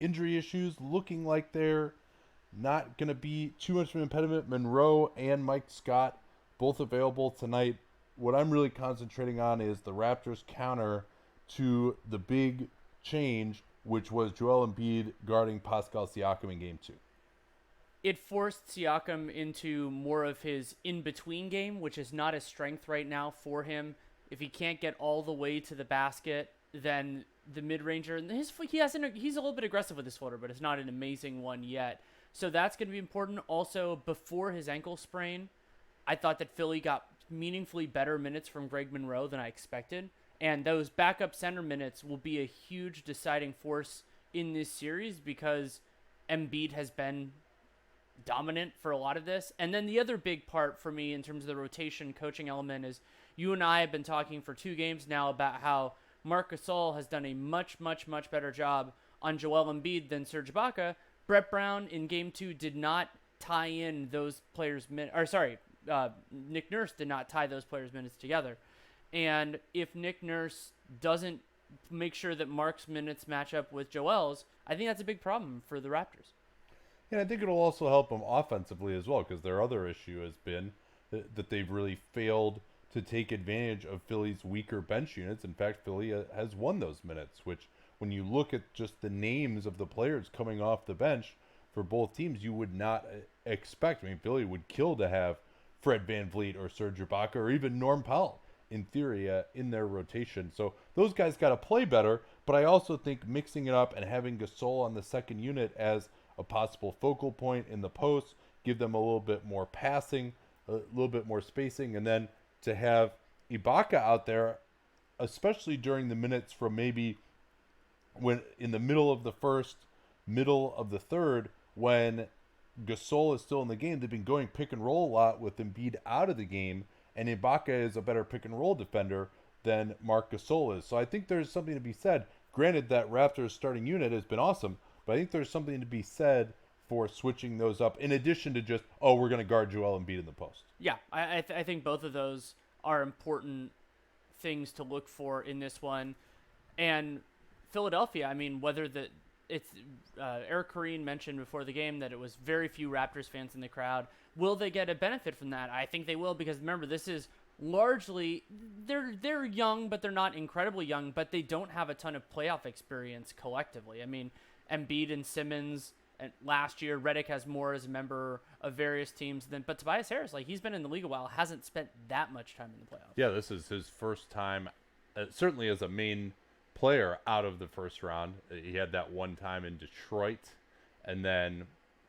injury issues looking like they're not going to be too much of an impediment. Monroe and Mike Scott both available tonight. What I'm really concentrating on is the Raptors counter to the big change, which was Joel Embiid guarding Pascal Siakam in Game 2. It forced Siakam into more of his in-between game, which is not a strength right now for him. If he can't get all the way to the basket, then the mid-ranger, and he's a little bit aggressive with his floater, but it's not an amazing one yet. So that's going to be important. Also, before his ankle sprain, I thought that Philly got meaningfully better minutes from Greg Monroe than I expected. And those backup center minutes will be a huge deciding force in this series because Embiid has been dominant for a lot of this. And then the other big part for me in terms of the rotation coaching element is you and I have been talking for 2 games now about how Marc Gasol has done a much, much, much better job on Joel Embiid than Serge Ibaka. Brett Brown in Game 2 did not tie in those players' minutes. Or sorry, Nick Nurse did not tie those players' minutes together. And if Nick Nurse doesn't make sure that Mark's minutes match up with Joel's, I think that's a big problem for the Raptors. And I think it'll also help them offensively as well, because their other issue has been that they've really failed to take advantage of Philly's weaker bench units. In fact, Philly has won those minutes, which when you look at just the names of the players coming off the bench for both teams, you would not expect. I mean, Philly would kill to have Fred VanVleet or Serge Ibaka or even Norm Powell in theory in their rotation. So those guys got to play better, but I also think mixing it up and having Gasol on the second unit as a possible focal point in the post, give them a little bit more passing, a little bit more spacing, and then to have Ibaka out there, especially during the minutes from maybe when in the middle of the first, middle of the third, when Gasol is still in the game. They've been going pick and roll a lot with Embiid out of the game, and Ibaka is a better pick and roll defender than Marc Gasol is. So I think there's something to be said. Granted, that Raptors starting unit has been awesome, but I think there's something to be said for switching those up in addition to just, oh, we're going to guard Joel Embiid in the post. Yeah, I think both of those are important things to look for in this one. And Philadelphia, I mean, whether the it's Eric Koreen mentioned before the game that it was very few Raptors fans in the crowd. Will they get a benefit from that? I think they will, because remember, this is largely they're young, but they're not incredibly young, but they don't have a ton of playoff experience collectively. I mean, Embiid and Simmons. And last year, Redick has more as a member of various teams than, but Tobias Harris, like, he's been in the league a while, hasn't spent that much time in the playoffs. Yeah, this is his first time, certainly as a main player out of the first round. He had that one time in Detroit, and then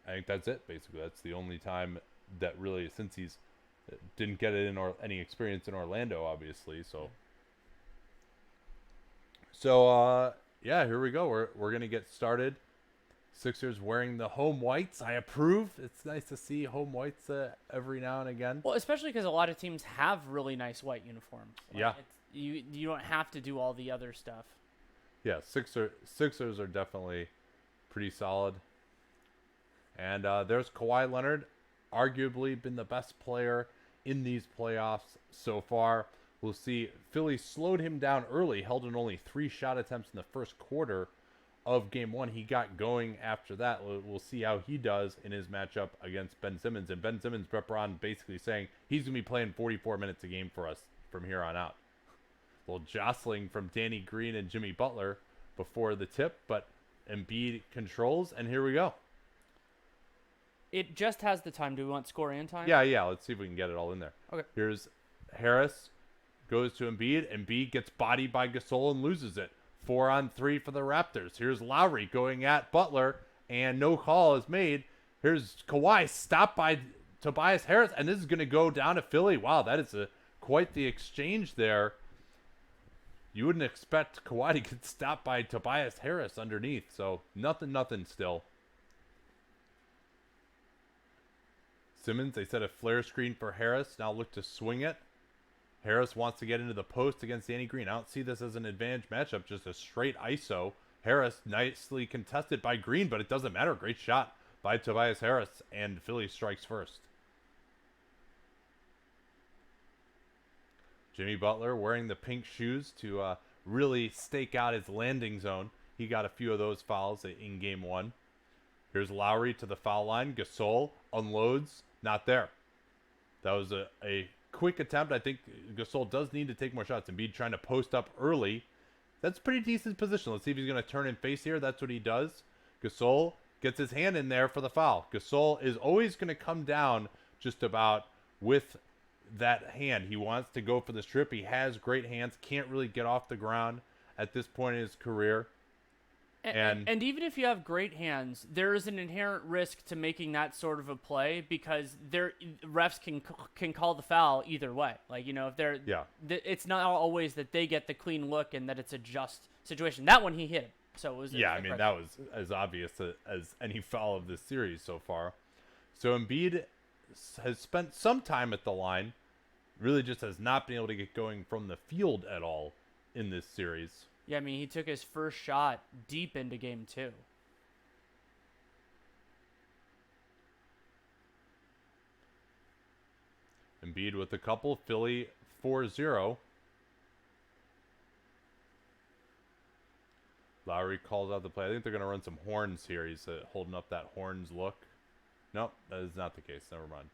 I think that's it. Basically, that's the only time that really, since he's didn't get it in or any experience in Orlando, obviously. So yeah, here we go. We're gonna get started. Sixers wearing the home whites. I approve. It's nice to see home whites every now and again. Well, especially because a lot of teams have really nice white uniforms. Like, Yeah. You don't have to do all the other stuff. Yeah, Sixers are definitely pretty solid. And there's Kawhi Leonard, arguably been the best player in these playoffs so far. We'll see. Philly slowed him down early, held in only 3 shot attempts in the first quarter of Game 1. He got going after that. We'll see how he does in his matchup against Ben Simmons. And Ben Simmons, Brett Brown basically saying he's going to be playing 44 minutes a game for us from here on out. A little jostling from Danny Green and Jimmy Butler before the tip, but Embiid controls, and here we go. It just has the time. Do we want score and time? Yeah, let's see if we can get it all in there. Okay. Here's Harris, goes to Embiid. Embiid gets bodied by Gasol and loses it. 4-on-3 for the Raptors. Here's Lowry going at Butler, and no call is made. Here's Kawhi, stopped by Tobias Harris, and this is going to go down to Philly. Wow, that is quite the exchange there. You wouldn't expect Kawhi to get stopped by Tobias Harris underneath, so nothing still. Simmons, they set a flare screen for Harris, now look to swing it. Harris wants to get into the post against Danny Green. I don't see this as an advantage matchup, just a straight ISO. Harris nicely contested by Green, but it doesn't matter. Great shot by Tobias Harris, and Philly strikes first. Jimmy Butler wearing the pink shoes to really stake out his landing zone. He got a few of those fouls in game one. Here's Lowry to the foul line. Gasol unloads. Not there. That was a quick attempt. I think Gasol does need to take more shots. Embiid trying to post up early. That's a pretty decent position. Let's see if he's going to turn and face here. That's what he does. Gasol gets his hand in there for the foul. Gasol is always going to come down just about with that hand. He wants to go for the strip. He has great hands. Can't really get off the ground at this point in his career. And even if you have great hands, there is an inherent risk to making that sort of a play because refs can call the foul either way. Like, you know, if they're it's not always that they get the clean look and that it's a just situation. That one he hit him, so it was I mean that was as obvious as any foul of this series so far. So Embiid has spent some time at the line, really just has not been able to get going from the field at all in this series. Yeah, I mean, he took his first shot deep into game 2. Embiid with a couple. Philly 4-0. Lowry calls out the play. I think they're going to run some horns here. He's holding up that horns look. Nope, that is not the case. Never mind.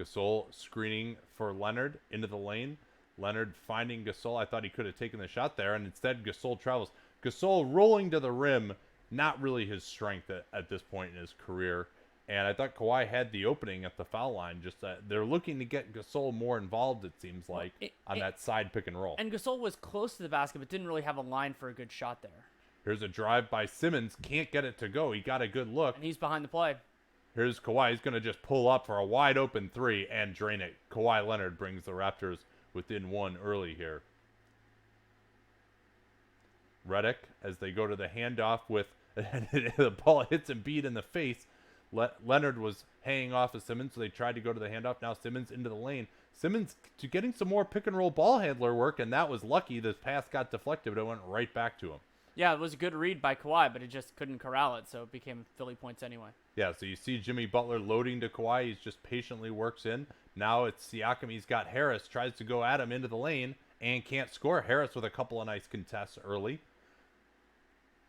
Gasol screening for Leonard into the lane. Leonard finding Gasol. I thought he could have taken the shot there, and instead Gasol travels. Gasol rolling to the rim, not really his strength at this point in his career. And I thought Kawhi had the opening at the foul line. Just that they're looking to get Gasol more involved, it seems like, on that side pick and roll. And Gasol was close to the basket, but didn't really have a line for a good shot there. Here's a drive by Simmons. Can't get it to go. He got a good look. And he's behind the play. Here's Kawhi. He's going to just pull up for a wide open three and drain it. Kawhi Leonard brings the Raptors within one early here. Redick, as they go to the handoff with the ball hits Embiid in the face. Leonard was hanging off of Simmons, so they tried to go to the handoff. Now Simmons into the lane. Simmons to getting some more pick and roll ball handler work, and that was lucky. This pass got deflected, but it went right back to him. Yeah, it was a good read by Kawhi, but it just couldn't corral it, so it became Philly points anyway. Yeah, so you see Jimmy Butler loading to Kawhi. He just patiently works in. Now it's Siakam. He's got Harris. Tries to go at him into the lane and can't score. Harris with a couple of nice contests early.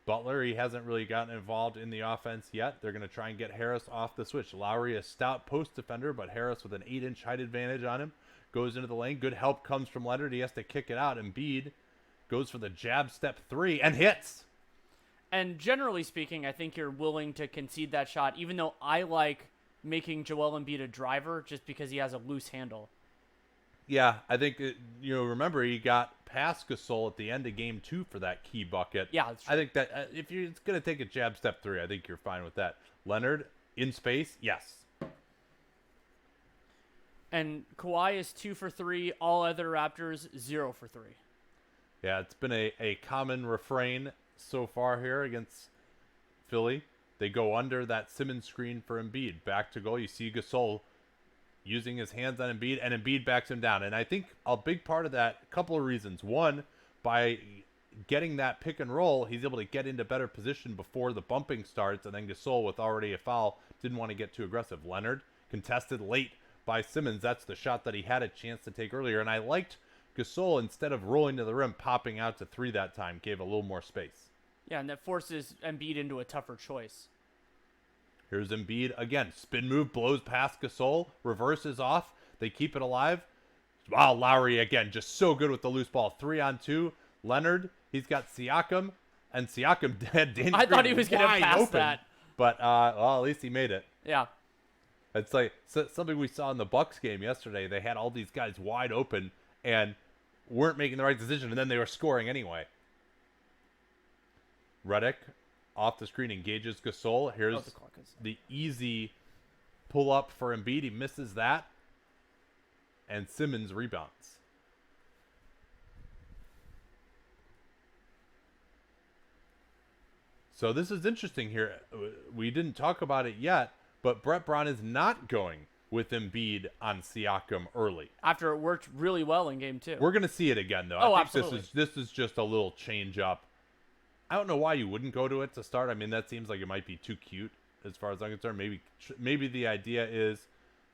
Butler, he hasn't really gotten involved in the offense yet. They're going to try and get Harris off the switch. Lowry, a stout post defender, but Harris with an 8-inch height advantage on him. Goes into the lane. Good help comes from Leonard. He has to kick it out. Embiid goes for the jab step 3 and hits. And generally speaking, I think you're willing to concede that shot, even though I like making Joel Embiid a driver just because he has a loose handle. Yeah, I think, remember he got past Gasol at the end of game 2 for that key bucket. Yeah, that's true. I think that if you're going to take a jab step 3, I think you're fine with that. Leonard, in space, yes. And Kawhi is 2 for 3. All other Raptors, 0 for 3. Yeah, it's been a common refrain so far here against Philly. They go under that Simmons screen for Embiid. Back to goal. You see Gasol using his hands on Embiid, and Embiid backs him down. And I think a big part of that, a couple of reasons. One, by getting that pick and roll, he's able to get into better position before the bumping starts, and then Gasol, with already a foul, didn't want to get too aggressive. Leonard, contested late by Simmons. That's the shot that he had a chance to take earlier. And I liked Gasol, instead of rolling to the rim, popping out to 3 that time, gave a little more space. Yeah, and that forces Embiid into a tougher choice. Here's Embiid again. Spin move, blows past Gasol, reverses off. They keep it alive. Wow, Lowry again, just so good with the loose ball. 3-on-2. Leonard, he's got Siakam, and Siakam had Danny I thought Green he was going to pass open. that. But, well, at least he made it. Yeah. It's like something we saw in the Bucks game yesterday. They had all these guys wide open and weren't making the right decision, and then they were scoring anyway. Redick off the screen engages Gasol. Here's the easy pull up for Embiid. He misses that. And Simmons rebounds. So this is interesting here. We didn't talk about it yet, but Brett Brown is not going with Embiid on Siakam early. After it worked really well in game 2. We're going to see it again, though. Oh, I think absolutely. This is just a little change up. I don't know why you wouldn't go to it to start. I mean, that seems like it might be too cute as far as I'm concerned. Maybe the idea is,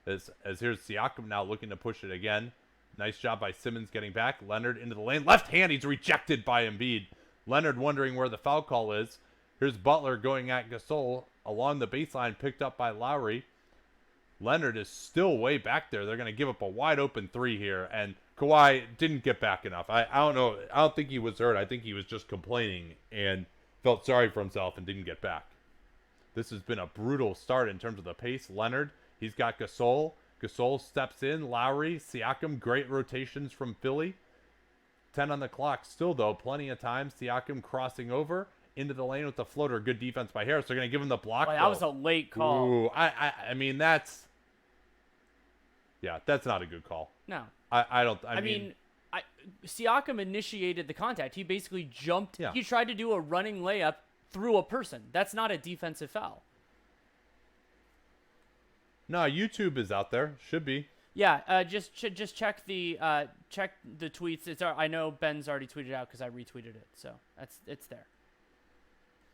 as here's Siakam now looking to push it again. Nice job by Simmons getting back. Leonard into the lane. Left hand, he's rejected by Embiid. Leonard wondering where the foul call is. Here's Butler going at Gasol along the baseline, picked up by Lowry. Leonard is still way back there. They're going to give up a wide open three here, and Kawhi didn't get back enough. I don't know. I don't think he was hurt. I think he was just complaining and felt sorry for himself and didn't get back. This has been a brutal start in terms of the pace. Leonard, he's got Gasol. Gasol steps in. Lowry, Siakam, great rotations from Philly. 10 on the clock still, though. Plenty of time. Siakam crossing over into the lane with the floater. Good defense by Harris. They're going to give him the block. Boy, that was a late call. Ooh, I mean, that's... Yeah, that's not a good call. No. I mean, Siakam initiated the contact. He basically jumped. Yeah. He tried to do a running layup through a person. That's not a defensive foul. no, YouTube is out there. Should be. Yeah, just check the tweets. I know Ben's already tweeted out because I retweeted it, so it's there.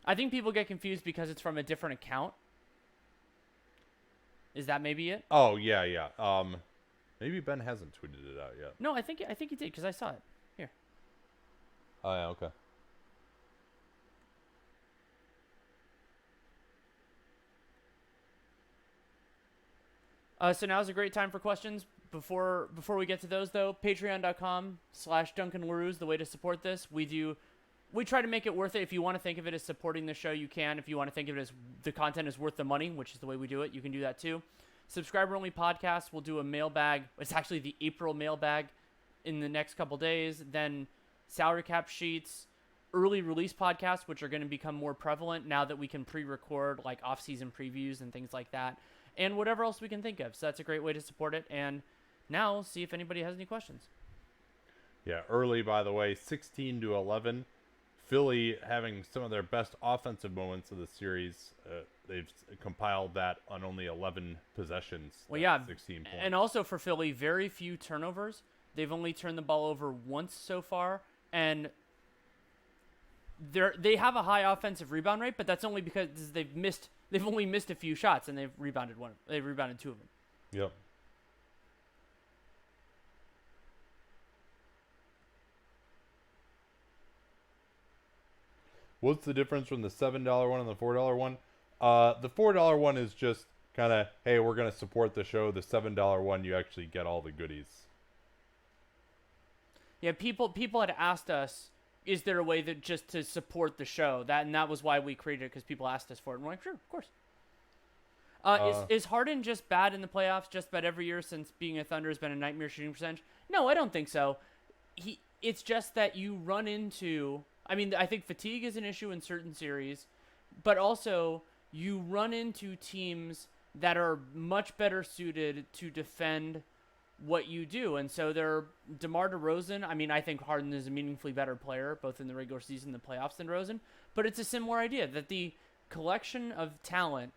I think people get confused because it's from a different account. Is that maybe it? Oh, yeah. Maybe Ben hasn't tweeted it out yet. No, I think he did because I saw it. Here. Oh, yeah, okay. So now's a great time for questions. Before we get to those, though, patreon.com/Duncan LaRue is the way to support this. We try to make it worth it. If you want to think of it as supporting the show, you can. If you want to think of it as the content is worth the money, which is the way we do it, you can do that too. Subscriber-only podcast, we'll do a mailbag. It's actually the April mailbag in the next couple days. Then salary cap sheets, early release podcasts, which are going to become more prevalent now that we can pre-record like off-season previews and things like that. And whatever else we can think of. So that's a great way to support it. And now, see if anybody has any questions. Yeah, early, by the way, 16-11. Philly having some of their best offensive moments of the series. They've compiled that on only 11 possessions. Well, yeah, 16 points. And also for Philly, very few turnovers. They've only turned the ball over once so far, and they have a high offensive rebound rate, but that's only because they've only missed a few shots, and they've rebounded two of them. Yep. What's the difference from the $7 one and the $4 one? The $4 one is just kind of, hey, we're going to support the show. The $7 one, you actually get all the goodies. Yeah, people had asked us, is there a way that just to support the show? That was why we created it, because people asked us for it. And we're like, sure, of course. Is Harden just bad in the playoffs, just about every year since being a Thunder has been a nightmare shooting percentage? No, I don't think so. It's just that you run into... I mean, I think fatigue is an issue in certain series, but also you run into teams that are much better suited to defend what you do. And so DeMar DeRozan, I mean, I think Harden is a meaningfully better player, both in the regular season and the playoffs than DeRozan, but it's a similar idea that the collection of talent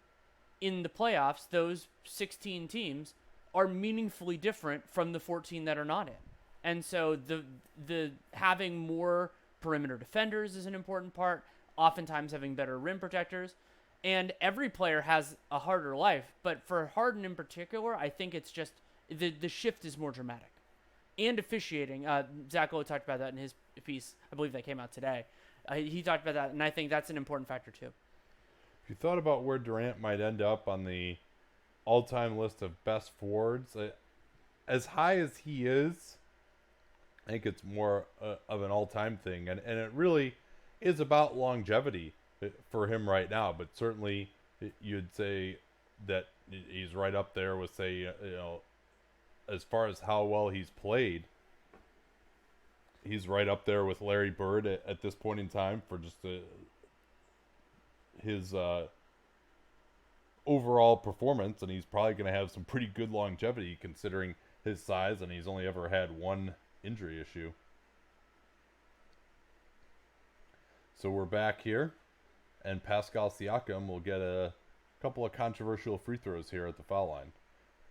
in the playoffs, those 16 teams, are meaningfully different from the 14 that are not in. And so the having more perimeter defenders is an important part, oftentimes having better rim protectors, and every player has a harder life. But for Harden in particular, I think it's just the shift is more dramatic. And officiating, Zach Lowe talked about that in his piece, I believe that came out today. He talked about that, and I think that's an important factor too. If you thought about where Durant might end up on the all-time list of best forwards, as high as he is, I think it's more of an all-time thing, and it really is about longevity for him right now. But certainly, you'd say that he's right up there with, say, as far as how well he's played, he's right up there with Larry Bird at this point in time for just his overall performance, and he's probably going to have some pretty good longevity considering his size, and he's only ever had one injury issue. So we're back here, and Pascal Siakam will get a couple of controversial free throws here at the foul line.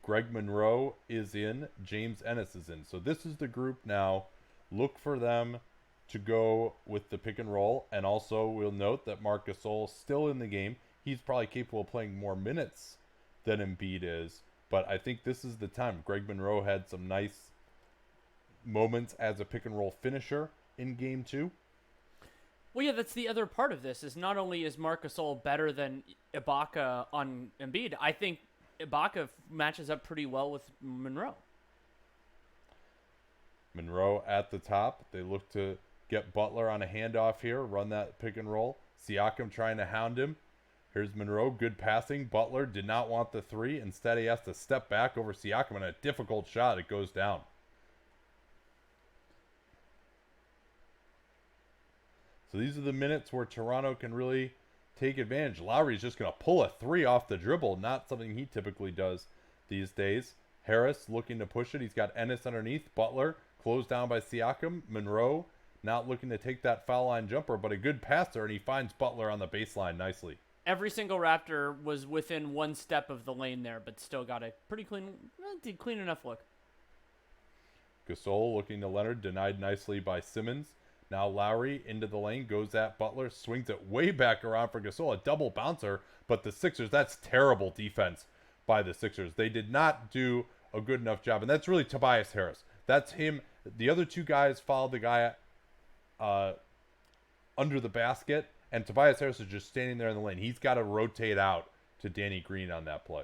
Greg Monroe is in, James Ennis is in. So this is the group now. Look for them to go with the pick and roll, and also we'll note that Marc Gasol still in the game. He's probably capable of playing more minutes than Embiid is, but I think this is the time. Greg Monroe had some nice moments as a pick and roll finisher in game 2. Well, yeah, that's the other part of this. Is not only is Marc Gasol better than Ibaka on Embiid, I think Ibaka matches up pretty well with Monroe. Monroe at the top. They look to get Butler on a handoff here, run that pick and roll. Siakam trying to hound him. Here's Monroe, good passing. Butler did not want the three. Instead, he has to step back over Siakam, and a difficult shot. It goes down. So these are the minutes where Toronto can really take advantage. Lowry's just going to pull a three off the dribble, not something he typically does these days. Harris looking to push it. He's got Ennis underneath. Butler closed down by Siakam. Monroe not looking to take that foul line jumper, but a good passer, and he finds Butler on the baseline nicely. Every single Raptor was within one step of the lane there, but still got a pretty clean enough look. Gasol looking to Leonard, denied nicely by Simmons. Now Lowry into the lane, goes at Butler, swings it way back around for Gasol, a double bouncer, but the Sixers, that's terrible defense by the Sixers. They did not do a good enough job, and that's really Tobias Harris. That's him. The other two guys followed the guy under the basket, and Tobias Harris is just standing there in the lane. He's got to rotate out to Danny Green on that play.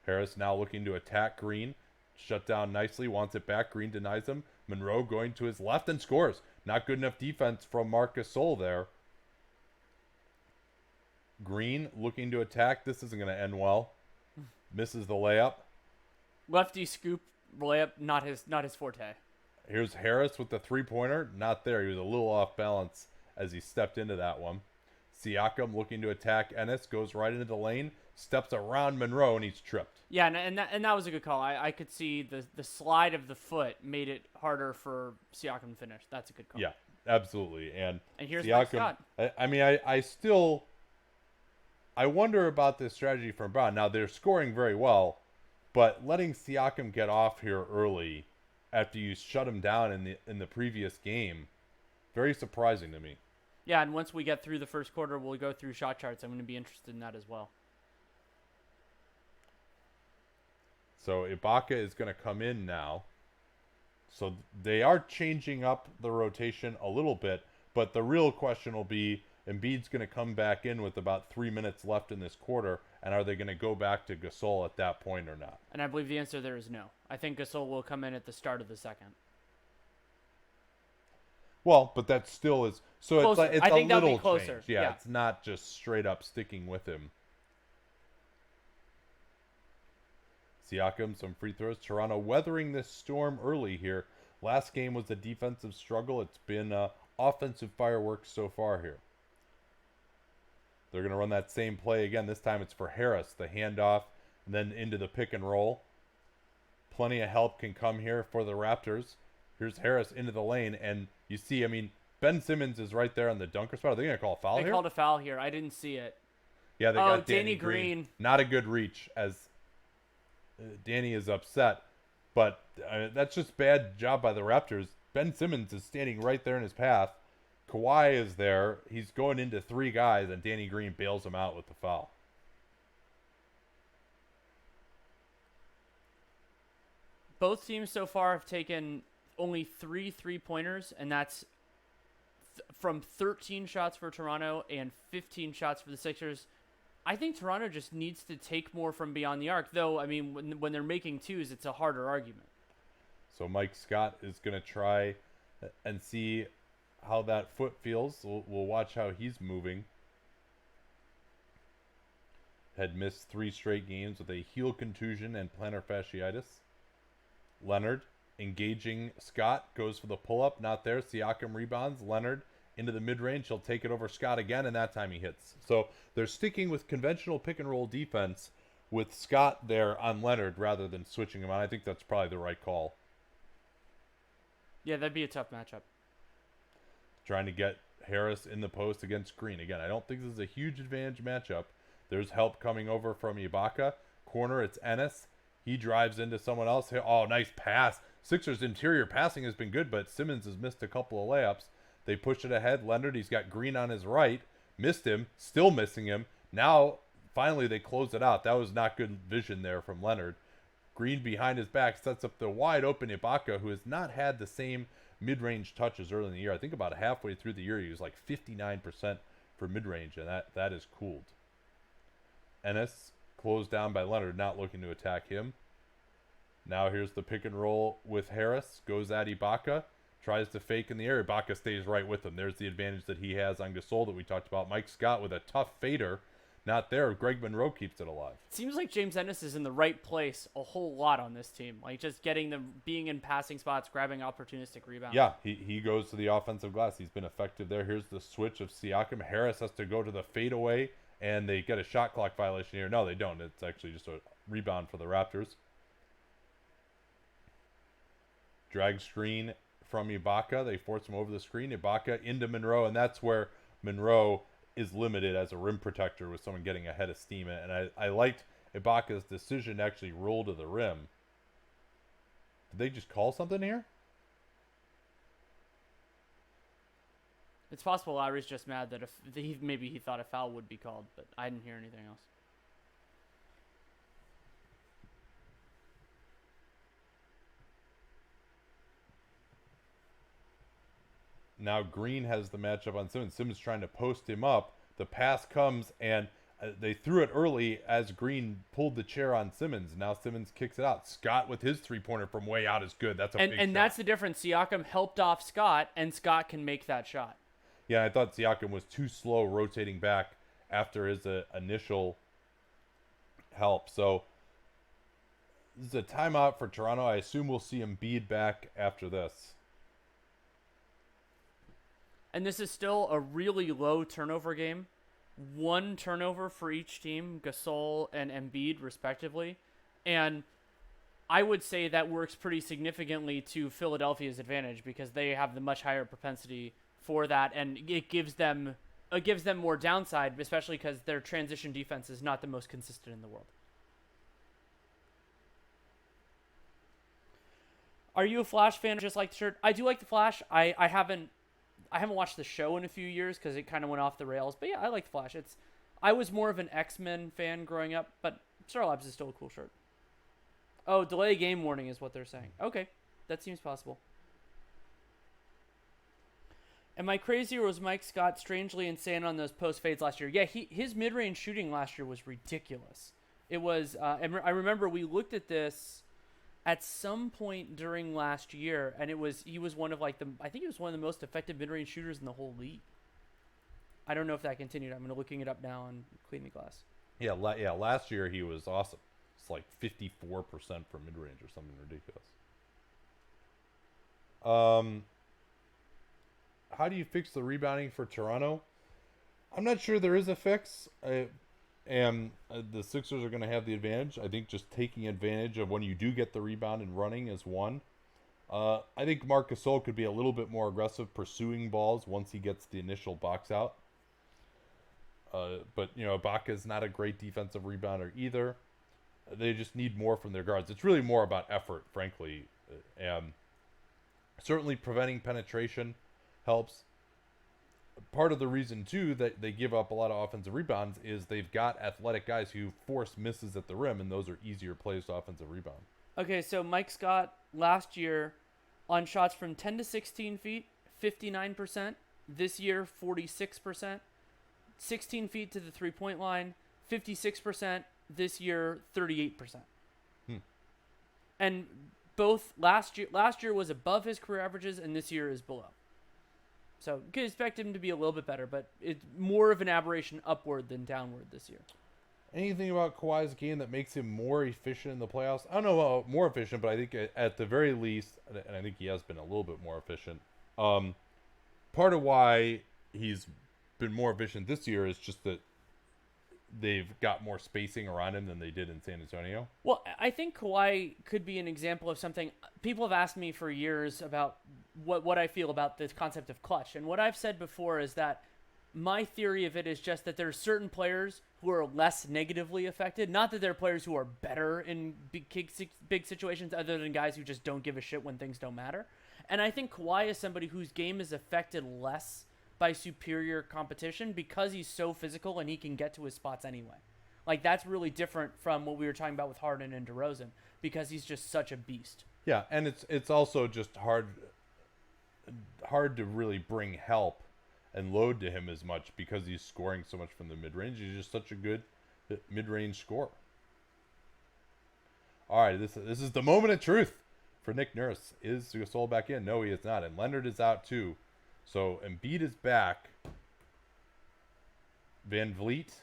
Harris now looking to attack Green. Shut down nicely, wants it back. Green denies him. Monroe going to his left and scores. Not good enough defense from Marc Gasol there. Green looking to attack. This isn't going to end well. Misses the layup. Lefty scoop layup, not his forte. Here's Harris with the three-pointer. Not there. He was a little off balance as he stepped into that one. Siakam looking to attack Ennis. Goes right into the lane. Steps around Monroe, and he's tripped. Yeah, and that was a good call. I could see the slide of the foot made it harder for Siakam to finish. That's a good call. Yeah, absolutely. And here's Siakam. I wonder about this strategy from Brown. Now, they're scoring very well, but letting Siakam get off here early after you shut him down in the previous game, very surprising to me. Yeah, and once we get through the first quarter, we'll go through shot charts. I'm going to be interested in that as well. So Ibaka is going to come in now. So they are changing up the rotation a little bit, but the real question will be, Embiid's going to come back in with about 3 minutes left in this quarter, and are they going to go back to Gasol at that point or not? And I believe the answer there is no. I think Gasol will come in at the start of the second. Well, but that still is... So closer. it's I a think that'll little be closer. change. Yeah, it's not just straight up sticking with him. Siakam, some free throws. Toronto weathering this storm early here. Last game was a defensive struggle. It's been offensive fireworks so far here. They're going to run that same play again. This time it's for Harris. The handoff, and then into the pick and roll. Plenty of help can come here for the Raptors. Here's Harris into the lane, and you see, Ben Simmons is right there on the dunker spot. Are they going to call a foul here? They called a foul here. I didn't see it. Yeah, they got Danny Green. Not a good reach, as Danny is upset, but that's just bad job by the Raptors. Ben Simmons is standing right there in his path. Kawhi is there. He's going into three guys, and Danny Green bails him out with the foul. Both teams so far have taken only 3 3-pointers, and that's from 13 shots for Toronto and 15 shots for the Sixers. I think Toronto just needs to take more from beyond the arc, though, when they're making twos, it's a harder argument. So Mike Scott is going to try and see how that foot feels. We'll watch how he's moving. Had missed 3 straight games with a heel contusion and plantar fasciitis. Leonard engaging Scott, goes for the pull-up, not there. Siakam rebounds. Leonard into the mid-range. He'll take it over Scott again, and that time he hits. So they're sticking with conventional pick-and-roll defense with Scott there on Leonard rather than switching him on. I think that's probably the right call. Yeah, that'd be a tough matchup. Trying to get Harris in the post against Green. Again, I don't think this is a huge advantage matchup. There's help coming over from Ibaka. Corner, it's Ennis. He drives into someone else. Oh, nice pass. Sixers' interior passing has been good, but Simmons has missed a couple of layups. They push it ahead. Leonard, he's got Green on his right. Missed him. Still missing him. Now, finally, they close it out. That was not good vision there from Leonard. Green behind his back sets up the wide open Ibaka, who has not had the same mid-range touches early in the year. I think about halfway through the year he was like 59% for mid-range, and that is cooled. Ennis closed down by Leonard, not looking to attack him. Now here's the pick and roll with Harris. Goes at Ibaka. Tries to fake in the air. Ibaka stays right with him. There's the advantage that he has on Gasol that we talked about. Mike Scott with a tough fader. Not there. Greg Monroe keeps it alive. Seems like James Ennis is in the right place a whole lot on this team. Like just getting them, being in passing spots, grabbing opportunistic rebounds. Yeah, he goes to the offensive glass. He's been effective there. Here's the switch of Siakam. Harris has to go to the fadeaway, and they get a shot clock violation here. No, they don't. It's actually just a rebound for the Raptors. Drag screen from Ibaka. They force him over the screen. Ibaka into Monroe, and that's where Monroe is limited as a rim protector with someone getting ahead of steam. And I liked Ibaka's decision to actually roll to the rim. Did they just call something here? It's possible Lowry's just mad that maybe he thought a foul would be called, but I didn't hear anything else. Now Green has the matchup on Simmons. Simmons trying to post him up. The pass comes, and they threw it early as Green pulled the chair on Simmons. Now Simmons kicks it out. Scott with his three-pointer from way out is good. That's a big shot. And that's the difference. Siakam helped off Scott, and Scott can make that shot. Yeah, I thought Siakam was too slow rotating back after his initial help. So this is a timeout for Toronto. I assume we'll see Embiid back after this. And this is still a really low turnover game. 1 turnover for each team, Gasol and Embiid respectively. And I would say that works pretty significantly to Philadelphia's advantage because they have the much higher propensity for that, and it gives them more downside, especially because their transition defense is not the most consistent in the world. Are you a Flash fan? Just like the shirt? I do like the Flash. I haven't watched the show in a few years because it kind of went off the rails. But yeah, I like the Flash. I was more of an X-Men fan growing up, but Star Labs is still a cool shirt. Oh, delay game warning is what they're saying. Okay, that seems possible. Am I crazy, or was Mike Scott strangely insane on those post fades last year? Yeah, his mid-range shooting last year was ridiculous. It was. I remember we looked at this at some point during last year, and he was one of I think he was one of the most effective mid-range shooters in the whole league. I don't know if that continued. I'm looking it up now on Clean the Glass. Yeah, last year he was awesome. It's like 54% from mid-range or something ridiculous. How do you fix the rebounding for Toronto? I'm not sure there is a fix. And the Sixers are going to have the advantage. I think just taking advantage of when you do get the rebound and running is one. I think Marc Gasol could be a little bit more aggressive pursuing balls once he gets the initial box out. But, Ibaka is not a great defensive rebounder either. They just need more from their guards. It's really more about effort, frankly. Certainly preventing penetration helps. Part of the reason, too, that they give up a lot of offensive rebounds is they've got athletic guys who force misses at the rim, and those are easier plays to offensive rebound. Okay, so Mike Scott last year on shots from 10 to 16 feet, 59%. This year, 46%. 16 feet to the three-point line, 56%. This year, 38%. And both last year was above his career averages, and this year is below. So you could expect him to be a little bit better, but it's more of an aberration upward than downward this year. Anything about Kawhi's game that makes him more efficient in the playoffs? I don't know about more efficient, but I think at the very least, and I think he has been a little bit more efficient, part of why he's been more efficient this year is just that they've got more spacing around him than they did in San Antonio. Well, I think Kawhi could be an example of something. People have asked me for years about what I feel about this concept of clutch. And what I've said before is that my theory of it is just that there are certain players who are less negatively affected. Not that there are players who are better in big situations other than guys who just don't give a shit when things don't matter. And I think Kawhi is somebody whose game is affected less by superior competition because he's so physical and he can get to his spots anyway. Like, that's really different from what we were talking about with Harden and DeRozan because he's just such a beast. Yeah, and it's also just hard. hard to really bring help and load to him as much because he's scoring so much from the mid-range. He's just such a good mid-range scorer. All right, this is the moment of truth for Nick Nurse. Is Gasol back in? No, he is not. And Leonard is out too. So Embiid is back. Van Vliet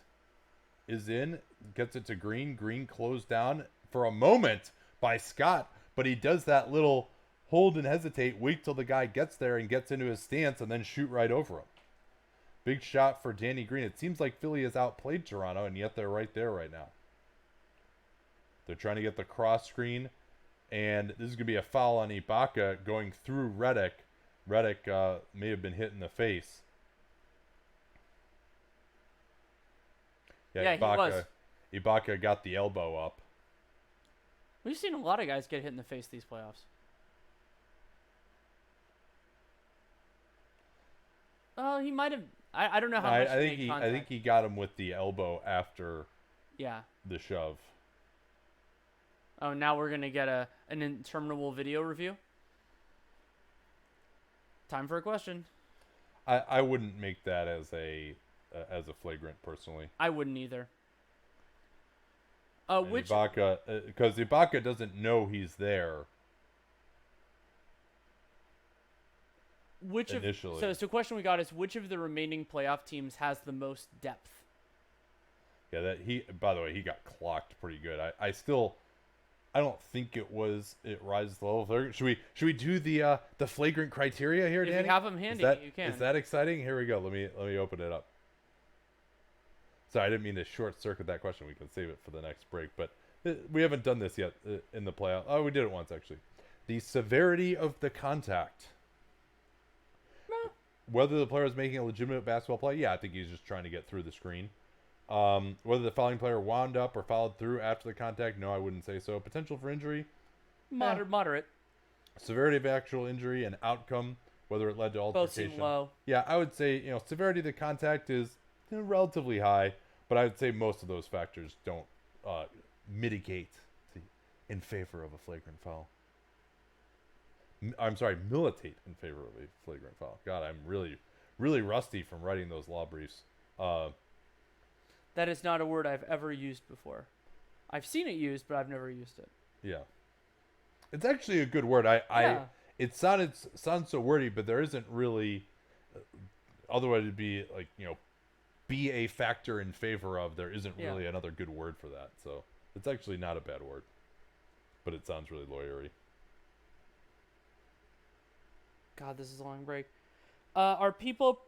is in. Gets it to Green. Green closed down for a moment by Scott. But he does that little hold and hesitate. Wait till the guy gets there and gets into his stance and then shoot right over him. Big shot for Danny Green. It seems like Philly has outplayed Toronto, and yet they're right there right now. They're trying to get the cross screen, and this is going to be a foul on Ibaka going through Redick. Redick may have been hit in the face. Yeah, Ibaka, he was. Ibaka got the elbow up. We've seen a lot of guys get hit in the face these playoffs. He might have. I don't know how much. I think he got him with the elbow after. Yeah. The shove. Oh, now we're gonna get an interminable video review. Time for a question. I wouldn't make that as a flagrant personally. I wouldn't either. Which Ibaka, because Ibaka doesn't know he's there. Initially. So the question we got is which of the remaining playoff teams has the most depth? Yeah, by the way, he got clocked pretty good. I don't think it rises to the level of flagrant. Should we do the flagrant criteria here, Danny? If you have them handy, you can. Is that exciting? Here we go. Let me open it up. Sorry, I didn't mean to short circuit that question. We can save it for the next break, but we haven't done this yet in the playoff. Oh, we did it once actually. The severity of the contact. Whether the player is making a legitimate basketball play, yeah, I think he's just trying to get through the screen. Whether the fouling player wound up or fouled through after the contact, no, I wouldn't say so. Potential for injury? Moderate. Severity of actual injury and outcome, whether it led to altercation. Both seem low. Yeah, I would say, severity of the contact is relatively high, but I would say most of those factors don't mitigate in favor of a flagrant foul. I'm sorry, militate in favor of a flagrant foul. God, I'm really, really rusty from writing those law briefs. That is not a word I've ever used before. I've seen it used, but I've never used it. Yeah. It's actually a good word. It sounds so wordy, but there isn't really, otherwise it'd be like, be a factor in favor of. There isn't really another good word for that. So it's actually not a bad word, but it sounds really lawyery. God, this is a long break. Are people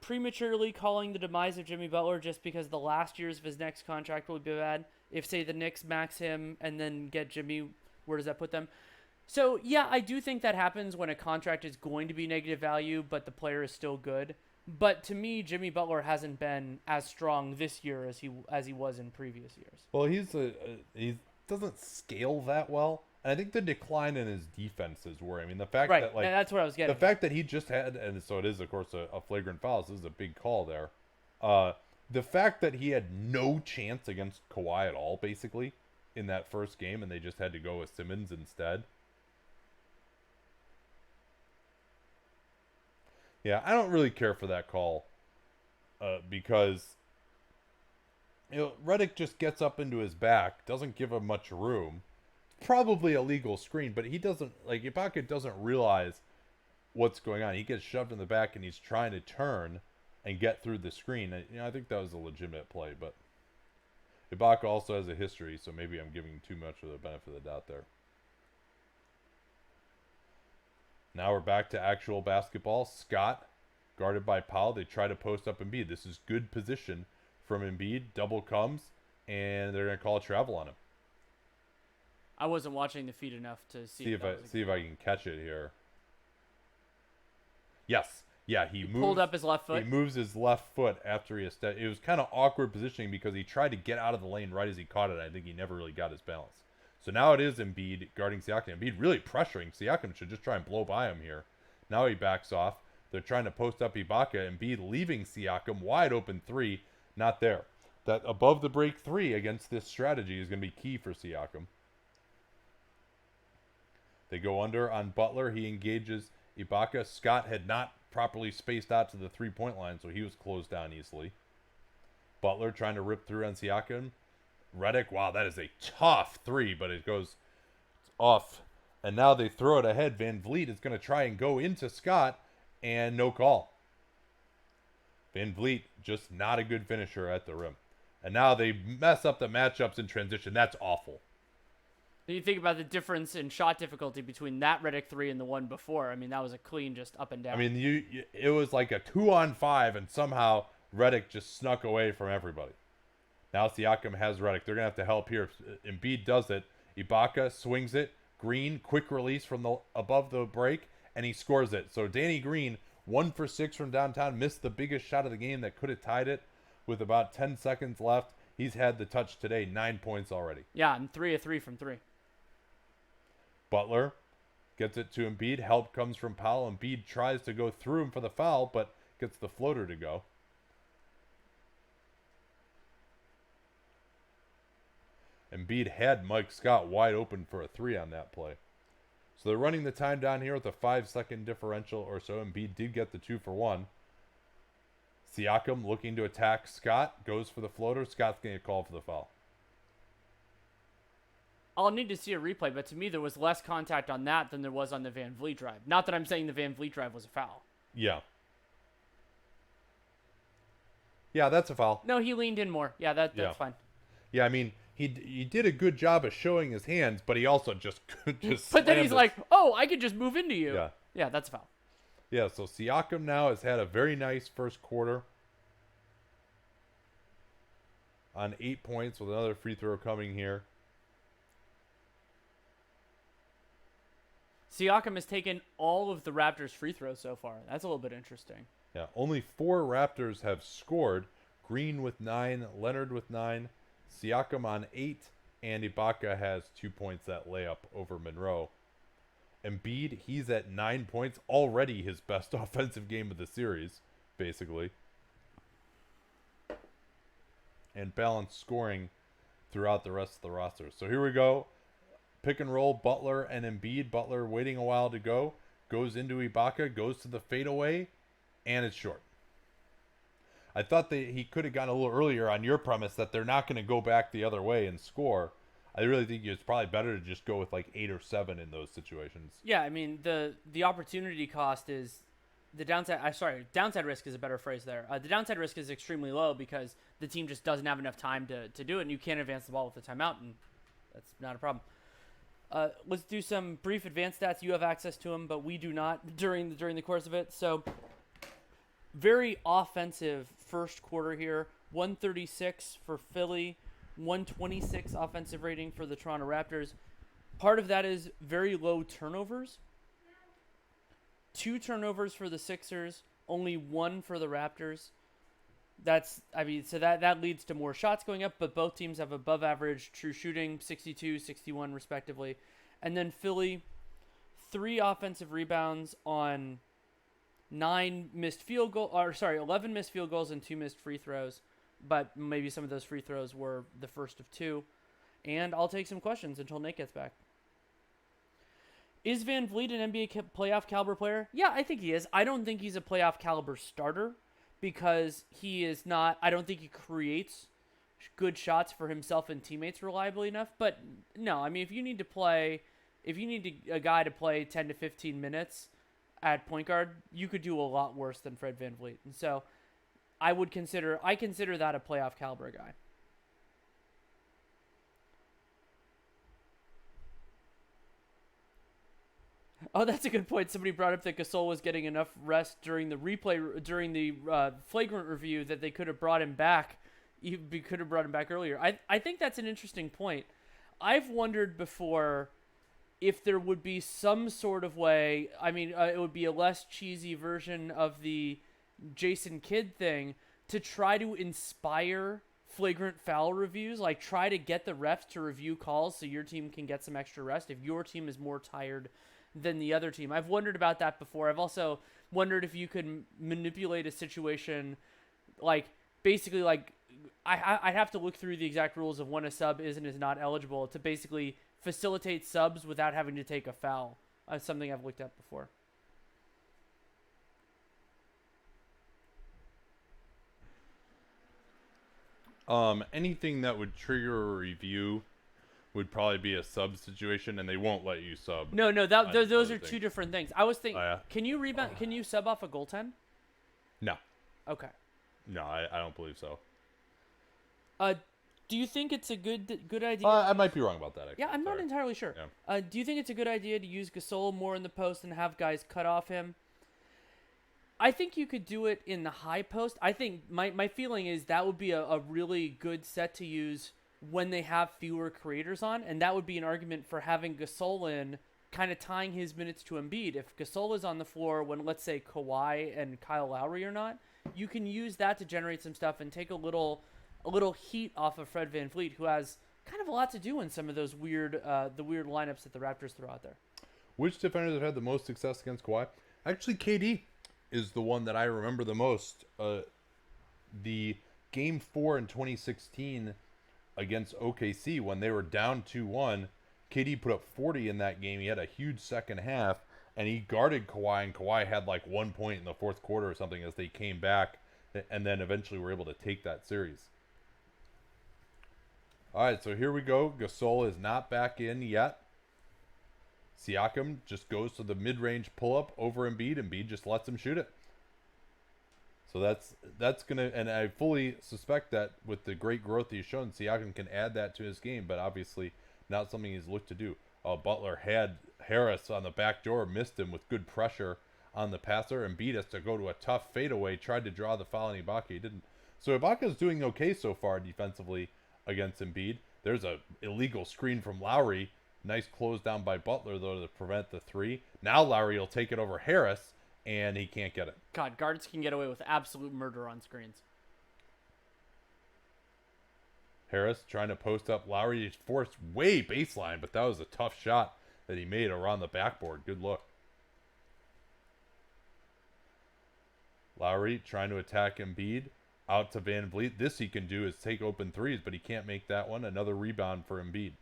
prematurely calling the demise of Jimmy Butler just because the last years of his next contract will be bad? If, say, the Knicks max him and then get Jimmy, where does that put them? So, yeah, I do think that happens when a contract is going to be negative value, but the player is still good. But to me, Jimmy Butler hasn't been as strong this year as he was in previous years. Well, he doesn't scale that well. And I think the decline in his defense is where, the fact that, that's what I was getting. The fact that he just had, and so it is, of course, a flagrant foul. So this is a big call there. The fact that he had no chance against Kawhi at all, basically, in that first game, and they just had to go with Simmons instead. Yeah, I don't really care for that call because Redick just gets up into his back, doesn't give him much room. Probably a legal screen, but he doesn't, Ibaka doesn't realize what's going on. He gets shoved in the back and he's trying to turn and get through the screen. I think that was a legitimate play, but Ibaka also has a history, so maybe I'm giving too much of the benefit of the doubt there. Now we're back to actual basketball. Scott, guarded by Powell. They try to post up Embiid. This is good position from Embiid. Double comes, and they're going to call a travel on him. I wasn't watching the feed enough to see if I can catch it here. Yes. Yeah, he pulled up his left foot. He moves his left foot after he stepped. It was kind of awkward positioning because he tried to get out of the lane right as he caught it. I think he never really got his balance. So now it is Embiid guarding Siakam. Embiid really pressuring. Siakam should just try and blow by him here. Now he backs off. They're trying to post up Ibaka. Embiid leaving Siakam. Wide open three. Not there. That above the break three against this strategy is going to be key for Siakam. They go under on Butler. He engages Ibaka. Scott had not properly spaced out to the 3-point line, so he was closed down easily. Butler trying to rip through on Siakam. Redick, wow, that is a tough three, but it goes off. And now they throw it ahead. Van Vliet is going to try and go into Scott, and no call. Van Vliet, just not a good finisher at the rim. And now they mess up the matchups in transition. That's awful. You think about the difference in shot difficulty between that Redick 3 and the one before. I mean, that was a clean just up and down. I mean, it was like a 2-on-5, and somehow Redick just snuck away from everybody. Now Siakam has Redick. They're going to have to help here. Embiid does it. Ibaka swings it. Green, quick release from the above the break, and he scores it. So Danny Green, 1 for 6 from downtown, missed the biggest shot of the game that could have tied it with about 10 seconds left. He's had the touch today, 9 points already. Yeah, and 3 of 3 from 3. Butler gets it to Embiid. Help comes from Powell. Embiid tries to go through him for the foul, but gets the floater to go. Embiid had Mike Scott wide open for a 3 on that play. So they're running the time down here with a 5-second differential or so. Embiid did get the 2 for 1. Siakam looking to attack Scott. Goes for the floater. Scott's going to get called for the foul. I'll need to see a replay, but to me there was less contact on that than there was on the Van Vliet drive. Not that I'm saying the Van Vliet drive was a foul. Yeah. Yeah, that's a foul. No, he leaned in more. Yeah, that's fine. Yeah, I mean, he did a good job of showing his hands, but he also just But then he's like, oh, I could just move into you. Yeah. Yeah, that's a foul. Yeah, so Siakam now has had a very nice first quarter on 8 points with another free throw coming here. Siakam has taken all of the Raptors' free throws so far. That's a little bit interesting. Yeah, only 4 Raptors have scored. Green with 9, Leonard with 9, Siakam on 8, and Ibaka has 2 points that layup over Monroe. Embiid, he's at 9 points, already his best offensive game of the series, basically. And balanced scoring throughout the rest of the roster. So here we go. Pick and roll, Butler and Embiid. Butler waiting a while to go. Goes into Ibaka, goes to the fadeaway, and it's short. I thought that he could have gone a little earlier on your premise that they're not going to go back the other way and score. I really think it's probably better to just go with like 8 or 7 in those situations. Yeah, I mean, the opportunity cost is the downside. Downside risk is a better phrase there. The downside risk is extremely low because the team just doesn't have enough time to do it, and you can't advance the ball with the timeout, and that's not a problem. Let's do some brief advanced stats. You have access to them, but we do not during the course of it. So, very offensive first quarter here. 136 for Philly, 126 offensive rating for the Toronto Raptors. Part of that is very low turnovers. 2 turnovers for the Sixers, only 1 for the Raptors. So that leads to more shots going up, but both teams have above average true shooting, 62, 61 respectively. And then Philly, 3 offensive rebounds on 11 missed field goals and 2 missed free throws. But maybe some of those free throws were the first of 2. And I'll take some questions until Nate gets back. Is Van Vliet an NBA playoff caliber player? Yeah, I think he is. I don't think he's a playoff caliber starter because he is not. I don't think he creates good shots for himself and teammates reliably enough. But no, I mean, if you need a guy to play 10 to 15 minutes at point guard, you could do a lot worse than Fred Van Vliet. And so I consider that a playoff caliber guy. Oh, that's a good point. Somebody brought up that Gasol was getting enough rest during the flagrant review that they could have brought him back. You could have brought him back earlier. I think that's an interesting point. I've wondered before if there would be some sort of way. I mean, it would be a less cheesy version of the Jason Kidd thing to try to inspire flagrant foul reviews, like try to get the refs to review calls so your team can get some extra rest if your team is more tired than the other team. I've wondered about that before. I've also wondered if you could manipulate a situation, like basically like I'd have to look through the exact rules of when a sub is and is not eligible to basically facilitate subs without having to take a foul. Something I've looked at before. Anything that would trigger a review would probably be a sub situation, and they won't let you sub. No, on those other are two things. different things. I was thinking, Oh, yeah? can you rebound? Can you sub off a goaltend? No, Okay. no, I don't believe so. Uh, do you think it's a good idea? I might be wrong about that. Actually. Yeah, I'm not Sorry. entirely sure. Yeah. Do you think it's a good idea to use Gasol more in the post and have guys cut off him? I think you could do it in the high post. I think my feeling is that would be a really good set to use when they have fewer creators on, and that would be an argument for having Gasol in, kind of tying his minutes to Embiid. If Gasol is on the floor when, let's say, Kawhi and Kyle Lowry are not, you can use that to generate some stuff and take a little heat off of Fred VanVleet, who has kind of a lot to do in some of those weird lineups that the Raptors throw out there. Which defenders have had the most success against Kawhi? Actually, KD is the one that I remember the most. The Game 4 in 2016 against OKC, when they were down 2-1, KD put up 40 in that game. He had a huge second half, and he guarded Kawhi, and Kawhi had like 1 point in the fourth quarter or something as they came back, and then eventually were able to take that series. All right, so here we go. Gasol is not back in yet. Siakam just goes to the mid-range pull-up over Embiid. Embiid just lets him shoot it. So that's gonna, and I fully suspect that with the great growth he's shown, Siakam can add that to his game, but obviously not something he's looked to do. Butler had Harris on the back door, missed him with good pressure on the passer. Embiid has to go to a tough fadeaway, tried to draw the foul on Ibaka, he didn't. So Ibaka's doing okay so far defensively against Embiid. There's a illegal screen from Lowry. Nice close down by Butler, though, to prevent the three. Now Lowry will take it over Harris, and he can't get it. God, guards can get away with absolute murder on screens. Harris trying to post up Lowry. He's forced way baseline, but that was a tough shot that he made around the backboard. Good look. Lowry trying to attack Embiid. Out to VanVleet. This he can do is take open threes, but he can't make that one. Another rebound for Embiid.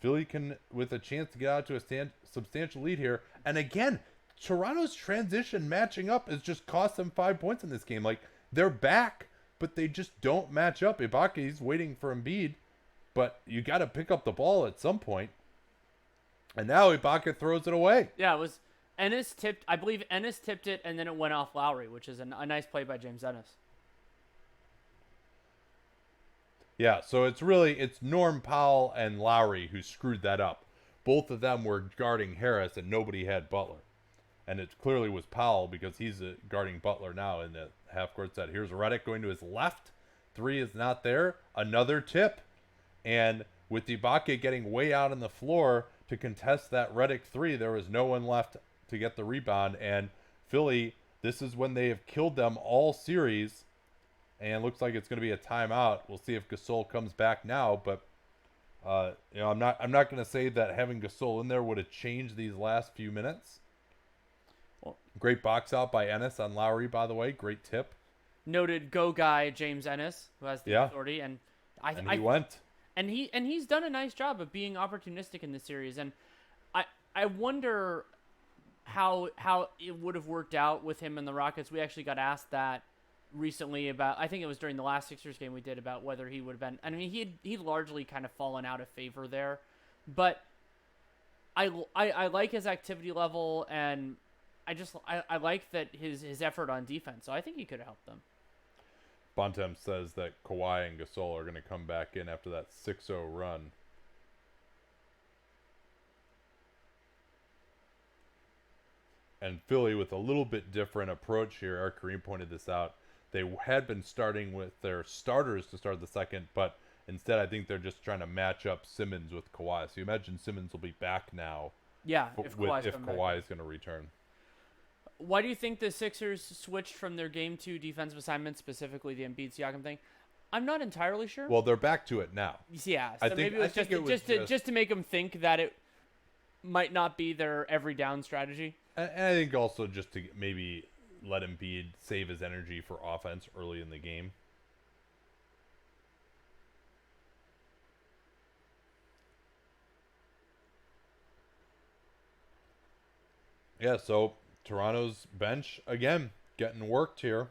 Philly can, with a chance to get out to a substantial lead here. And again, Toronto's transition matching up has just cost them 5 points in this game. Like, they're back, but they just don't match up. Ibake's waiting for Embiid, but you got to pick up the ball at some point. And now Ibaka throws it away. Yeah, it was Ennis tipped. I believe Ennis tipped it, and then it went off Lowry, which is a nice play by James Ennis. Yeah, so it's Norm Powell and Lowry who screwed that up. Both of them were guarding Harris, and nobody had Butler. And it clearly was Powell because he's guarding Butler now in the half-court set. Here's Redick going to his left. Three is not there. Another tip. And with Ibaka getting way out on the floor to contest that Redick three, there was no one left to get the rebound. And Philly, this is when they have killed them all series. And looks like it's going to be a timeout. We'll see if Gasol comes back now, but I'm not going to say that having Gasol in there would have changed these last few minutes. Well, great box out by Ennis on Lowry, by the way. Great tip. Noted go guy James Ennis, who has the authority, and he went. And he's done a nice job of being opportunistic in this series, and I wonder how it would have worked out with him and the Rockets. We actually got asked that recently about, I think it was during the last Sixers game we did, about whether he would have been, I mean, he'd largely kind of fallen out of favor there, but I like his activity level, and I like that his effort on defense, so I think he could have helped them. Bontemps says that Kawhi and Gasol are going to come back in after that 6-0 run. And Philly with a little bit different approach here. Our Kareem pointed this out. They had been starting with their starters to start the second, but instead I think they're just trying to match up Simmons with Kawhi. So you imagine Simmons will be back now. Yeah, if Kawhi is going to return. Why do you think the Sixers switched from their Game 2 defensive assignment, specifically the Embiid Siakam thing? I'm not entirely sure. Well, they're back to it now. Yeah, so maybe it was just to make them think that it might not be their every down strategy. And I think also just to maybe let Embiid save his energy for offense early in the game. Yeah, so Toronto's bench, again, getting worked here.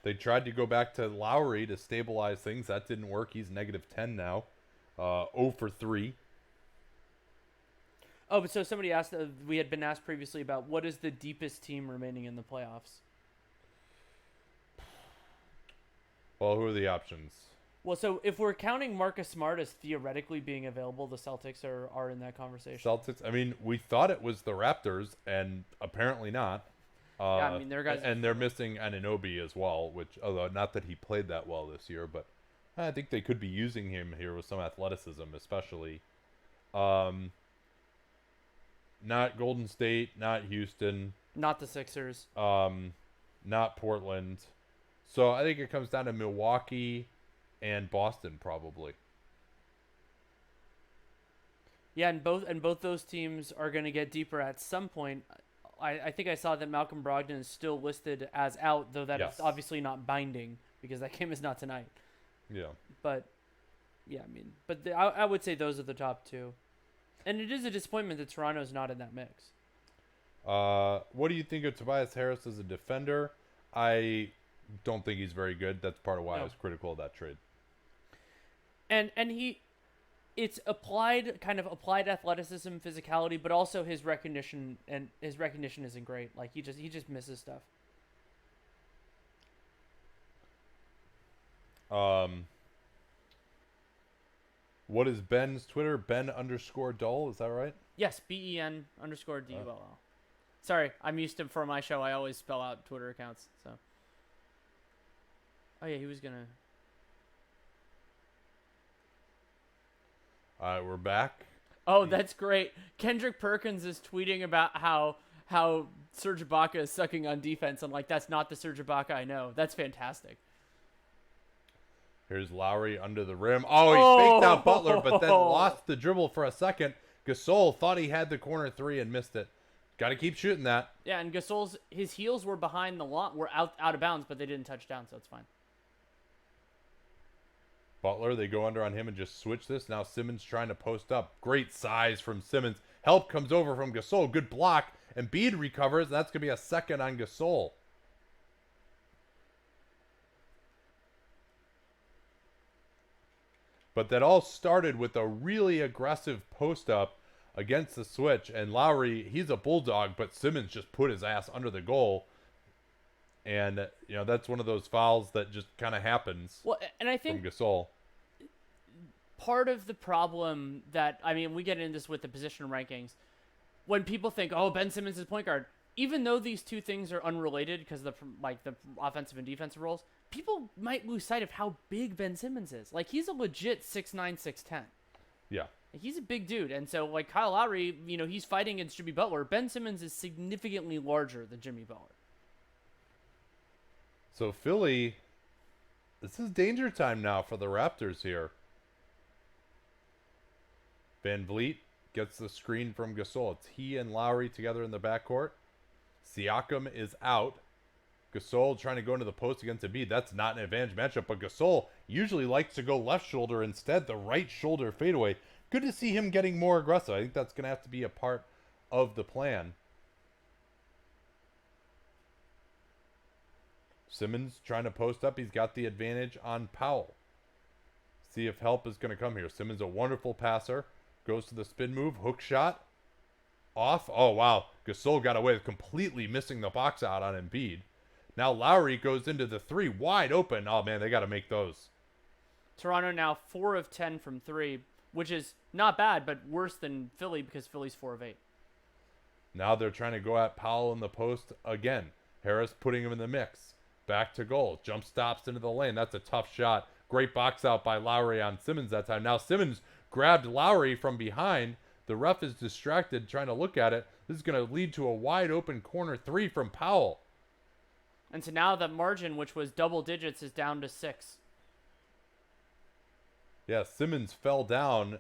They tried to go back to Lowry to stabilize things. That didn't work. He's -10 now. 0 for 3. Oh, but so somebody asked, we had been asked previously about what is the deepest team remaining in the playoffs. Well, who are the options? Well, so if we're counting Marcus Smart as theoretically being available, the Celtics are in that conversation. Celtics. I mean, we thought it was the Raptors, and apparently not. Yeah, I mean, their guys, and they're missing Anunoby as well, which, although not that he played that well this year, but I think they could be using him here with some athleticism, especially. Not Golden State, not Houston, not the Sixers. not Portland. So I think it comes down to Milwaukee and Boston, probably. Yeah, and both those teams are going to get deeper at some point. I think I saw that Malcolm Brogdon is still listed as out, though that is obviously not binding because that game is not tonight. Yeah. But, yeah, I mean, I would say those are the top two. And it is a disappointment that Toronto's not in that mix. What do you think of Tobias Harris as a defender? I don't think he's very good. That's part of why I was critical of that trade. And it's applied athleticism, physicality, but also his recognition, and his recognition isn't great. Like he just misses stuff. What is Ben's Twitter? Ben_Dull, is that right? Yes, BEN_DULL. Sorry, I'm used to, for my show, I always spell out Twitter accounts, so. Oh yeah, he was gonna. We're back. Oh, that's great. Kendrick Perkins is tweeting about how Serge Ibaka is sucking on defense. I'm like, that's not the Serge Ibaka I know. That's fantastic. Here's Lowry under the rim. Oh, he faked out Butler, but then lost the dribble for a second. Gasol thought he had the corner three and missed it. Got to keep shooting that. Yeah, and Gasol's his heels were behind the lot, were out of bounds, but they didn't touch down, so it's fine. Butler, they go under on him and just switch this. Now Simmons trying to post up. Great size from Simmons. Help comes over from Gasol. Good block. Embiid recovers. That's going to be a second on Gasol. But that all started with a really aggressive post-up against the switch. And Lowry, he's a bulldog, but Simmons just put his ass under the goal. And, that's one of those fouls that just kind of happens. Well, and I think from Gasol. Part of the problem that, we get into this with the position rankings. When people think, oh, Ben Simmons is point guard, even though these two things are unrelated because the offensive and defensive roles, people might lose sight of how big Ben Simmons is. Like, he's a legit 6'9", 6'10". Yeah. He's a big dude. And so, like, Kyle Lowry, he's fighting against Jimmy Butler. Ben Simmons is significantly larger than Jimmy Butler. So, Philly, this is danger time now for the Raptors here. Van Vliet gets the screen from Gasol. It's he and Lowry together in the backcourt. Siakam is out. Gasol trying to go into the post against Embiid. That's not an advantage matchup, but Gasol usually likes to go left shoulder instead, the right shoulder fadeaway. Good to see him getting more aggressive. I think that's going to have to be a part of the plan. Simmons trying to post up. He's got the advantage on Powell. See if help is going to come here. Simmons, a wonderful passer. Goes to the spin move. Hook shot. Off. Oh, wow. Gasol got away with completely missing the box out on Embiid. Now Lowry goes into the three. Wide open. Oh, man, they got to make those. Toronto now 4 of 10 from 3, which is not bad, but worse than Philly because Philly's 4 of 8. Now they're trying to go at Powell in the post again. Harris putting him in the mix. Back to goal. Jump stops into the lane. That's a tough shot. Great box out by Lowry on Simmons that time. Now Simmons grabbed Lowry from behind. The ref is distracted trying to look at it. This is going to lead to a wide open corner three from Powell. And so now the margin, which was double digits, is down to 6. Yeah, Simmons fell down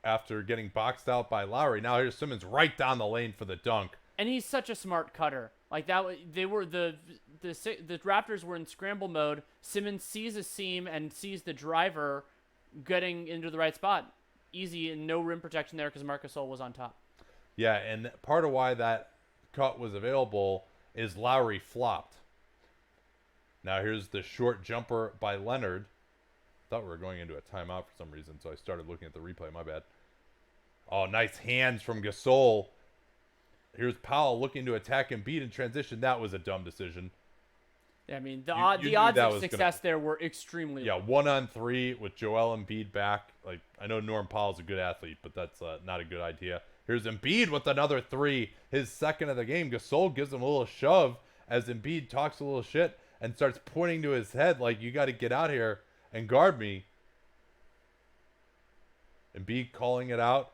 after getting boxed out by Lowry. Now here's Simmons right down the lane for the dunk. And he's such a smart cutter. Like that, they were the Raptors were in scramble mode. Simmons sees a seam and sees the driver getting into the right spot. Easy and no rim protection there because Marc Gasol was on top. Yeah, and part of why that cut was available is Lowry flopped. Now here's the short jumper by Leonard. Thought we were going into a timeout for some reason, so I started looking at the replay. My bad. Oh, nice hands from Gasol. Here's Powell looking to attack Embiid in transition. That was a dumb decision. I mean, You the knew odds that of was success there were extremely Yeah, low. 1-on-3 with Joel Embiid back. Like, I know Norm Powell's a good athlete, but that's not a good idea. Here's Embiid with another three, his second of the game. Gasol gives him a little shove as Embiid talks a little shit and starts pointing to his head like, you got to get out here and guard me. Embiid calling it out.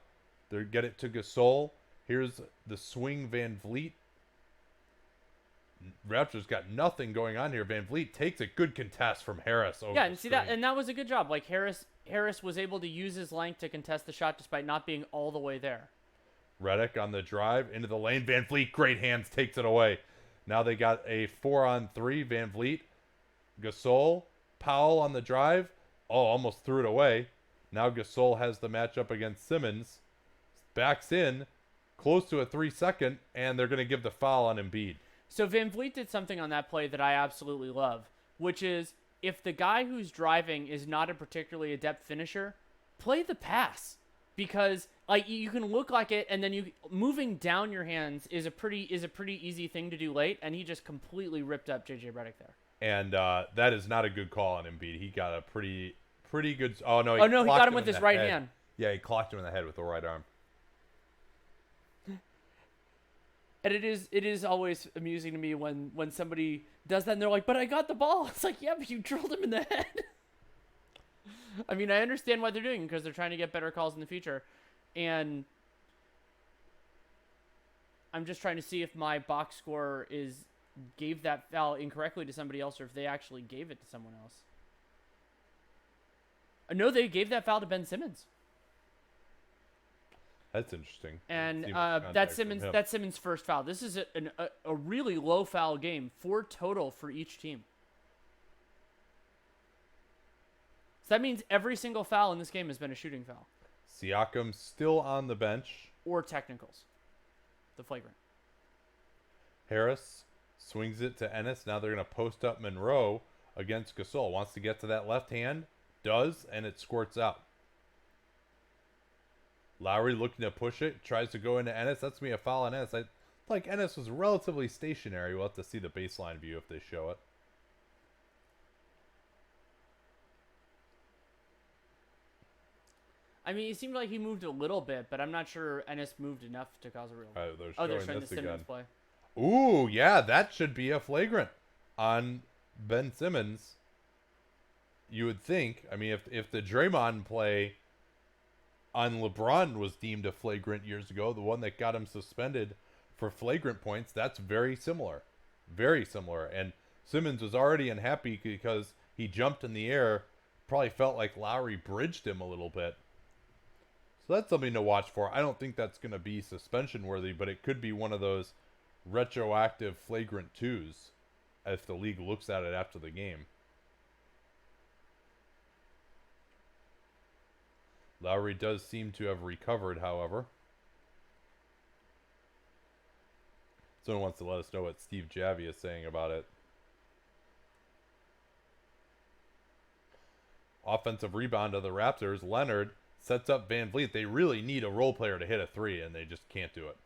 They get it to Gasol. Here's the swing Van Vliet. Raptors got nothing going on here. Van Vliet takes a good contest from Harris over Yeah, the and see screen. that was a good job. Like Harris was able to use his length to contest the shot despite not being all the way there. Redick on the drive into the lane. Van Vliet, great hands, takes it away. Now they got a 4-on-3. Van Vliet, Gasol, Powell on the drive. Oh, almost threw it away. Now Gasol has the matchup against Simmons. Backs in, close to a 3-second, and they're going to give the foul on Embiid. So Van Vliet did something on that play that I absolutely love, which is if the guy who's driving is not a particularly adept finisher, play the pass. Because like you can look like it, and then you moving down your hands is a pretty easy thing to do late, and he just completely ripped up JJ Redick there. And that is not a good call on Embiid. He got a pretty good. Oh no! He got him with in his the right head. hand. Yeah, he clocked him in the head with the right arm. And it is always amusing to me when somebody does that and they're like, but I got the ball. It's like, yeah, but you drilled him in the head. I mean, I understand why they're doing it because they're trying to get better calls in the future. And I'm just trying to see if my box score gave that foul incorrectly to somebody else or if they actually gave it to someone else. No, they gave that foul to Ben Simmons. That's interesting. And See much that's contact from him. Simmons' first foul. This is a really low foul game, 4 total for each team. So that means every single foul in this game has been a shooting foul. Siakam still on the bench. Or technicals. The flagrant. Harris swings it to Ennis. Now they're going to post up Monroe against Gasol. Wants to get to that left hand. Does, and it squirts out. Lowry looking to push it. Tries to go into Ennis. That's me a foul on Ennis. I like Ennis was relatively stationary. We'll have to see the baseline view if they show it. I mean, it seemed like he moved a little bit, but I'm not sure Ennis moved enough to cause a real. They're showing showing the this Simmons again. play. Ooh, yeah, that should be a flagrant on Ben Simmons. You would think. I mean, if the Draymond play on LeBron was deemed a flagrant years ago, the one that got him suspended for flagrant points, that's very similar. Very similar. And Simmons was already unhappy because he jumped in the air, probably felt like Lowry bridged him a little bit. So that's something to watch for. I don't think that's going to be suspension worthy, but it could be one of those retroactive flagrant twos if the league looks at it after the game. Lowry does seem to have recovered, however. Someone wants to let us know what Steve Javi is saying about it. Offensive rebound of the Raptors. Leonard sets up Van Vliet. They really need a role player to hit a three, and they just can't do it.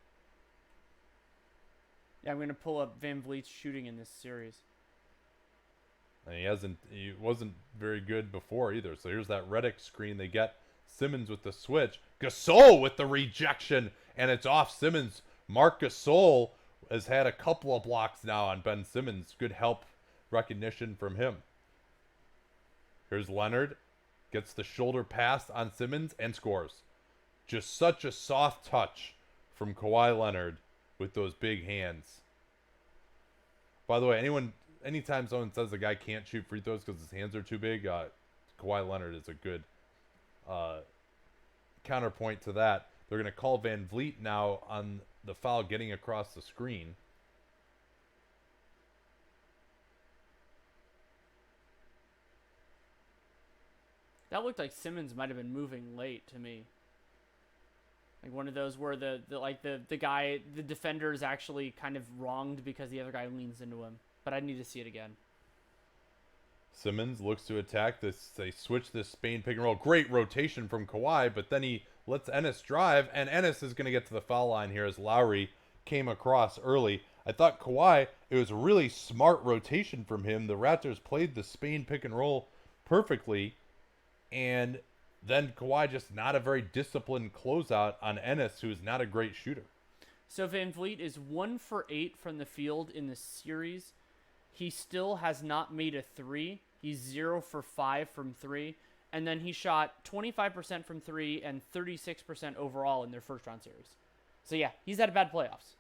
Yeah, I'm going to pull up Van Vliet's shooting in this series. And he wasn't very good before either. So here's that Redick screen. They get Simmons with the switch. Gasol with the rejection, and it's off Simmons. Marc Gasol has had a couple of blocks now on Ben Simmons. Good help recognition from him. Here's Leonard. Gets the shoulder pass on Simmons and scores. Just such a soft touch from Kawhi Leonard with those big hands. By the way, anytime someone says a guy can't shoot free throws because his hands are too big, Kawhi Leonard is a good counterpoint to that. They're going to call Van Vliet now on the foul getting across the screen. That looked like Simmons might have been moving late to me. Like one of those where the guy, the defender is actually kind of wronged because the other guy leans into him. But I need to see it again. Simmons looks to attack this. They switch this Spain pick and roll. Great rotation from Kawhi, but then he lets Ennis drive, and Ennis is going to get to the foul line here as Lowry came across early. I thought Kawhi, it was a really smart rotation from him. The Raptors played the Spain pick and roll perfectly, and then Kawhi just not a very disciplined closeout on Ennis, who is not a great shooter. So Van Vliet is 1 for 8 from the field in the series. He still has not made a 3. He's 0 for 5 from 3. And then he shot 25% from 3 and 36% overall in their first round series. So yeah, he's had a bad playoffs.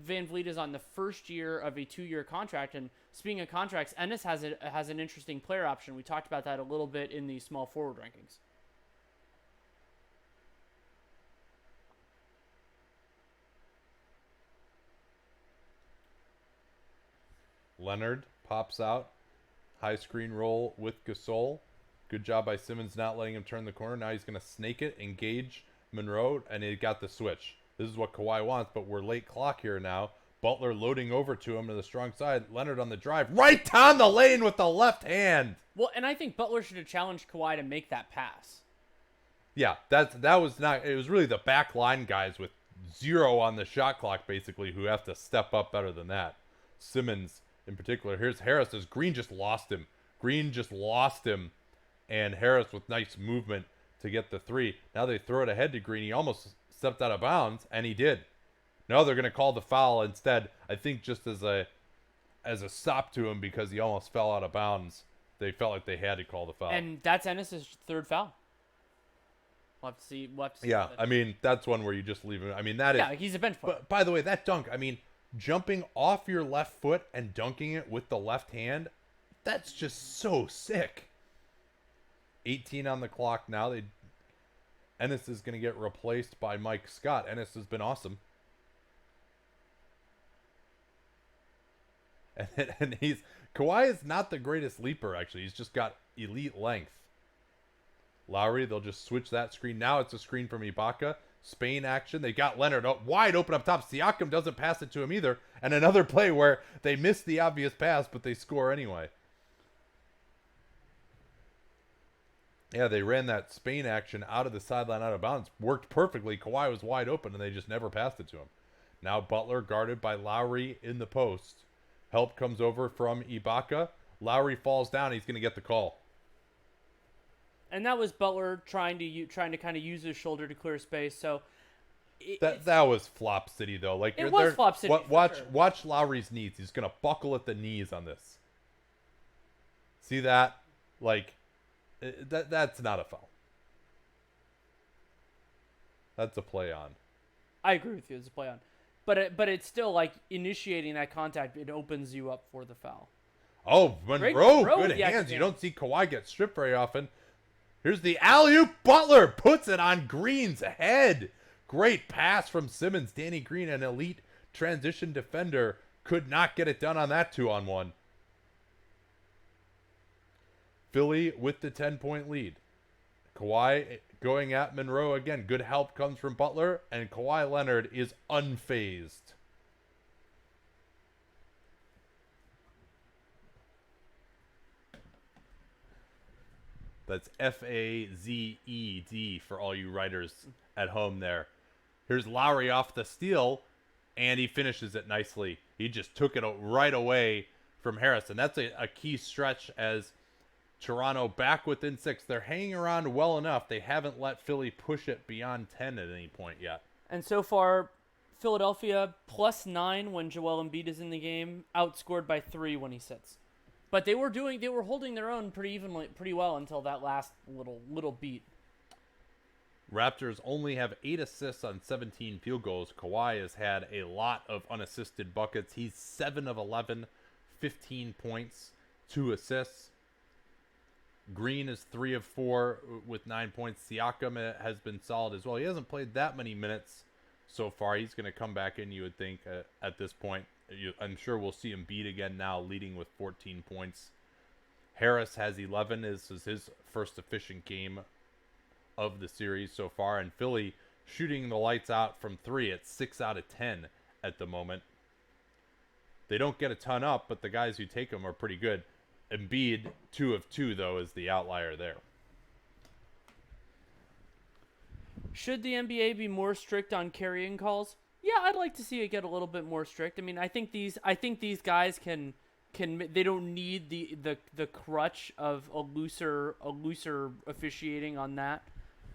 Van Vliet is on the first year of a 2-year contract, and speaking of contracts, Ennis has an interesting player option. We talked about that a little bit in the small forward rankings. Leonard pops out. High screen roll with Gasol. Good job by Simmons not letting him turn the corner. Now he's going to snake it, engage Monroe, and he got the switch. This is what Kawhi wants, but we're late clock here now. Butler loading over to him to the strong side. Leonard on the drive. Right down the lane with the left hand. Well, and I think Butler should have challenged Kawhi to make that pass. Yeah, that was not. It was really the back line guys with 0 on the shot clock, basically, who have to step up better than that. Simmons in particular. Here's Harris as Green just lost him. And Harris with nice movement to get the 3. Now they throw it ahead to Green. He almost stepped out of bounds, and he did. No, they're going to call the foul instead. I think just as a stop to him because he almost fell out of bounds. They felt like they had to call the foul. And that's Ennis' 3rd foul. We'll have to see. Yeah, I mean, that's one where you just leave him. I mean, that is... Yeah, he's a bench player. But by the way, that dunk, I mean, jumping off your left foot and dunking it with the left hand, that's just so sick. 18 on the clock now. Ennis is going to get replaced by Mike Scott. Ennis has been awesome. And Kawhi is not the greatest leaper, actually. He's just got elite length. Lowry, they'll just switch that screen. Now it's a screen from Ibaka. Spain action. They got Leonard wide open up top. Siakam doesn't pass it to him either. And another play where they miss the obvious pass, but they score anyway. Yeah, they ran that Spain action out of the sideline, out of bounds. Worked perfectly. Kawhi was wide open, and they just never passed it to him. Now Butler guarded by Lowry in the post. Help comes over from Ibaka. Lowry falls down. He's going to get the call. And that was Butler trying to kind of use his shoulder to clear space. So that was flop city though. Like it was flop city. Watch Lowry's knees. He's going to buckle at the knees on this. See that? Like that's not a foul. That's a play on. I agree with you. It's a play on. But it's still like initiating that contact. It opens you up for the foul. Oh, Monroe, good hands. You don't see Kawhi get stripped very often. Here's the alley-oop. Butler puts it on Green's head. Great pass from Simmons. Danny Green, an elite transition defender, could not get it done on that 2-on-1. Philly with the 10-point lead. Kawhi going at Monroe again. Good help comes from Butler, and Kawhi Leonard is unfazed. That's F-A-Z-E-D for all you writers at home there. Here's Lowry off the steal, and he finishes it nicely. He just took it right away from Harris, and that's a key stretch as Toronto back within 6. They're hanging around well enough. They haven't let Philly push it beyond 10 at any point yet. And so far, Philadelphia +9 when Joel Embiid is in the game, outscored by 3 when he sits. But they were holding their own pretty well until that last little beat. Raptors only have 8 assists on 17 field goals. Kawhi has had a lot of unassisted buckets. He's 7 of 11, 15 points, 2 assists. Green is 3 of 4 with 9 points. Siakam has been solid as well. He hasn't played that many minutes so far. He's going to come back in, you would think, at this point. I'm sure we'll see him beat again now, leading with 14 points. Harris has 11. This is his first efficient game of the series so far. And Philly shooting the lights out from 3 at 6 out of 10 at the moment. They don't get a ton up, but the guys who take them are pretty good. Embiid, 2 of 2, though, is the outlier there. Should the NBA be more strict on carrying calls? Yeah, I'd like to see it get a little bit more strict. I mean, I think these guys can they don't need the crutch of a looser officiating on that.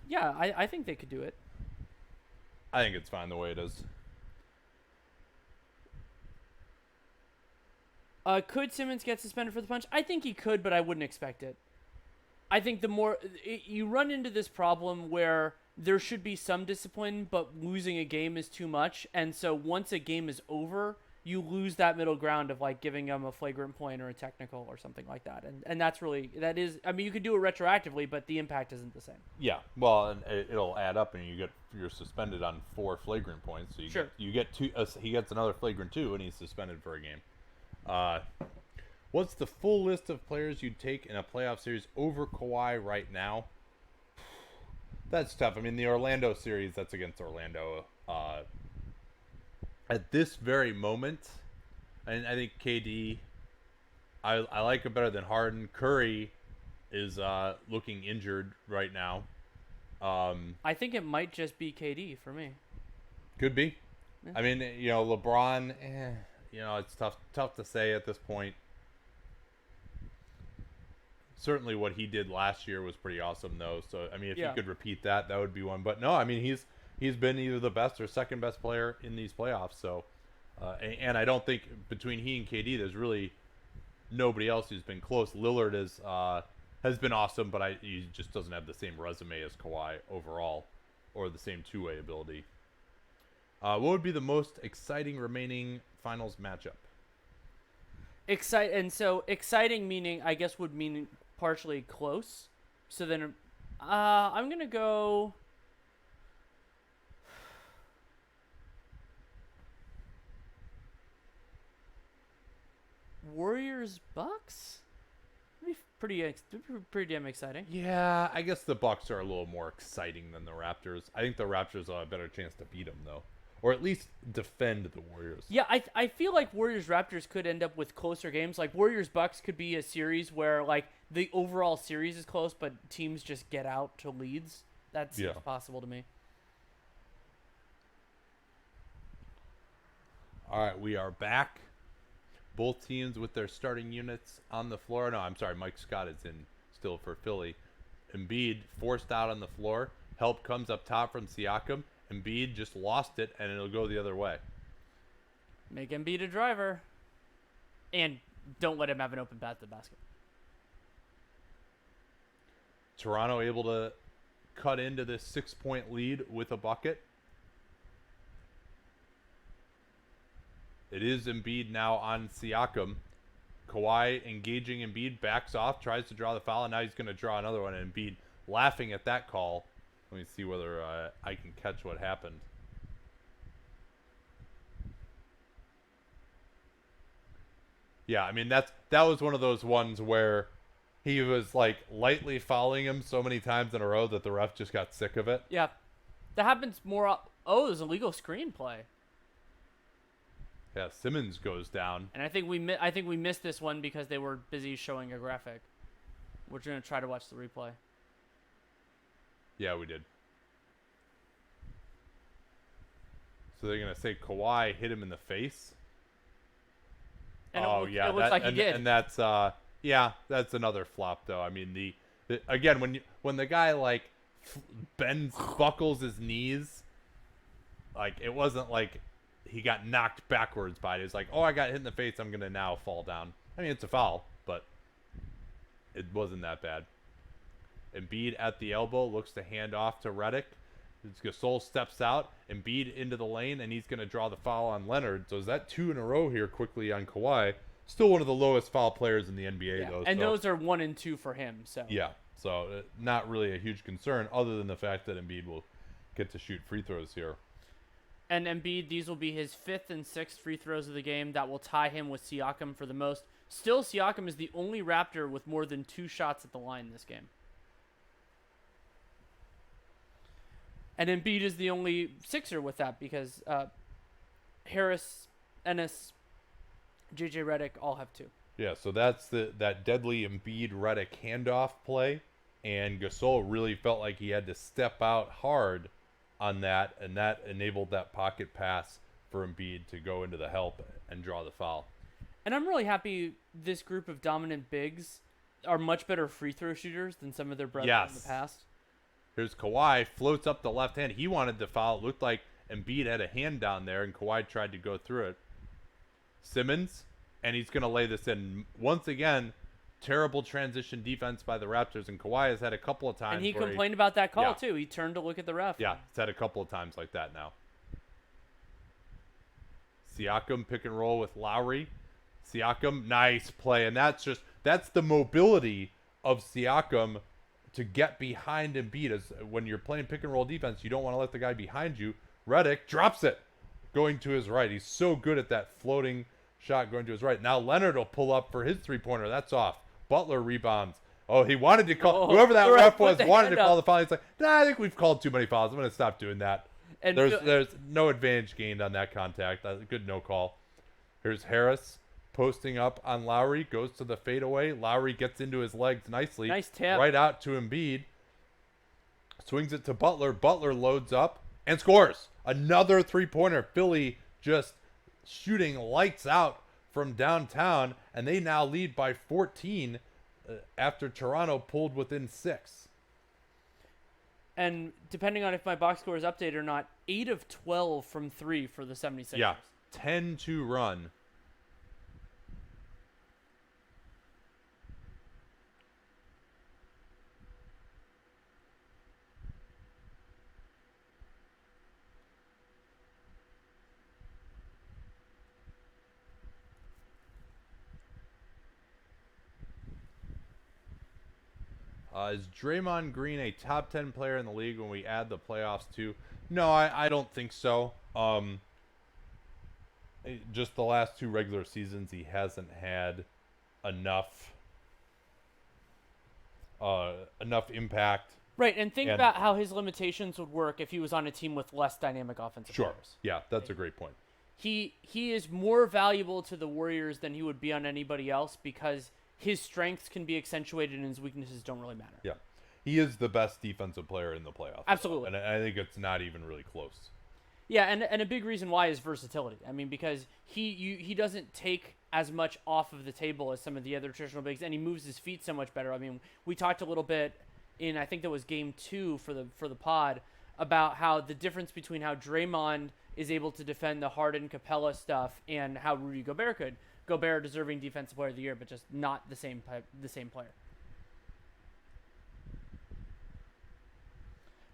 Yeah, I think they could do it. I think it's fine the way it is. Could Simmons get suspended for the punch? I think he could, but I wouldn't expect it. I think you run into this problem where there should be some discipline, but losing a game is too much. And so once a game is over, you lose that middle ground of like giving them a flagrant point or a technical or something like that. And that is, I mean, you could do it retroactively, but the impact isn't the same. Yeah, well, and it'll add up, and you're suspended on 4 flagrant points. So you get 2. He gets another flagrant 2, and he's suspended for a game. What's the full list of players you'd take in a playoff series over Kawhi right now? That's tough. I mean, the Orlando series, that's against Orlando. At this very moment, and I think KD, I like it better than Harden. Curry is looking injured right now. I think it might just be KD for me. Could be. Yeah. I mean, LeBron, it's tough to say at this point. Certainly what he did last year was pretty awesome, though. So, I mean, if he could repeat that, that would be one. But no, I mean, he's been either the best or second best player in these playoffs. So, and I don't think between he and KD, there's really nobody else who's been close. Lillard has been awesome, but he just doesn't have the same resume as Kawhi overall, or the same two-way ability. What would be the most exciting remaining finals matchup? Exciting meaning, I guess, would mean partially close. So then, I'm gonna go. Warriors Bucks. Pretty damn exciting. Yeah, I guess the Bucks are a little more exciting than the Raptors. I think the Raptors have a better chance to beat them, though. Or at least defend the Warriors. Yeah, I feel like Warriors-Raptors could end up with closer games. Like, Warriors-Bucks could be a series where, like, the overall series is close, but teams just get out to leads. That seems possible to me. All right, we are back. Both teams with their starting units on the floor. No, I'm sorry, Mike Scott is in still for Philly. Embiid forced out on the floor. Help comes up top from Siakam. Embiid just lost it, and it'll go the other way. Make Embiid a driver. And don't let him have an open path to the basket. Toronto able to cut into this 6-point lead with a bucket. It is Embiid now on Siakam. Kawhi engaging Embiid, backs off, tries to draw the foul, and now he's going to draw another one. And Embiid laughing at that call. Let me see whether I can catch what happened. Yeah, I mean, that was one of those ones where he was, like, lightly fouling him so many times in a row that the ref just got sick of it. Yeah. That happens more. There's a legal screenplay. Yeah, Simmons goes down. And I think we missed this one because they were busy showing a graphic. We're going to try to watch the replay. Yeah, we did. So they're going to say Kawhi hit him in the face? And it looks like he did. And that's, that's another flop, though. I mean, again, when the guy, like, buckles his knees, like, it wasn't like he got knocked backwards by it. It was like, I got hit in the face, I'm going to now fall down. I mean, it's a foul, but it wasn't that bad. Embiid at the elbow, looks to hand off to Redick. Gasol steps out, Embiid into the lane, and he's going to draw the foul on Leonard. So is that 2 in a row here quickly on Kawhi? Still one of the lowest foul players in the NBA, though. And those are 1 and 2 for him. So yeah, so not really a huge concern other than the fact that Embiid will get to shoot free throws here. And Embiid, these will be his 5th and 6th free throws of the game. That will tie him with Siakam for the most. Still, Siakam is the only Raptor with more than 2 shots at the line this game. And Embiid is the only Sixer with that because Harris, Ennis, JJ Redick all have 2. Yeah, so that's that deadly Embiid Redick handoff play, and Gasol really felt like he had to step out hard on that, and that enabled that pocket pass for Embiid to go into the help and draw the foul. And I'm really happy this group of dominant bigs are much better free throw shooters than some of their brothers in the past. Here's Kawhi, floats up the left hand. He wanted the foul. It looked like Embiid had a hand down there, and Kawhi tried to go through it. Simmons, and he's going to lay this in. Once again, terrible transition defense by the Raptors, and Kawhi has had a couple of times. And he complained about that call, yeah. too. He turned to look at the ref. Yeah, it's had a couple of times like that now. Siakam pick and roll with Lowry. Siakam, nice play. And that's the mobility of Siakam to get behind Embiid. As when you're playing pick and roll defense, you don't want to let the guy behind you. Redick drops it, going to his right. He's so good at that floating shot going to his right. Now Leonard will pull up for his three-pointer. That's off. Butler rebounds. Oh, he wanted to call. Whoever that ref was wanted to call the foul. He's like, nah, I think we've called too many fouls. I'm going to stop doing that. And there's no advantage gained on that contact. Good no call. Here's Harris posting up on Lowry. Goes to the fadeaway. Lowry gets into his legs nicely. Nice tip. Right out to Embiid. Swings it to Butler. Butler loads up and scores. Another three-pointer. Philly just shooting lights out from downtown. And they now lead by 14 after Toronto pulled within 6. And depending on if my box score is updated or not, 8 of 12 from 3 for the 76ers. Yeah, 10-2 run. Is Draymond Green a top 10 player in the league when we add the playoffs too? No, I don't think so. Just the last 2 regular seasons, he hasn't had enough impact. Right, and think about how his limitations would work if he was on a team with less dynamic offensive players. Yeah, that's a great point. He is more valuable to the Warriors than he would be on anybody else because his strengths can be accentuated and his weaknesses don't really matter. Yeah. He is the best defensive player in the playoffs. Absolutely. And I think it's not even really close. Yeah, and a big reason why is versatility. I mean, because he doesn't take as much off of the table as some of the other traditional bigs, and he moves his feet so much better. I mean, we talked a little bit in, I think that was game 2 for the pod, about how the difference between how Draymond is able to defend the Harden Capella stuff and how Rudy Gobert could. Gobert deserving defensive player of the year, but just not the same player.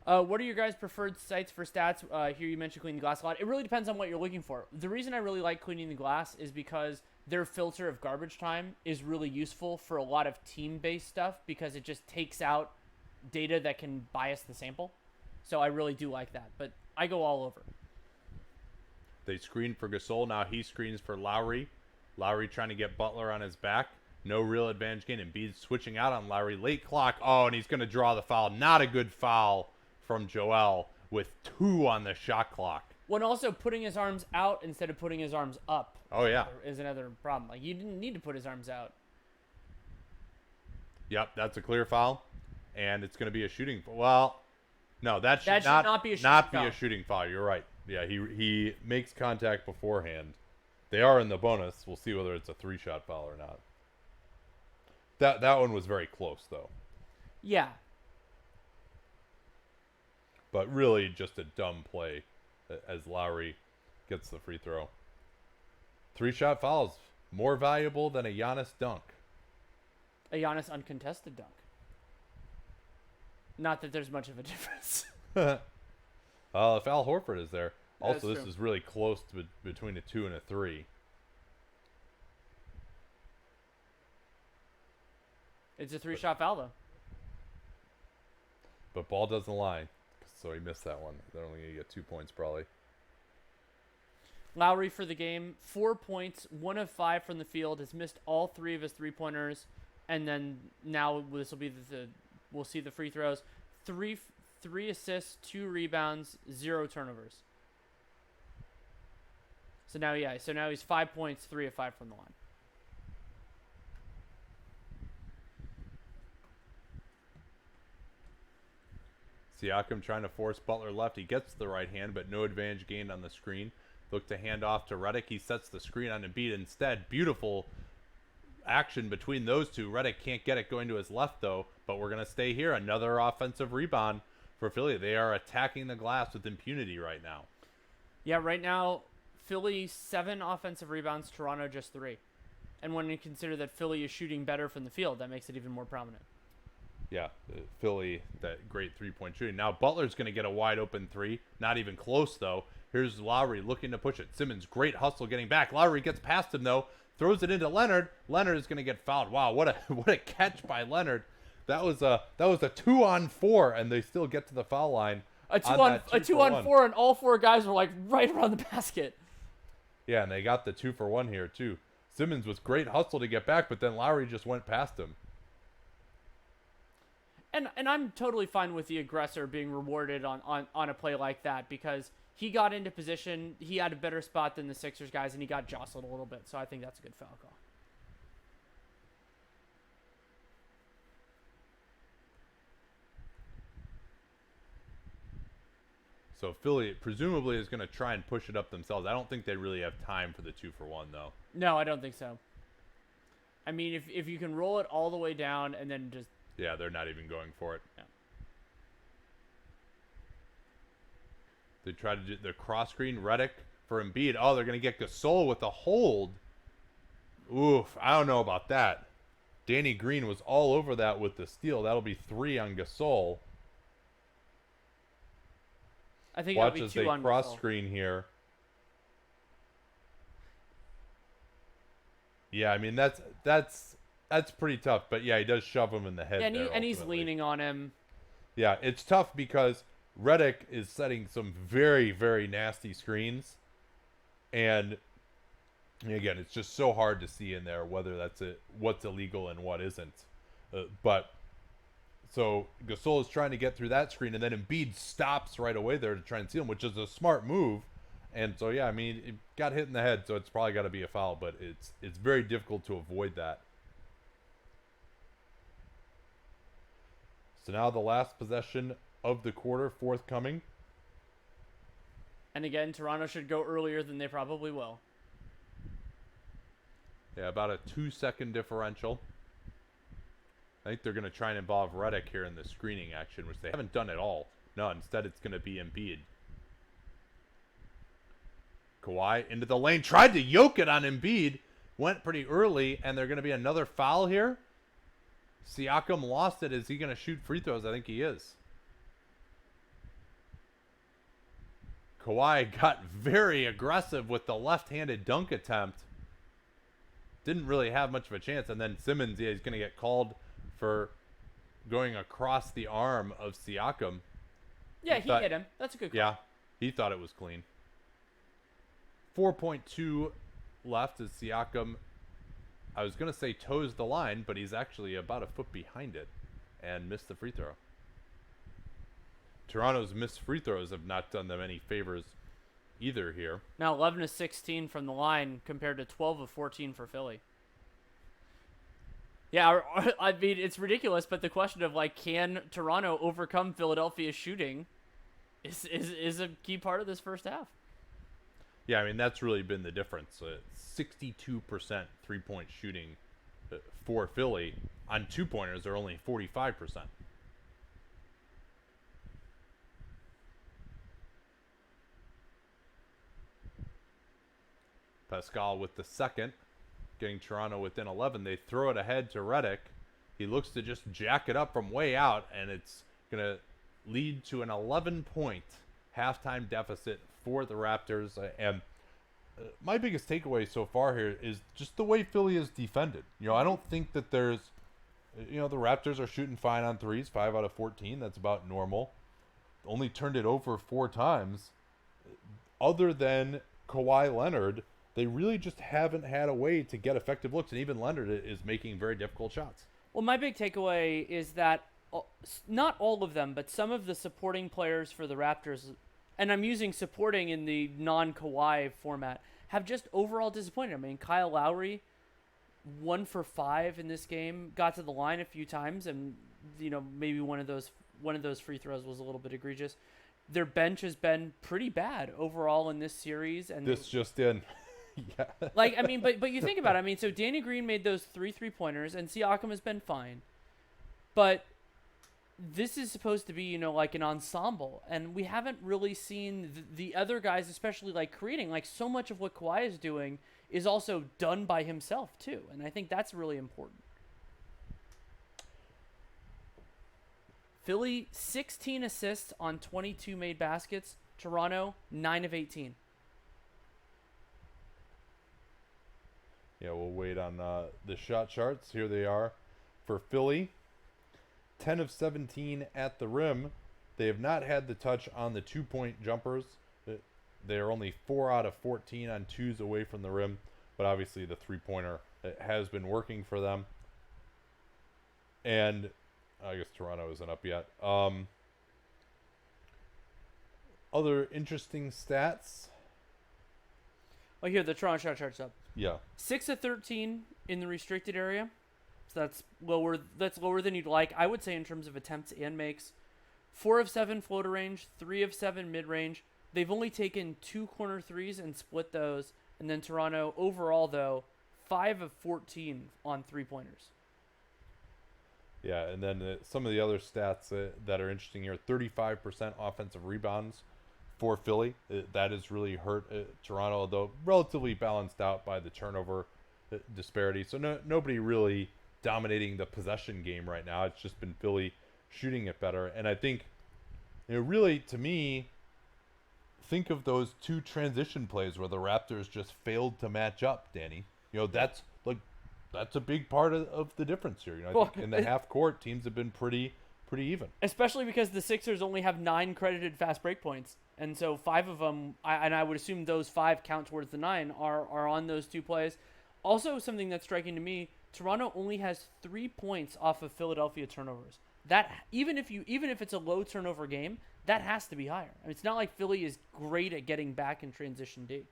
What are your guys' preferred sites for stats? Here you mentioned cleaning the glass a lot. It really depends on what you're looking for. The reason I really like cleaning the glass is because their filter of garbage time is really useful for a lot of team-based stuff because it just takes out data that can bias the sample. So I really do like that, but I go all over. They screen for Gasol. Now he screens for Lowry. Lowry trying to get Butler on his back. No real advantage gain. Embiid switching out on Lowry. Late clock. Oh, and he's going to draw the foul. Not a good foul from Joel with 2 on the shot clock. When also putting his arms out instead of putting his arms up. Oh, yeah. Is another problem. Like, you didn't need to put his arms out. Yep, that's a clear foul. And it's going to be a shooting. Well, no, that should not be a shooting foul. You're right. Yeah, he makes contact beforehand. They are in the bonus. We'll see whether it's a 3-shot foul or not. That one was very close, though. Yeah. But really just a dumb play as Lowry gets the free throw. 3-shot fouls, more valuable than a Giannis dunk. A Giannis uncontested dunk. Not that there's much of a difference. If Al Horford is there. Also, That's this true. is really close to between a 2 and a 3. It's a 3-shot foul, though. But ball doesn't lie. So he missed that one. They're only going to get 2 points probably. Lowry for the game, 4 points, 1 of 5 from the field, has missed all 3 of his 3-pointers, and then now this will be we'll see the free throws. 3 assists, 2 rebounds, 0 turnovers. So now he's 5 points, 3 of 5 from the line. Siakam trying to force Butler left. He gets the right hand, but no advantage gained on the screen. Look to hand off to Redick. He sets the screen on Embiid instead. Beautiful action between those two. Redick can't get it going to his left, though, but we're going to stay here. Another offensive rebound for Philly. They are attacking the glass with impunity right now. Yeah, right now, Philly 7 offensive rebounds, Toronto just 3. And when you consider that Philly is shooting better from the field, that makes it even more prominent. Yeah, Philly, that great three-point shooting. Now Butler's going to get a wide-open three. Not even close, though. Here's Lowry looking to push it. Simmons, great hustle getting back. Lowry gets past him, though. Throws it into Leonard. Leonard is going to get fouled. Wow, what a catch by Leonard. That was a 2-on-4, and they still get to the foul line. A 2-on-4, and all 4 guys were like right around the basket. Yeah, and they got the 2-for-1 here, too. Simmons was great hustle to get back, but then Lowry just went past him. And I'm totally fine with the aggressor being rewarded on a play like that because he got into position, he had a better spot than the Sixers guys, and he got jostled a little bit. So I think that's a good foul call. So Philly presumably is going to try and push it up themselves. I don't think they really have time for the 2-for-1, though. No, I don't think so. I mean, if you can roll it all the way down and then just... Yeah, they're not even going for it. Yeah. They try to do the cross screen. Redick for Embiid. Oh, they're going to get Gasol with a hold. Oof, I don't know about that. Danny Green was all over that with the steal. That'll be 3 on Gasol. I think Watch it'll be as 2 they on cross Gasol. screen here. Yeah, I mean that's pretty tough. But yeah, he does shove him in the head. Yeah, there, and he's ultimately. leaning on him. Yeah, it's tough because Redick is setting some very, very nasty screens. And again, it's just so hard to see in there whether what's illegal and what isn't. But so Gasol is trying to get through that screen, and then Embiid stops right away there to try and seal him, which is a smart move. And so, yeah, I mean, it got hit in the head, so it's probably got to be a foul, but it's very difficult to avoid that. So now the last possession of the quarter forthcoming. And again, Toronto should go earlier than they probably will. Yeah, about a 2-second differential. I think they're going to try and involve Redick here in the screening action, which they haven't done at all. No, instead it's going to be Embiid. Kawhi into the lane, tried to yoke it on Embiid, went pretty early, and they're going to be another foul here. Siakam lost it. Is he going to shoot free throws? I think he is. Kawhi got very aggressive with the left-handed dunk attempt. Didn't really have much of a chance. And then Simmons, yeah, he's going to get called for going across the arm of Siakam. Yeah, he hit him. That's a good call. Yeah, he thought it was clean. 4.2 left as Siakam, I was going to say toes the line, but he's actually about a foot behind it and missed the free throw. Toronto's missed free throws have not done them any favors either here. Now 11 of 16 from the line compared to 12 of 14 for Philly. Yeah, I mean, it's ridiculous, but the question of, like, can Toronto overcome Philadelphia's shooting is a key part of this first half. Yeah, I mean, that's really been the difference. 62% three-point shooting for Philly. On two-pointers, they're only 45%. Pascal with the second, getting Toronto within 11. They throw it ahead to Redick. He looks to just jack it up from way out, and it's going to lead to an 11-point halftime deficit for the Raptors. And my biggest takeaway so far here is just the way Philly is defended. You know, I don't think that there's, you know, the Raptors are shooting fine on threes, 5 out of 14. That's about normal. Only turned it over 4 times. Other than Kawhi Leonard, they really just haven't had a way to get effective looks, and even Leonard is making very difficult shots. Well, my big takeaway is that not all of them, but some of the supporting players for the Raptors, and I'm using supporting in the non-Kawhi format, have just overall disappointed. I mean, Kyle Lowry, 1 for 5 in this game, got to the line a few times, and maybe one of those free throws was a little bit egregious. Their bench has been pretty bad overall in this series, and This just in. Yeah. like, I mean, but you think about it. I mean, so Danny Green made those 3 3-pointers, and Siakam has been fine, but this is supposed to be, like an ensemble, and we haven't really seen the other guys, especially like creating. Like, so much of what Kawhi is doing is also done by himself too, and I think that's really important. Philly, 16 assists on 22 made baskets. Toronto, 9 of 18. Yeah, we'll wait on the shot charts. Here they are for Philly. 10 of 17 at the rim. They have not had the touch on the 2-point jumpers. They are only 4 out of 14 on twos away from the rim. But obviously the 3-pointer has been working for them. And I guess Toronto isn't up yet. Other interesting stats. Oh, here, the Toronto shot chart's up. Yeah. 6 of 13 in the restricted area. So that's lower. That's lower than you'd like, I would say, in terms of attempts and makes. 4 of 7 floater range, 3 of 7 mid range. They've only taken 2 corner threes and split those. And then Toronto, overall, though, 5 of 14 on 3-pointers. Yeah, and then some of the other stats that are interesting here: 35% offensive rebounds for Philly. That has really hurt Toronto, although relatively balanced out by the turnover disparity. So nobody really dominating the possession game right now. It's just been Philly shooting it better. And I think, really, to me, think of those 2 transition plays where the Raptors just failed to match up, Danny. That's a big part of the difference here. I think in the half court, teams have been pretty even. Especially because the Sixers only have 9 credited fast break points. And so 5 of them, and I would assume those 5 count towards the 9, are on those 2 plays. Also, something that's striking to me, Toronto only has 3 points off of Philadelphia turnovers. That even if it's a low turnover game, that has to be higher. I mean, it's not like Philly is great at getting back in transition D.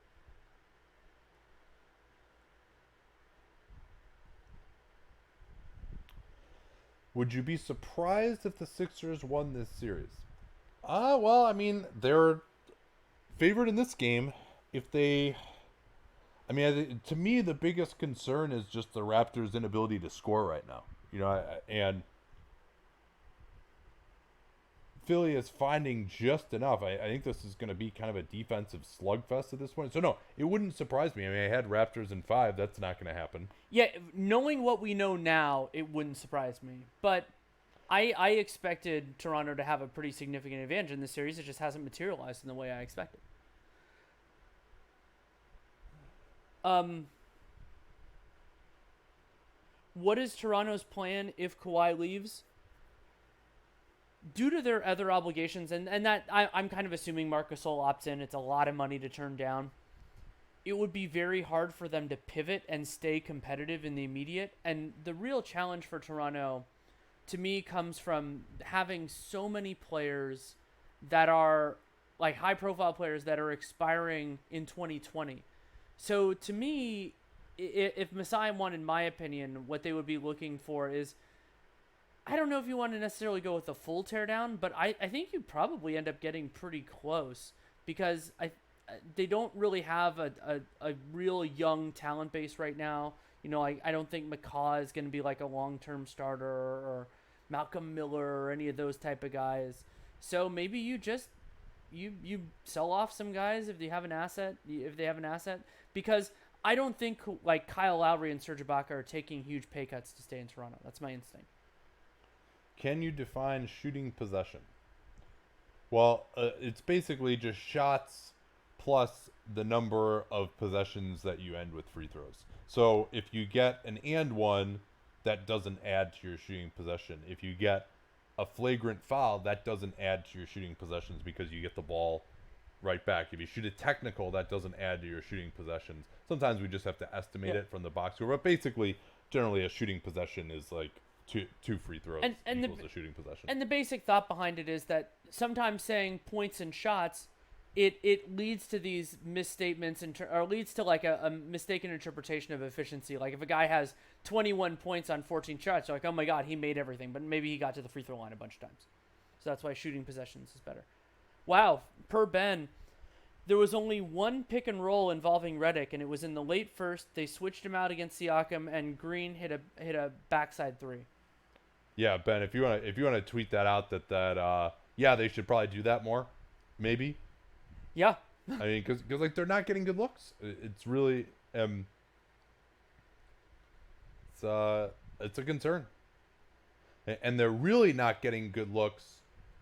Would you be surprised if the Sixers won this series? Well, I mean, they're favored in this game. To me, the biggest concern is just the Raptors' inability to score right now. And Philly is finding just enough. I think this is going to be kind of a defensive slugfest at this point. So, no, it wouldn't surprise me. I mean, I had Raptors in 5. That's not going to happen. Yeah, knowing what we know now, it wouldn't surprise me. But I expected Toronto to have a pretty significant advantage in this series. It just hasn't materialized in the way I expected. What is Toronto's plan if Kawhi leaves? Due to their other obligations, and that I'm kind of assuming Marc Gasol opts in, it's a lot of money to turn down. It would be very hard for them to pivot and stay competitive in the immediate. And the real challenge for Toronto, to me, comes from having so many players that are like high-profile players that are expiring in 2020. So to me, if Masai wanted my opinion, what they would be looking for is, I don't know if you want to necessarily go with a full teardown, but I think you'd probably end up getting pretty close because they don't really have a real young talent base right now. I don't think McCaw is going to be like a long-term starter or Malcolm Miller or any of those type of guys. So maybe you just you sell off some guys if they have an asset, because I don't think like Kyle Lowry and Serge Ibaka are taking huge pay cuts to stay in Toronto. That's my instinct. Can you define shooting possession? Well, it's basically just shots plus the number of possessions that you end with free throws. So if you get an and one, that doesn't add to your shooting possession. If you get a flagrant foul, that doesn't add to your shooting possessions because you get the ball right back. If you shoot a technical, that doesn't add to your shooting possessions. Sometimes we just have to estimate it from the box score, but basically, generally a shooting possession is like two free throws equals a shooting possession. And the basic thought behind it is that sometimes saying points and shots it leads to these misstatements or leads to like a mistaken interpretation of efficiency. Like if a guy has 21 points on 14 shots, you're like, oh my god, he made everything, but maybe he got to the free throw line a bunch of times. So that's why shooting possessions is better. Wow, per Ben, there was only one pick and roll involving Redick, and it was in the late first. They switched him out against Siakam, and Green hit a backside three. Yeah, Ben, if you want to tweet that out, yeah, they should probably do that more, maybe. Yeah. I mean, because like they're not getting good looks. It's really it's a concern, and they're really not getting good looks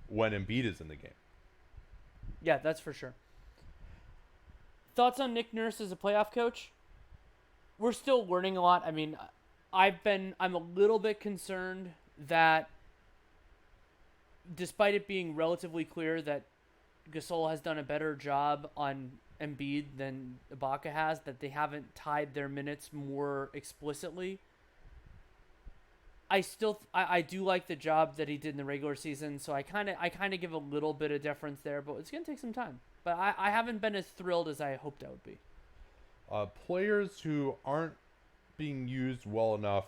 when Embiid is in the game. Yeah, that's for sure. Thoughts on Nick Nurse as a playoff coach? We're still learning a lot. I mean, I'm a little bit concerned that despite it being relatively clear that Gasol has done a better job on Embiid than Ibaka has, that they haven't tied their minutes more explicitly. I do like the job that he did in the regular season, so I kind of give a little bit of deference there, but it's gonna take some time. But I haven't been as thrilled as I hoped I would be. Players who aren't being used well enough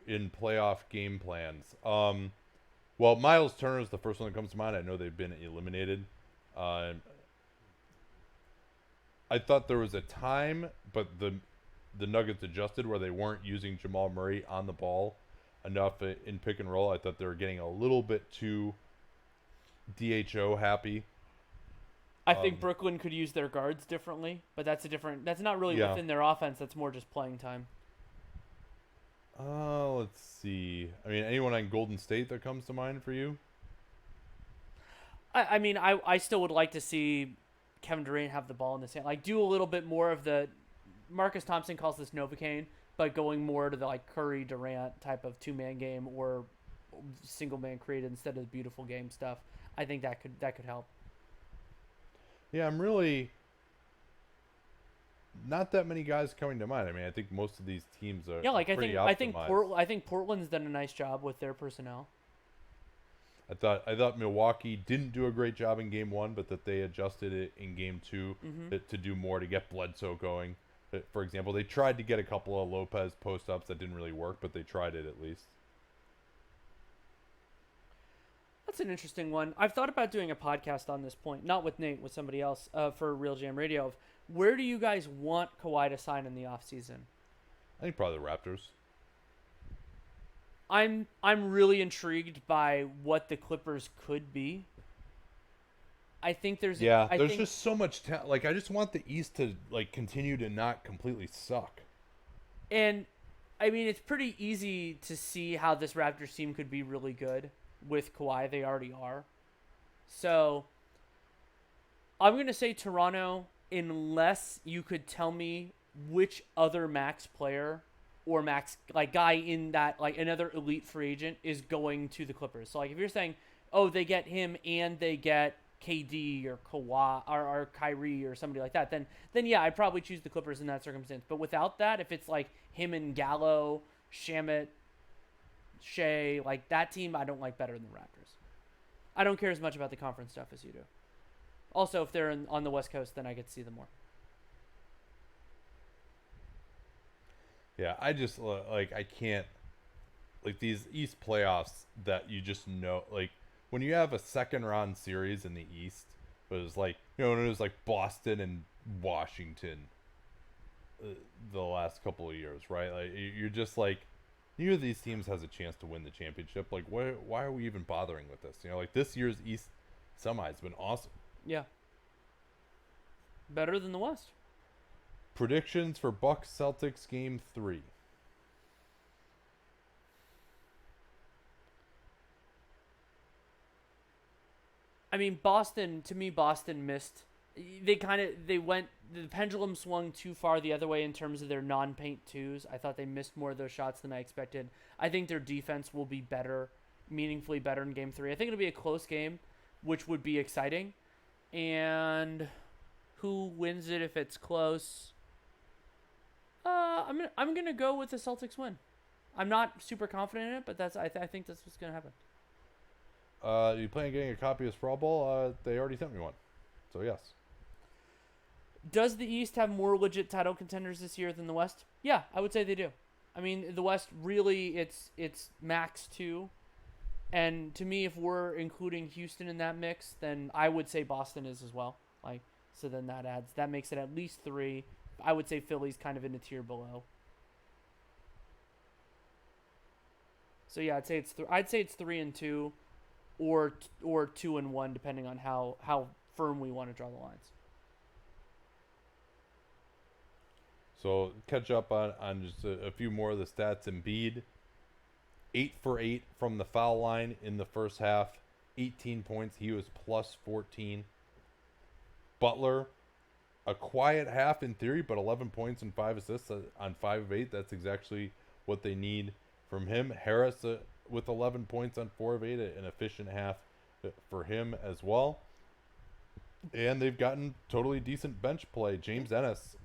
in playoff game plans. Well, Miles Turner is the first one that comes to mind. I know they've been eliminated. I thought there was a time, but the Nuggets adjusted where they weren't using Jamal Murray on the ball enough in pick and roll. I thought they were getting a little bit too DHO happy. I think Brooklyn could use their guards differently, but that's not really within their offense. That's more just playing time. Let's see. I mean, anyone on Golden State that comes to mind for you? I mean, I still would like to see Kevin Durant have the ball in his hand. Like, do a little bit more of the Marcus Thompson calls this Novocaine, but going more to the like Curry Durant type of 2-man game or single man created instead of the beautiful game stuff. I think that could help. Yeah, I'm really not that many guys coming to mind. I mean, I think most of these teams are pretty optimized. I think Portland's done a nice job with their personnel. I thought Milwaukee didn't do a great job in game 1, but that they adjusted it in game 2 to do more to get Bledsoe going. For example, they tried to get a couple of Lopez post-ups that didn't really work, but they tried it at least. That's an interesting one. I've thought about doing a podcast on this point, not with Nate, with somebody else, for Real Jam Radio. Of where do you guys want Kawhi to sign in the offseason? I think probably the Raptors. I'm really intrigued by what the Clippers could be. I think there's just so much like I just want the East to like continue to not completely suck. And I mean, it's pretty easy to see how this Raptors team could be really good with Kawhi. They already are. So I'm going to say Toronto, unless you could tell me which other max player or max like guy in that like another elite free agent is going to the Clippers. So like if you're saying, oh, they get him and they get KD or Kawhi or Kyrie or somebody like that, then yeah, I'd probably choose the Clippers in that circumstance. But without that, if it's like him and Gallo, Shamet, Shea, like that team, I don't like better than the Raptors. I don't care as much about the conference stuff as you do. Also, if they're on the West Coast, then I get to see them more. Yeah, I just like I can't like these East playoffs that you just know like when you have a second round series in the East, it was like when it was like Boston and Washington the last couple of years, right? Like you're just like neither of these teams has a chance to win the championship. Like why are we even bothering with this? Like this year's East semi has been awesome. Yeah. Better than the West. Predictions for Bucks Celtics game 3. I mean, Boston missed. The pendulum swung too far the other way in terms of their non-paint twos. I thought they missed more of those shots than I expected. I think their defense will be better, meaningfully better in game 3. I think it'll be a close game, which would be exciting. And who wins it if it's close? I'm gonna go with the Celtics win. I'm not super confident in it, but I think that's what's gonna happen. You plan on getting a copy of Sprawl Ball? They already sent me one. So yes. Does the East have more legit title contenders this year than the West? Yeah, I would say they do. I mean, the West really it's max 2. And to me, if we're including Houston in that mix, then I would say Boston is as well. Like, so then that makes it at least 3. I would say Philly's kind of in a tier below. So yeah, I'd say it's 3 and 2, or 2 and 1, depending on how firm we want to draw the lines. So catch up on just a few more of the stats. Embiid, 8 for 8 from the foul line in the first half, 18 points. He was plus 14. Butler, a quiet half in theory, but 11 points and 5 assists on 5 of 8. That's exactly what they need from him. Harris with 11 points on 4 of 8, an efficient half for him as well. And they've gotten totally decent bench play. James Ennis,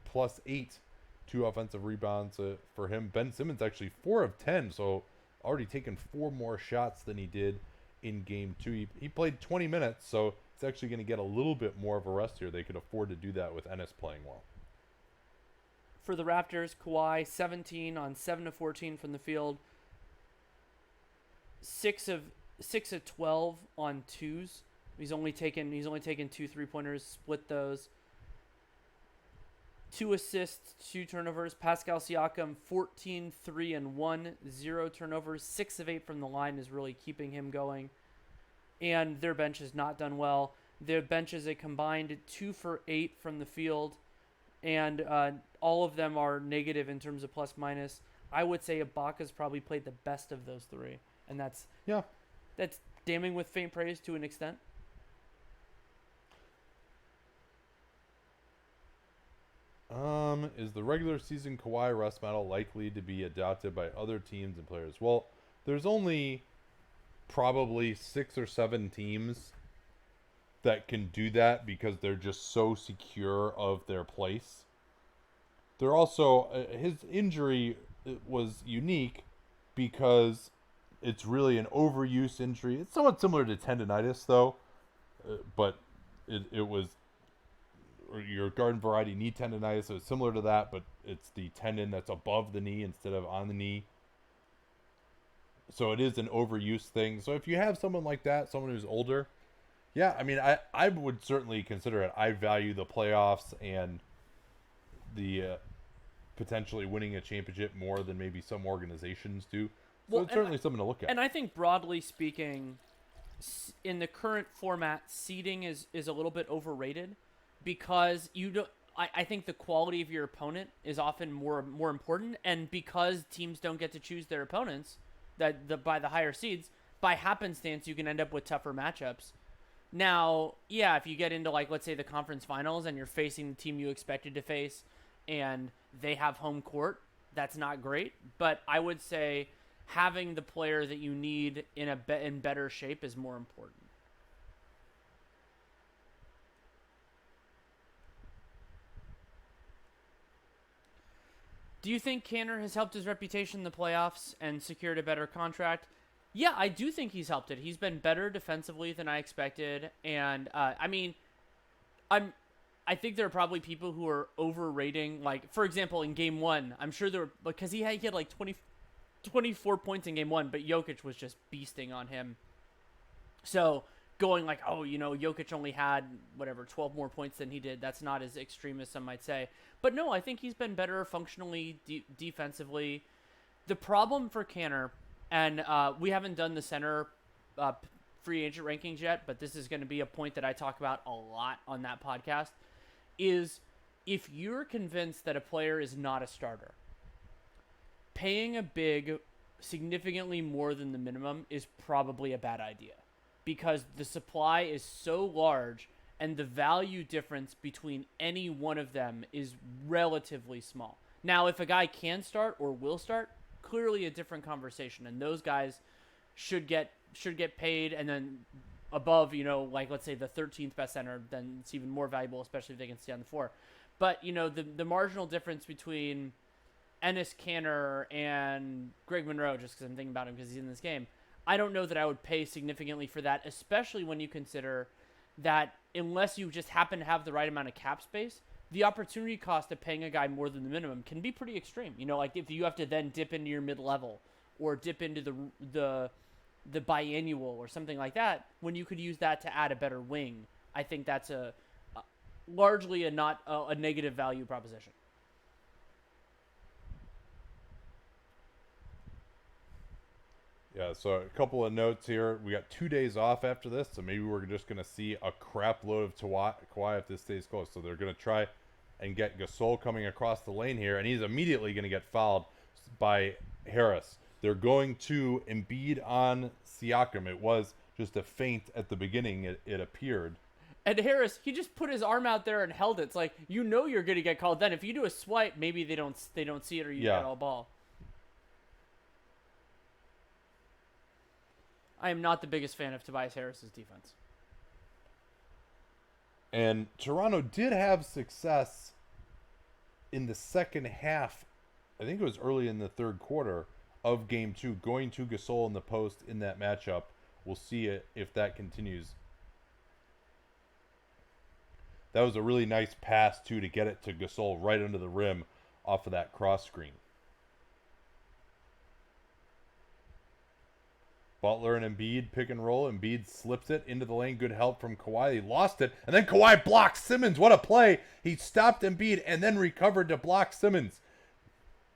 plus 8, 2 offensive rebounds for him. Ben Simmons actually 4 of 10, so already taken 4 more shots than he did in game 2. He played 20 minutes, so he's actually going to get a little bit more of a rest here. They could afford to do that with Ennis playing well. For the Raptors, Kawhi 17 on 7 of 14 from the field, 6 of 12 on 2s. He's only taken 2 3-pointers, split those. 2 assists, 2 turnovers. Pascal Siakam 14 3 and 1, 0 turnovers. 6 of 8 from the line is really keeping him going. And their bench has not done well. Their bench is a combined 2 for 8 from the field, and all of them are negative in terms of plus minus. I would say Ibaka's probably played the best of those 3, and that's damning with faint praise to an extent. Is the regular season Kawhi rest model likely to be adopted by other teams and players? Well, there's only probably 6 or 7 teams that can do that because they're just so secure of their place. They're also his injury was unique because it's really an overuse injury. It's somewhat similar to tendonitis though, but it was your garden variety knee tendonitis. So it's similar to that, but it's the tendon that's above the knee instead of on the knee. So it is an overuse thing. So if you have someone like that, someone who's older, yeah, I mean, I would certainly consider it. I value the playoffs and the potentially winning a championship more than maybe some organizations do. So well, it's certainly something to look at. And I think broadly speaking, in the current format, seeding is a little bit overrated because you don't. I think the quality of your opponent is often more important, and because teams don't get to choose their opponents, by the higher seeds, by happenstance you can end up with tougher matchups. Now, yeah, if you get into let's say the conference finals and you're facing the team you expected to face, and they have home court, that's not great. But I would say having the player that you need in better shape is more important. Do you think Kanter has helped his reputation in the playoffs and secured a better contract? Yeah, I do think he's helped it. He's been better defensively than I expected, and I think there are probably people who are overrating. Like, for example, in Game 1, I'm sure there were, because he had 24 points in Game 1, but Jokic was just beasting on him. So going Jokic only had 12 more points than he did. That's not as extreme as some might say. But no, I think he's been better functionally defensively. The problem for Kanter, and we haven't done the center free agent rankings yet, but this is going to be a point that I talk about a lot on that podcast, is if you're convinced that a player is not a starter, paying a big significantly more than the minimum is probably a bad idea, because the supply is so large and the value difference between any one of them is relatively small. Now, if a guy can start or will start, clearly a different conversation, and those guys should get paid, and then above, let's say the 13th best center, then it's even more valuable, especially if they can stay on the floor. But, the marginal difference between Enes Kanter and Greg Monroe, just because I'm thinking about him because he's in this game, I don't know that I would pay significantly for that, especially when you consider that unless you just happen to have the right amount of cap space, the opportunity cost of paying a guy more than the minimum can be pretty extreme. You know, like if you have to then dip into your mid-level or dip into the biannual or something like that, when you could use that to add a better wing, I think that's a largely a negative value proposition. Yeah, so a couple of notes here. We got 2 days off after this, so maybe we're just going to see a crap load of Kawhi if this stays close. So they're going to try and get Gasol coming across the lane here, and he's immediately going to get fouled by Harris. They're going to Embiid on Siakam. It was just a feint at the beginning, it appeared. And Harris, he just put his arm out there and held it. It's like, you know you're going to get called then. If you do a swipe, maybe they don't see it or you get all ball. I am not the biggest fan of Tobias Harris's defense. And Toronto did have success in the second half. I think it was early in the third quarter of Game 2, going to Gasol in the post in that matchup. We'll see if that continues. That was a really nice pass, too, to get it to Gasol right under the rim off of that cross screen. Butler and Embiid pick and roll. Embiid slips it into the lane. Good help from Kawhi. He lost it. And then Kawhi blocks Simmons. What a play. He stopped Embiid and then recovered to block Simmons.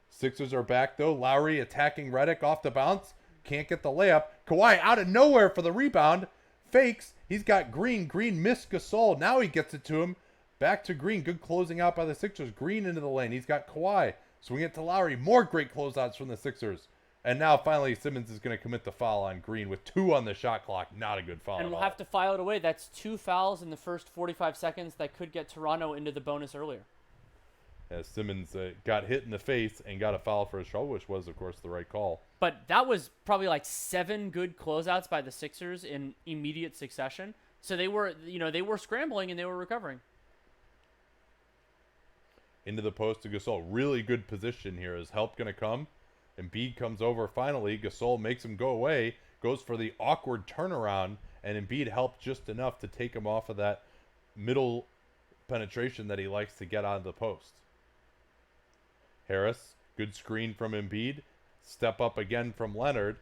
Sixers are back, though. Lowry attacking Redick off the bounce. Can't get the layup. Kawhi out of nowhere for the rebound. Fakes. He's got Green. Green missed Gasol. Now he gets it to him. Back to Green. Good closing out by the Sixers. Green into the lane. He's got Kawhi. Swing it to Lowry. More great closeouts from the Sixers. And now finally Simmons is going to commit the foul on Green with 2 on the shot clock. Not a good foul. And we'll have to file it away. That's 2 fouls in the first 45 seconds that could get Toronto into the bonus earlier. As Simmons got hit in the face and got a foul for his trouble, which was, of course, the right call. But that was probably like 7 good closeouts by the Sixers in immediate succession. So they were scrambling and they were recovering. Into the post to Gasol. Really good position here. Is help going to come? Embiid comes over finally. Gasol makes him go away. Goes for the awkward turnaround. And Embiid helped just enough to take him off of that middle penetration that he likes to get out of the post. Harris, good screen from Embiid. Step up again from Leonard.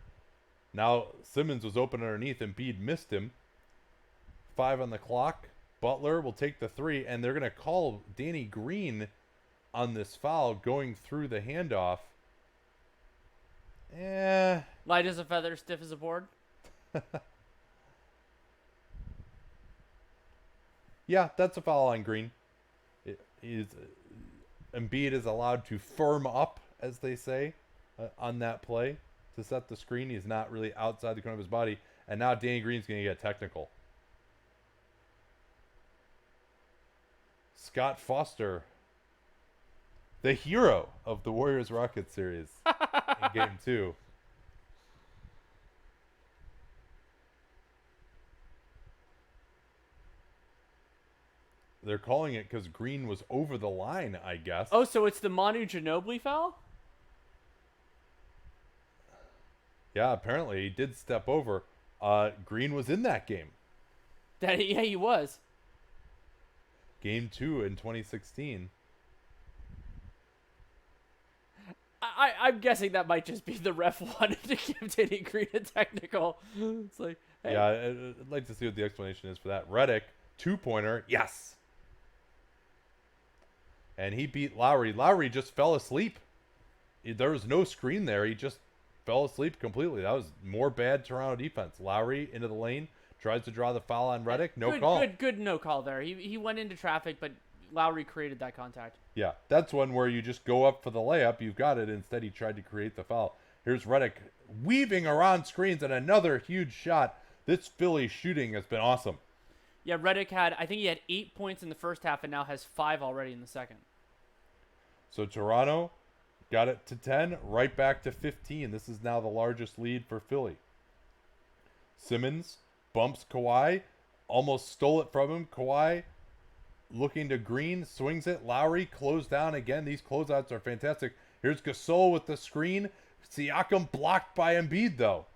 Now Simmons was open underneath. Embiid missed him. 5 on the clock. Butler will take the 3. And they're going to call Danny Green on this foul going through the handoff. Light as a feather, stiff as a board. Yeah, that's a foul on Green. Embiid is allowed to firm up, as they say, on that play to set the screen. He's not really outside the corner of his body. And now Danny Green's going to get technical. Scott Foster, the hero of the Warriors-Rockets series in Game 2. They're calling it because Green was over the line, I guess. Oh, so it's the Manu Ginobili foul? Yeah, apparently he did step over. Green was in that game. Yeah, he was. Game 2 in 2016. I'm guessing that might just be the ref wanted to give Danny Green a technical. It's like, hey. Yeah, I'd like to see what the explanation is for that. Redick, 2-pointer, yes. And he beat Lowry. Lowry just fell asleep. There was no screen there. He just fell asleep completely. That was more bad Toronto defense. Lowry into the lane, tries to draw the foul on Redick. No call. Good no call there. He went into traffic, but Lowry created that contact. Yeah, that's one where you just go up for the layup. You've got it. Instead, he tried to create the foul. Here's Redick weaving around screens and another huge shot. This Philly shooting has been awesome. Yeah, Redick I think he had 8 points in the first half and now has 5 already in the second. So Toronto got it to 10, right back to 15. This is now the largest lead for Philly. Simmons bumps Kawhi, almost stole it from him. Kawhi looking to Green, swings it. Lowry closed down again. These closeouts are fantastic. Here's Gasol with the screen. Siakam blocked by Embiid, though.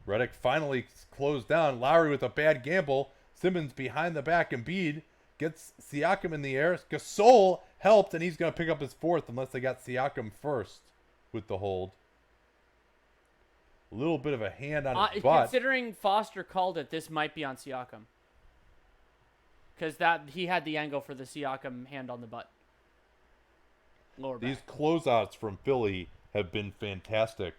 Redick finally closed down. Lowry with a bad gamble. Simmons behind the back. Embiid gets Siakam in the air. Gasol helped, and he's going to pick up his fourth unless they got Siakam first with the hold. A little bit of a hand on his butt. Considering Foster called it, this might be on Siakam. Because he had the angle for the Siakam hand on the butt. Lower back. These closeouts from Philly have been fantastic.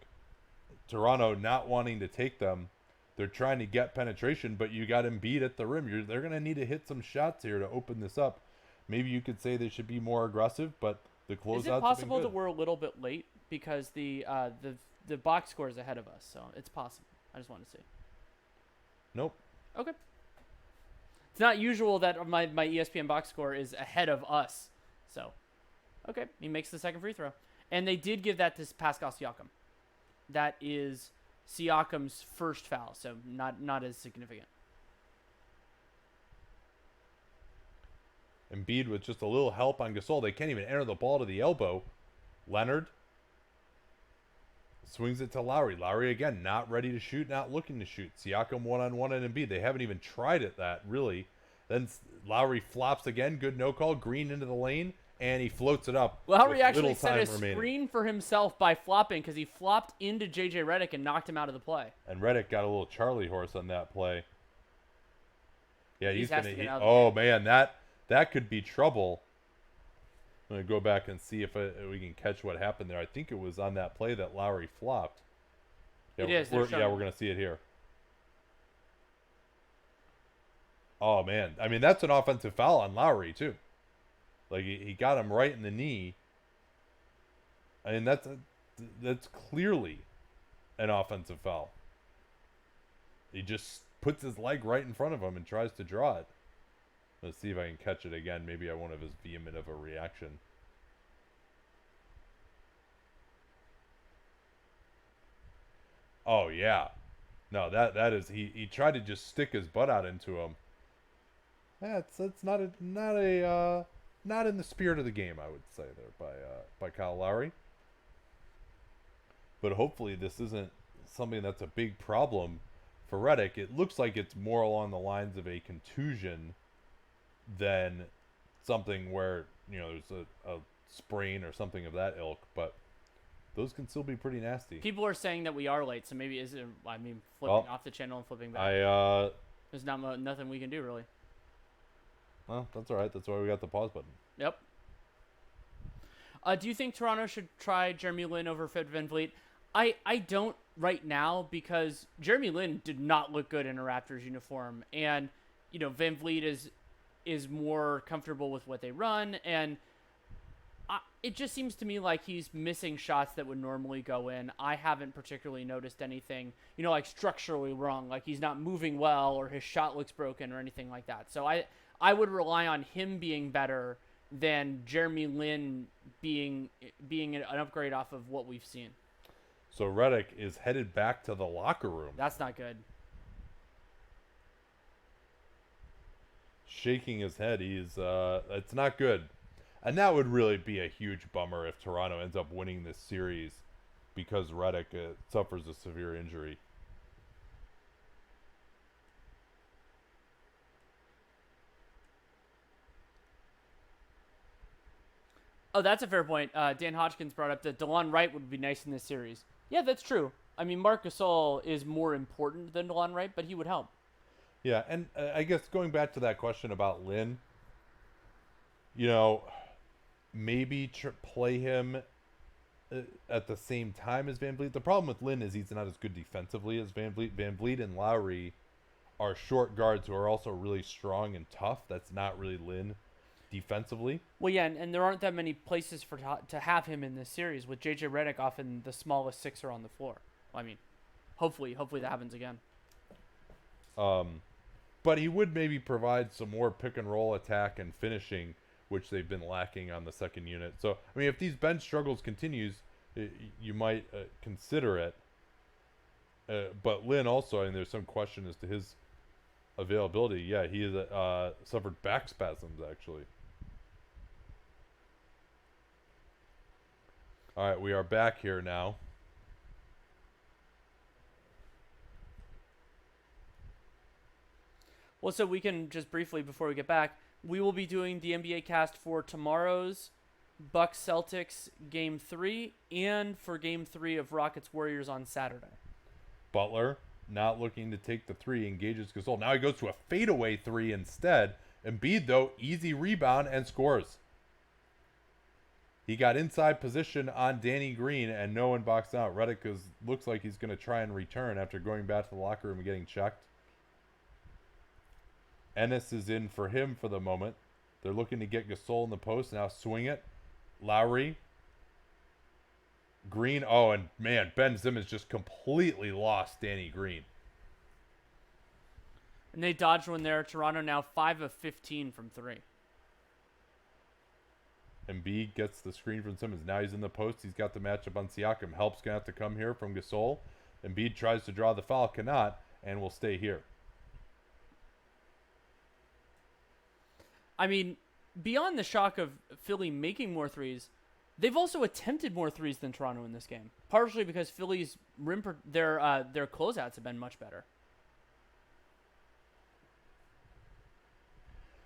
Toronto not wanting to take them. They're trying to get penetration, but you got Embiid at the rim. They're going to need to hit some shots here to open this up. Maybe you could say they should be more aggressive, but the closeouts. Is it possible that we're a little bit late because the box score is ahead of us? So it's possible. I just want to see. Nope. Okay. It's not usual that my ESPN box score is ahead of us. So, okay, he makes the second free throw, and they did give that to Pascal Siakam. That is Siakam's first foul, so not as significant. Embiid with just a little help on Gasol. They can't even enter the ball to the elbow. Leonard swings it to Lowry. Lowry again, not ready to shoot, not looking to shoot. Siakam one-on-one and Embiid. They haven't even tried it that, really. Then Lowry flops again. Good no call. Green into the lane, and he floats it up. Lowry actually set a screen for himself by flopping because he flopped into J.J. Redick and knocked him out of the play. And Redick got a little Charlie horse on that play. Yeah, he's going to hit. Oh, man, that could be trouble. I'm going to go back and see if we can catch what happened there. I think it was on that play that Lowry flopped. Yeah, it is. We're going to see it here. Oh, man. I mean, that's an offensive foul on Lowry, too. Like, he got him right in the knee. I mean, that's clearly an offensive foul. He just puts his leg right in front of him and tries to draw it. Let's see if I can catch it again. Maybe I won't have as vehement of a reaction. Oh, yeah. No, that is he tried to just stick his butt out into him. That's not in the spirit of the game, I would say there by Kyle Lowry. But hopefully this isn't something that's a big problem for Redick. It looks like it's more along the lines of a contusion than something where, there's a sprain or something of that ilk, but those can still be pretty nasty. People are saying that we are late, so maybe flipping off the channel and flipping back. There's nothing we can do, really. Well, that's all right. That's why we got the pause button. Yep. Do you think Toronto should try Jeremy Lin over Fred VanVleet? I don't right now because Jeremy Lin did not look good in a Raptors uniform, and VanVleet is more comfortable with what they run, and it just seems to me like he's missing shots that would normally go in. I haven't particularly noticed anything, like structurally wrong, like he's not moving well or his shot looks broken or anything like that. So I would rely on him being better than Jeremy Lin being an upgrade off of what we've seen. So Redick is headed back to the locker room. That's not good. Shaking his head. It's not good. And that would really be a huge bummer if Toronto ends up winning this series because Redick suffers a severe injury. Oh, that's a fair point. Dan Hodgkins brought up that DeLon Wright would be nice in this series. Yeah, that's true. I mean, Marc Gasol is more important than DeLon Wright, but he would help. Yeah, and I guess going back to that question about Lin, maybe play him at the same time as VanVleet. The problem with Lin is he's not as good defensively as VanVleet. VanVleet and Lowry are short guards who are also really strong and tough. That's not really Lin defensively. Well, yeah, and there aren't that many places to have him in this series with J.J. Redick often the smallest sixer on the floor. Well, I mean, hopefully that happens again. But he would maybe provide some more pick and roll attack and finishing, which they've been lacking on the second unit. So, I mean, if these bench struggles continues, you might consider it. But Lin also, I mean, there's some question as to his availability. Yeah, he has suffered back spasms, actually. All right, we are back here now. Well, so we can just briefly, before we get back, we will be doing the NBA cast for tomorrow's Bucks Celtics game 3 and for game 3 of Rockets Warriors on Saturday. Butler not looking to take the three, engages Gasol. Now he goes to a fadeaway three instead. Embiid, though, easy rebound and scores. He got inside position on Danny Green and no one boxed out. Redick looks like he's going to try and return after going back to the locker room and getting checked. Ennis is in for him for the moment. They're looking to get Gasol in the post. Now swing it. Lowry. Green. Oh, and man, Ben Simmons just completely lost Danny Green. And they dodged one there. Toronto now 5 of 15 from 3. Embiid gets the screen from Simmons. Now he's in the post. He's got the matchup on Siakam. Help's going to have to come here from Gasol. Embiid tries to draw the foul. Cannot. And will stay here. I mean, beyond the shock of Philly making more threes, they've also attempted more threes than Toronto in this game. Partially because Philly's their closeouts have been much better.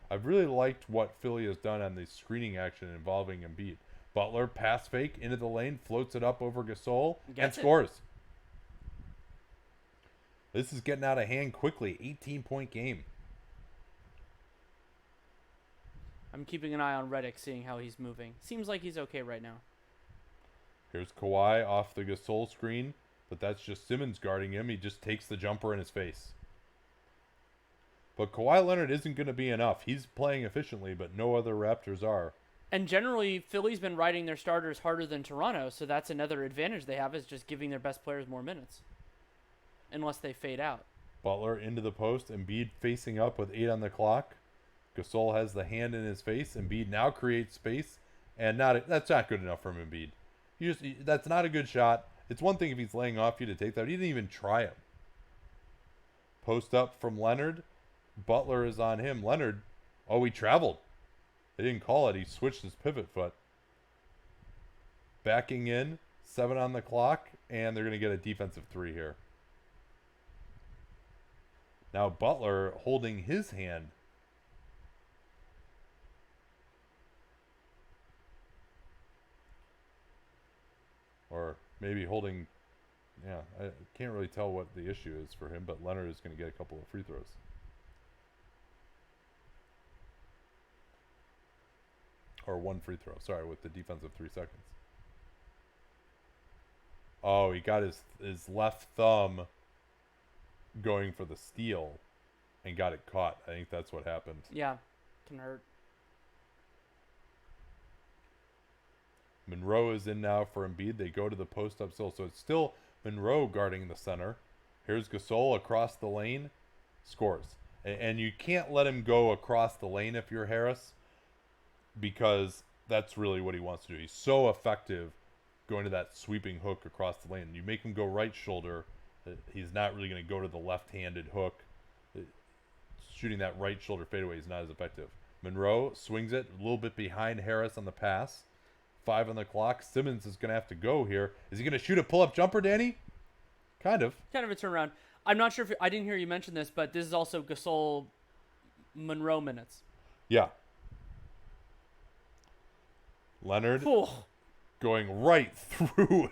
I've really liked what Philly has done on the screening action involving Embiid. Butler, pass fake, into the lane, floats it up over Gasol, and scores. This is getting out of hand quickly. 18-point game. I'm keeping an eye on Redick, seeing how he's moving. Seems like he's okay right now. Here's Kawhi off the Gasol screen, but that's just Simmons guarding him. He just takes the jumper in his face. But Kawhi Leonard isn't going to be enough. He's playing efficiently, but no other Raptors are. And generally, Philly's been riding their starters harder than Toronto, so that's another advantage they have, is just giving their best players more minutes. Unless they fade out. Butler into the post. Embiid facing up with 8 on the clock. Gasol has the hand in his face. Embiid now creates space. And that's not good enough from Embiid. That's not a good shot. It's one thing if he's laying off you to take that. He didn't even try him. Post up from Leonard. Butler is on him. Leonard, he traveled. They didn't call it. He switched his pivot foot. Backing in, 7 on the clock, and they're going to get a defensive 3 here. Now Butler holding his hand. Or maybe holding, I can't really tell what the issue is for him, but Leonard is going to get a couple of free throws. Or 1 free throw, sorry, with the defensive 3 seconds. Oh, he got his left thumb going for the steal and got it caught. I think that's what happened. Yeah, can hurt. Monroe is in now for Embiid. They go to the post up still. So it's still Monroe guarding the center. Here's Gasol across the lane. Scores. And you can't let him go across the lane if you're Harris, because that's really what he wants to do. He's so effective going to that sweeping hook across the lane. You make him go right shoulder, he's not really going to go to the left-handed hook. Shooting that right shoulder fadeaway is not as effective. Monroe swings it a little bit behind Harris on the pass. 5 on the clock. Simmons is going to have to go here. Is he going to shoot a pull-up jumper, Danny? Kind of a turnaround. I'm not sure if I didn't hear you mention this, but this is also Gasol Monroe minutes. Yeah. Leonard going right through,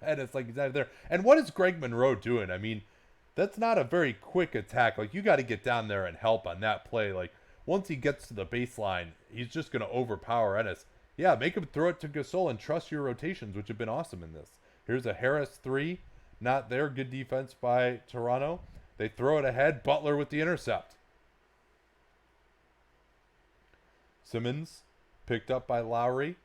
and it's like he's out of there. And what is Greg Monroe doing? I mean, that's not a very quick attack. Like, you got to get down there and help on that play. Like, once he gets to the baseline, he's just going to overpower Ennis. Yeah, make him throw it to Gasol and trust your rotations, which have been awesome in this. Here's a Harris 3. Not there. Good defense by Toronto. They throw it ahead. Butler with the intercept. Simmons picked up by Lowry.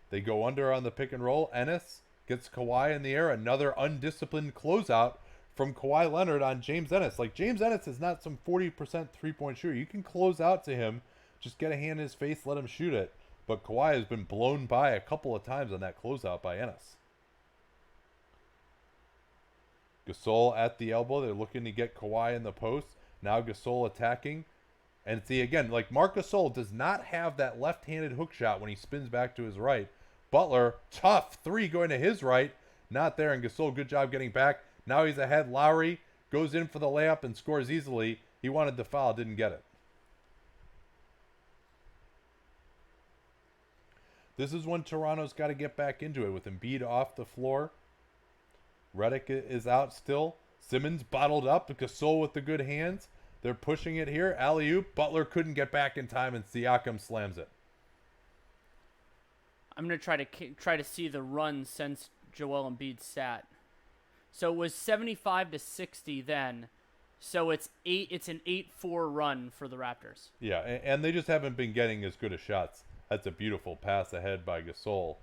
They go under on the pick and roll. Ennis gets Kawhi in the air. Another undisciplined closeout from Kawhi Leonard on James Ennis. Like, James Ennis is not some 40% three-point shooter. You can close out to him. Just get a hand in his face, let him shoot it. But Kawhi has been blown by a couple of times on that closeout by Ennis. Gasol at the elbow. They're looking to get Kawhi in the post. Now Gasol attacking. And see, again, like, Marc Gasol does not have that left-handed hook shot when he spins back to his right. Butler, tough 3 going to his right. Not there, and Gasol, good job getting back. Now he's ahead. Lowry goes in for the layup and scores easily. He wanted the foul, didn't get it. This is when Toronto's got to get back into it with Embiid off the floor. Redick is out still. Simmons bottled up. Gasol with the good hands. They're pushing it here. Alley-oop. Butler couldn't get back in time, and Siakam slams it. I'm going to try to see the run since Joel Embiid sat. So it was 75-60 then. So it's an 8-4 run for the Raptors. Yeah, and they just haven't been getting as good of shots. That's a beautiful pass ahead by Gasol.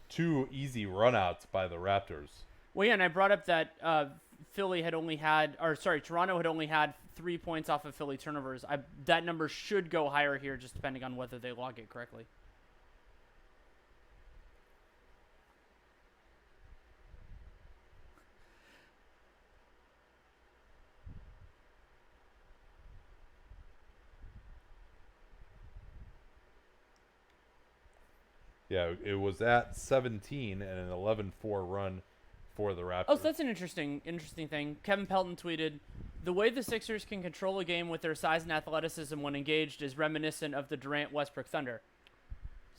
2 easy runouts by the Raptors. Well, yeah, and I brought up that Toronto had only had 3 points off of Philly turnovers. That number should go higher here, just depending on whether they log it correctly. Yeah, it was at 17 and an 11-4 run for the Raptors. Oh, so that's an interesting thing. Kevin Pelton tweeted, "The way the Sixers can control a game with their size and athleticism when engaged is reminiscent of the Durant-Westbrook Thunder."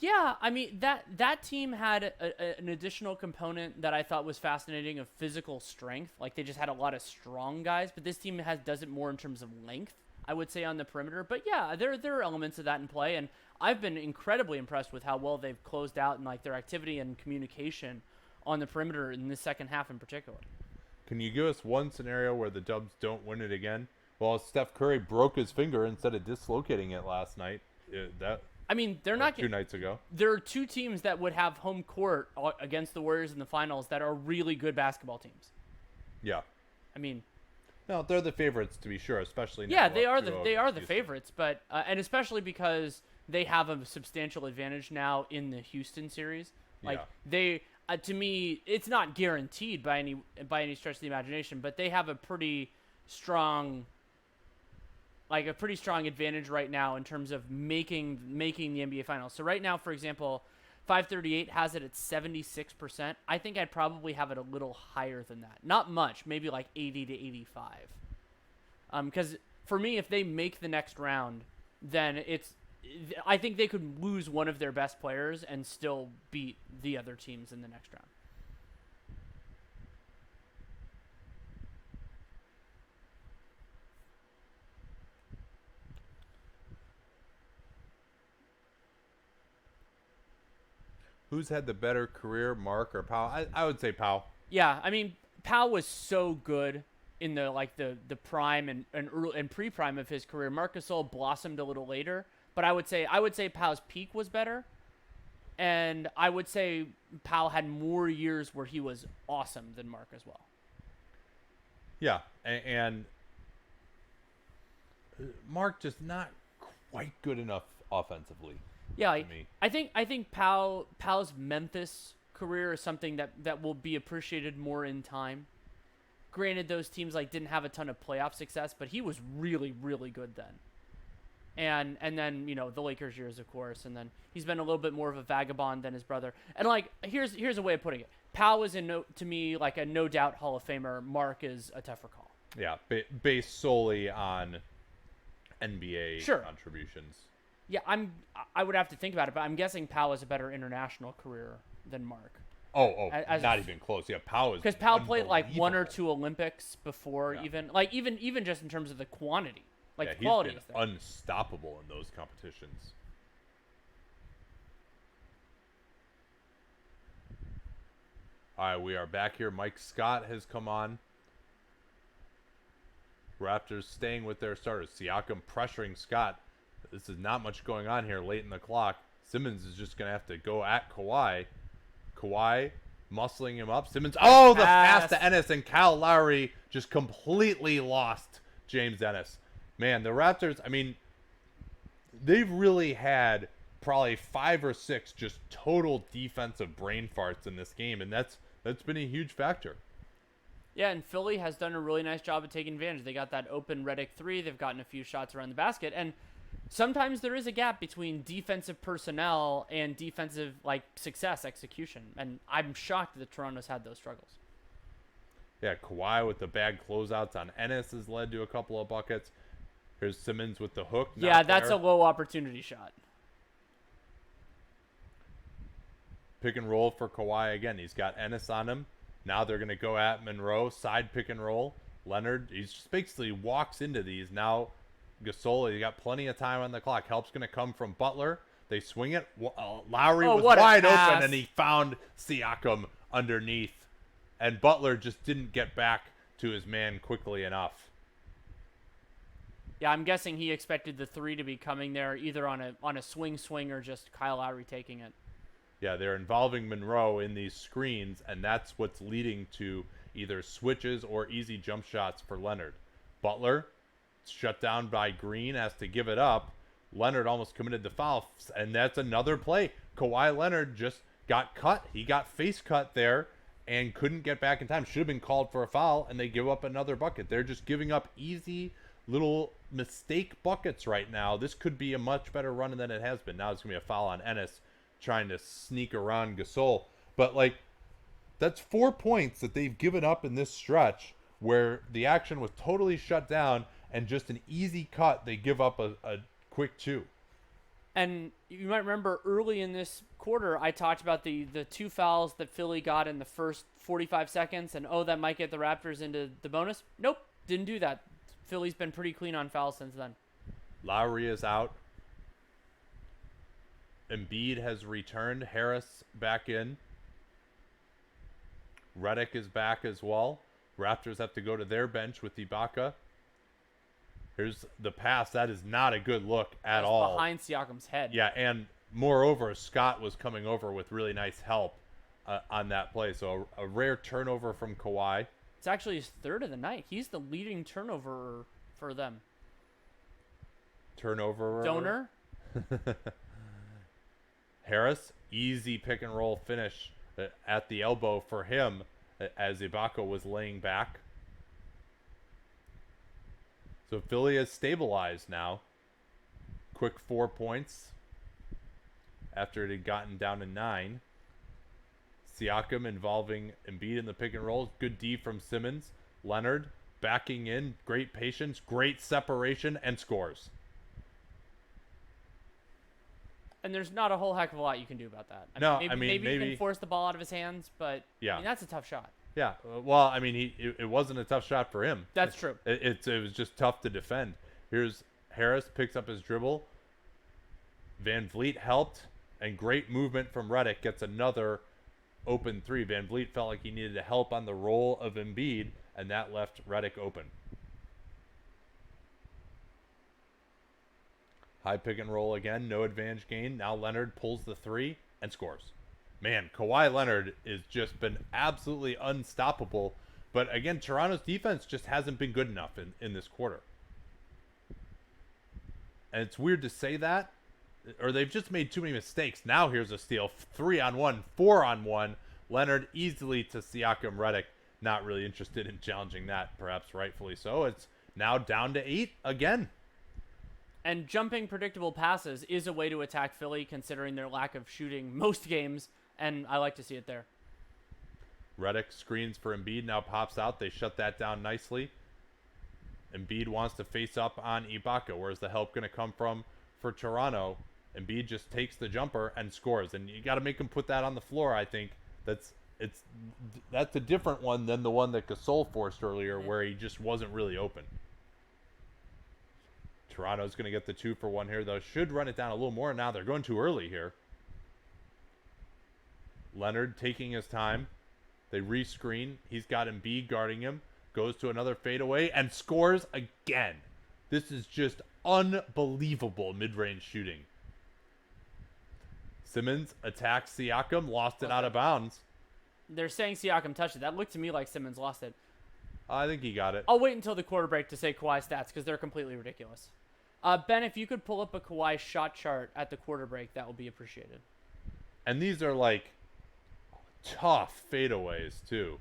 Yeah, I mean, that team had an additional component that I thought was fascinating of physical strength. Like, they just had a lot of strong guys, but this team does it more in terms of length, I would say, on the perimeter. But yeah, there are elements of that in play, and I've been incredibly impressed with how well they've closed out and like their activity and communication on the perimeter in the second half in particular. Can you give us one scenario where the Dubs don't win it again? Well, Steph Curry broke his finger instead of dislocating it last night. They're not 2 nights ago. There are 2 teams that would have home court against the Warriors in the finals that are really good basketball teams. Yeah. I mean, no, they're the favorites to be sure, especially now. Yeah, they are the Houston. favorites, but and especially because they have a substantial advantage now in the Houston series. Like they to me, it's not guaranteed by any stretch of the imagination, but they have a pretty strong advantage right now in terms of making the NBA Finals. So right now, for example, 538 has it at 76%. I think I'd probably have it a little higher than that. Not much, maybe like 80 to 85. Because for me, if they make the next round, then I think they could lose one of their best players and still beat the other teams in the next round. Who's had the better career, Mark or Powell? I would say Powell. Yeah, I mean, Powell was so good in the prime and early and pre-prime of his career. Marc Gasol blossomed a little later, but I would say Powell's peak was better, and I would say Powell had more years where he was awesome than Marc as well. Yeah, and Marc just not quite good enough offensively. Yeah, I think Powell's Memphis career is something that will be appreciated more in time. Granted, those teams didn't have a ton of playoff success, but he was really, really good then. And then the Lakers years, of course, and then he's been a little bit more of a vagabond than his brother. And here's a way of putting it: Powell is to me a no doubt Hall of Famer. Marc is a tougher call. Yeah, based solely on NBA contributions. Yeah, I would have to think about it, but I'm guessing Powell has a better international career than Marc. Not even close. Yeah, Powell is because Powell played 1 or 2 Olympics before, even just in terms of the quantity, the quality. He's been unstoppable in those competitions. All right, we are back here. Mike Scott has come on. Raptors staying with their starters. Siakam pressuring Scott. This is not much going on here late in the clock. Simmons is just going to have to go at Kawhi. Kawhi muscling him up. Simmons. The pass to Ennis, and Kyle Lowry just completely lost James Ennis. Man, the Raptors, they've really had probably 5 or 6 just total defensive brain farts in this game, and that's been a huge factor. Yeah, and Philly has done a really nice job of taking advantage. They got that open Redick 3. They've gotten a few shots around the basket, and sometimes there is a gap between defensive personnel and defensive success execution, and I'm shocked that Toronto's had those struggles. Yeah, Kawhi with the bad closeouts on Ennis has led to a couple of buckets. Here's Simmons with the hook. Yeah, Not that's there. a low opportunity shot. Pick and roll for Kawhi again. He's got Ennis on him. Now they're going to go at Monroe. Side pick and roll. Leonard, he just basically walks into these. Now Gasol, he got plenty of time on the clock. Help's going to come from Butler. They swing it. Lowry was wide open, and he found Siakam underneath. And Butler just didn't get back to his man quickly enough. Yeah, I'm guessing he expected the three to be coming there either on a swing or just Kyle Lowry taking it. Yeah, they're involving Monroe in these screens, and that's what's leading to either switches or easy jump shots for Leonard. Butler, shut down by Green, has to give it up. Leonard almost committed the foul, and that's another play. Kawhi Leonard just got cut. He got face cut there and couldn't get back in time. Should have been called for a foul, and they give up another bucket. They're just giving up easy little mistake buckets right now. This could be a much better run than it has been. Now it's going to be a foul on Ennis trying to sneak around Gasol. But, like, that's 4 points that they've given up in this stretch where the action was totally shut down and just an easy cut. They give up a quick two. And you might remember early in this quarter, I talked about the two fouls that Philly got in the first 45 seconds, and that might get the Raptors into the bonus. Nope, didn't do that. Philly's been pretty clean on fouls since then. Lowry is out. Embiid has returned. Harris back in. Redick is back as well. Raptors have to go to their bench with Ibaka. Here's the pass. That is not a good look at That's all. behind Siakam's head. Yeah, and moreover, Scott was coming over with really nice help on that play. So a rare turnover from Kawhi. It's actually his third of the night. He's the leading turnover for them. Turnover. Donor. Harris, easy pick and roll finish at the elbow for him as Ibaka was laying back. So Philly has stabilized now. Quick 4 points after it had gotten down to 9. Siakam involving Embiid in the pick and roll. Good D from Simmons. Leonard backing in. Great patience. Great separation. And scores. And there's not a whole heck of a lot you can do about that. Maybe you can force the ball out of his hands, but yeah, that's a tough shot. Yeah. Well, it wasn't a tough shot for him. That's true. It was just tough to defend. Here's Harris picks up his dribble. Van Vliet helped, and great movement from Redick gets another open three. Van Vliet felt like he needed help on the roll of Embiid, and that left Redick open. High pick and roll again, no advantage gain. Now Leonard pulls the three and scores. Man, Kawhi Leonard has just been absolutely unstoppable. But again, Toronto's defense just hasn't been good enough in this quarter. And it's weird to say that, or they've just made too many mistakes. Now here's a steal. 3-on-1, 4-on-1. Leonard easily to Siakam. Redick not really interested in challenging that, perhaps rightfully so. It's now down to 8 again. And jumping predictable passes is a way to attack Philly, considering their lack of shooting most games, and I like to see it there. Redick screens for Embiid, now pops out. They shut that down nicely. Embiid wants to face up on Ibaka. Where's the help going to come from for Toronto? Embiid just takes the jumper and scores, and you got to make him put that on the floor. I think that's a different one than the one that Gasol forced earlier, where he just wasn't really open. Toronto's going to get the 2-for-1 here, though. Should run it down a little more now. They're going too early here. Leonard taking his time. They rescreen. He's got Embiid guarding him. Goes to another fadeaway and scores again. This is just unbelievable mid-range shooting. Simmons attacks Siakam. Lost it out of bounds. They're saying Siakam touched it. That looked to me like Simmons lost it. I think he got it. I'll wait until the quarter break to say Kawhi stats because they're completely ridiculous. Ben, if you could pull up a Kawhi shot chart at the quarter break, that would be appreciated. And these are like tough fadeaways too.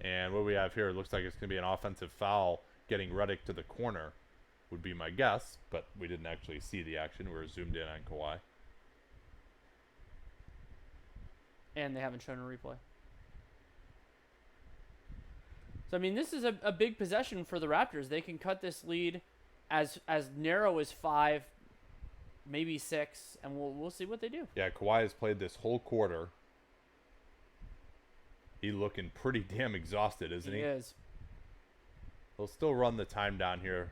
And what we have here looks like it's going to be an offensive foul getting Redick to the corner would be my guess, but we didn't actually see the action. We were zoomed in on Kawhi. And they haven't shown a replay. So, I mean, this is a big possession for the Raptors. They can cut this lead as narrow as 5, maybe 6, and we'll see what they do. Yeah, Kawhi has played this whole quarter. He's looking pretty damn exhausted, isn't he? He is. They'll still run the time down here.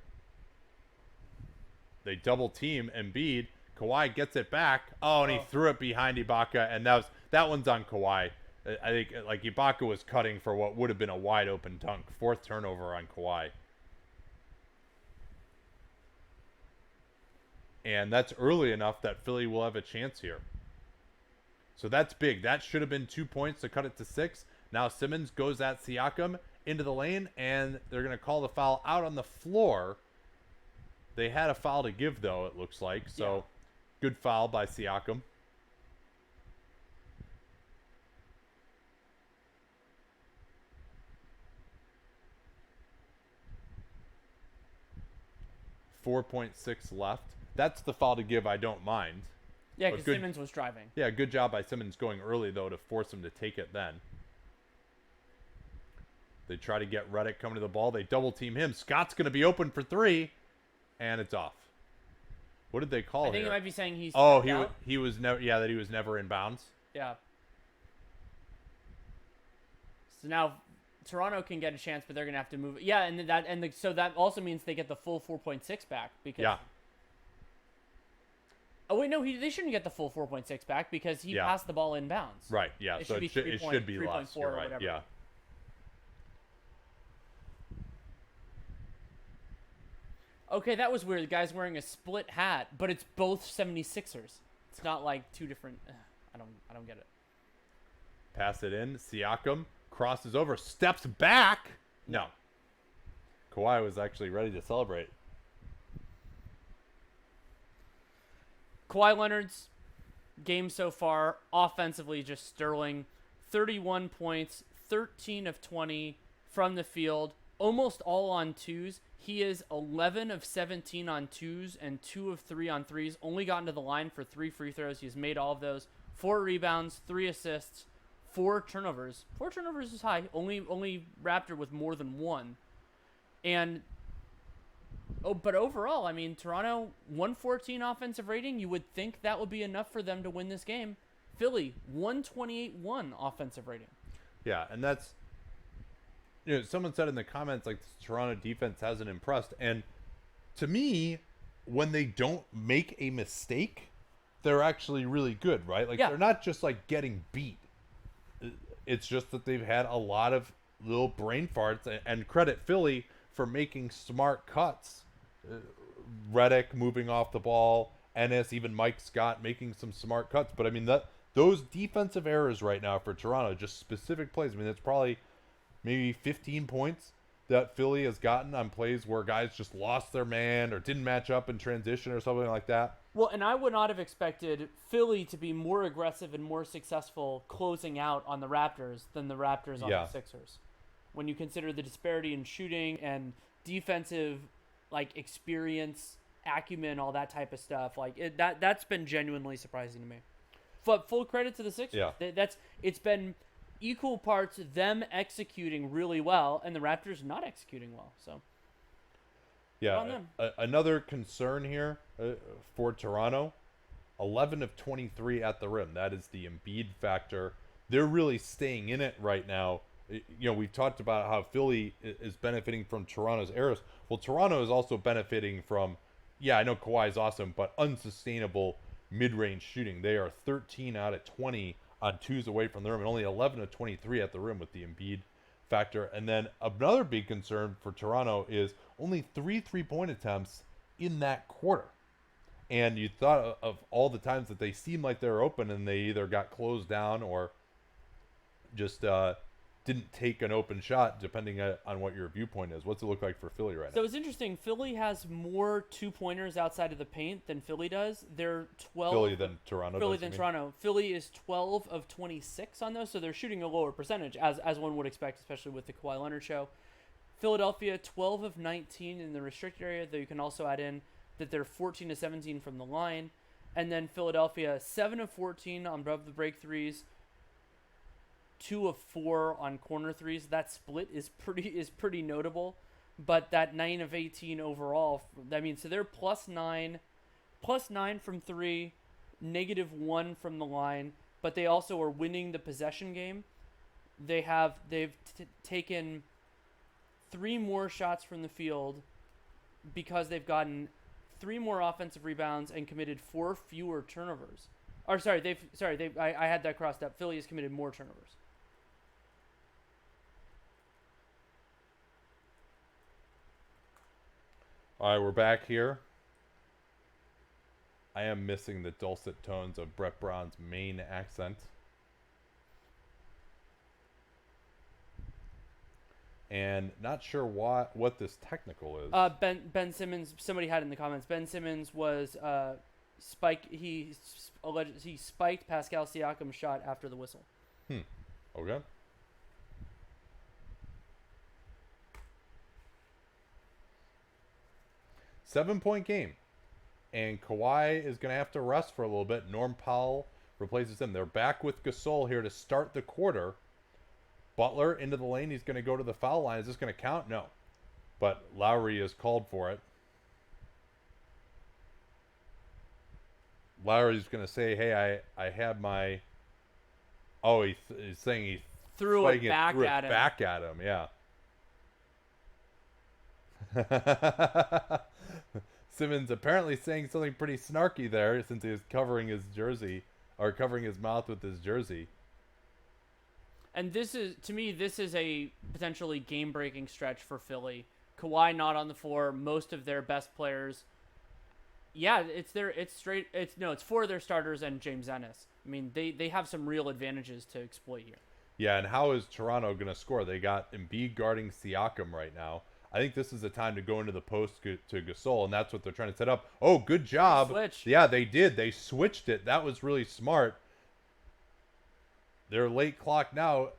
They double team Embiid. Kawhi gets it back. Oh, and he threw it behind Ibaka, and that one's on Kawhi. I think like Ibaka was cutting for what would have been a wide open dunk. 4th turnover on Kawhi. And that's early enough that Philly will have a chance here. So that's big. That should have been 2 points to cut it to 6. Now Simmons goes at Siakam into the lane, and they're going to call the foul out on the floor. They had a foul to give, though, it looks like. So good foul by Siakam. .6 left. That's the foul to give. I don't mind. Yeah, because Simmons was driving. Yeah, good job by Simmons going early, though, to force him to take it then. They try to get Redick coming to the ball. They double team him. Scott's going to be open for 3, and it's off. What did they call I think here? it might be saying he's he was never that he was never in bounds. Yeah. So now Toronto can get a chance, but they're going to have to move. Yeah, and so that also means they get the full 4.6 back because. Yeah. Oh wait, no, they shouldn't get the full 4.6 back because he passed the ball in bounds. Right. Yeah. So it should be less. You're right. Yeah. Okay, that was weird. The guy's wearing a split hat, but it's both 76ers. It's not like two different. I don't get it. Pass it in. Siakam crosses over, steps back. No. Kawhi was actually ready to celebrate. Kawhi Leonard's game so far, offensively, just sterling. 31 points, 13 of 20 from the field, almost all on twos. He is 11 of 17 on twos and 2 of 3 on threes. Only gotten to the line for 3 free throws. He's made all of those. 4 rebounds, 3 assists, 4 turnovers. 4 turnovers is high. Only Raptor with more than 1. And but overall, I mean, Toronto 114 offensive rating. You would think that would be enough for them to win this game. Philly 128-1 offensive rating. Yeah, and that's someone said in the comments like the Toronto defense hasn't impressed, and to me, when they don't make a mistake, they're actually really good, right? Like they're not just like getting beat. It's just that they've had a lot of little brain farts, and credit Philly for making smart cuts. Redick moving off the ball, Ennis, even Mike Scott making some smart cuts. But I mean those defensive errors right now for Toronto, just specific plays. I mean, it's probably maybe 15 points that Philly has gotten on plays where guys just lost their man or didn't match up in transition or something like that. Well, and I would not have expected Philly to be more aggressive and more successful closing out on the Raptors than the Raptors on the Sixers. When you consider the disparity in shooting and defensive like experience, acumen, all that type of stuff, like that's been genuinely surprising to me. But full credit to the Sixers. Yeah. It's been equal parts them executing really well and the Raptors not executing well. So yeah, another concern here for Toronto, 11 of 23 at the rim. That is the Embiid factor. They're really staying in it right now. We've talked about how Philly is benefiting from Toronto's errors. Well, Toronto is also benefiting from, I know Kawhi is awesome, but unsustainable mid-range shooting. They are 13 out of 20 on twos away from the rim and only 11 of 23 at the rim with the Embiid factor. And then another big concern for Toronto is only 3 3-point attempts in that quarter. And you thought of all the times that they seemed like they were open and they either got closed down or just didn't take an open shot, depending on what your viewpoint is. What's it look like for Philly right now? So it's interesting. Philly has more 2-pointers outside of the paint than Philly does. They're 12. Philly than Toronto. Toronto. Philly is 12 of 26 on those, so they're shooting a lower percentage, as one would expect, especially with the Kawhi Leonard show. Philadelphia 12 of 19 in the restricted area, though you can also add in that they're 14 of 17 from the line, and then Philadelphia 7 of 14 on above the break threes. 2 of 4 on corner threes. That split is pretty notable, but that 9 of 18 overall. I mean, so they're +9 from 3, -1 from the line, but they also are winning the possession game. They've taken 3 more shots from the field because they've gotten 3 more offensive rebounds and committed 4 fewer turnovers. Or I had that crossed up. Philly has committed more turnovers. All right, we're back here. I am missing the dulcet tones of Brett Brown's main accent. And not sure what this technical is. Ben Simmons. Somebody had in the comments. Ben Simmons was He spiked Pascal Siakam's shot after the whistle. Okay. Seven-point game. And Kawhi is going to have to rest for a little bit. Norm Powell replaces him. They're back with Gasol here to start the quarter. Butler into the lane. He's going to go to the foul line. Is this going to count? No. But Lowry is called for it. Lowry's going to say, hey, I had my... Oh, he's saying he threw it back at him. Yeah. Simmons apparently saying something pretty snarky there since he was covering his jersey, or covering his mouth with his jersey. And this is a potentially game-breaking stretch for Philly. Kawhi not on the floor, most of their best players. Yeah, it's 4 of their starters and James Ennis. I mean, they have some real advantages to exploit here. Yeah, and how is Toronto going to score? They got Embiid guarding Siakam right now. I think this is the time to go into the post to Gasol, and that's what they're trying to set up. Oh, good job. Switch. Yeah, they did. They switched it. That was really smart. They're late clock now.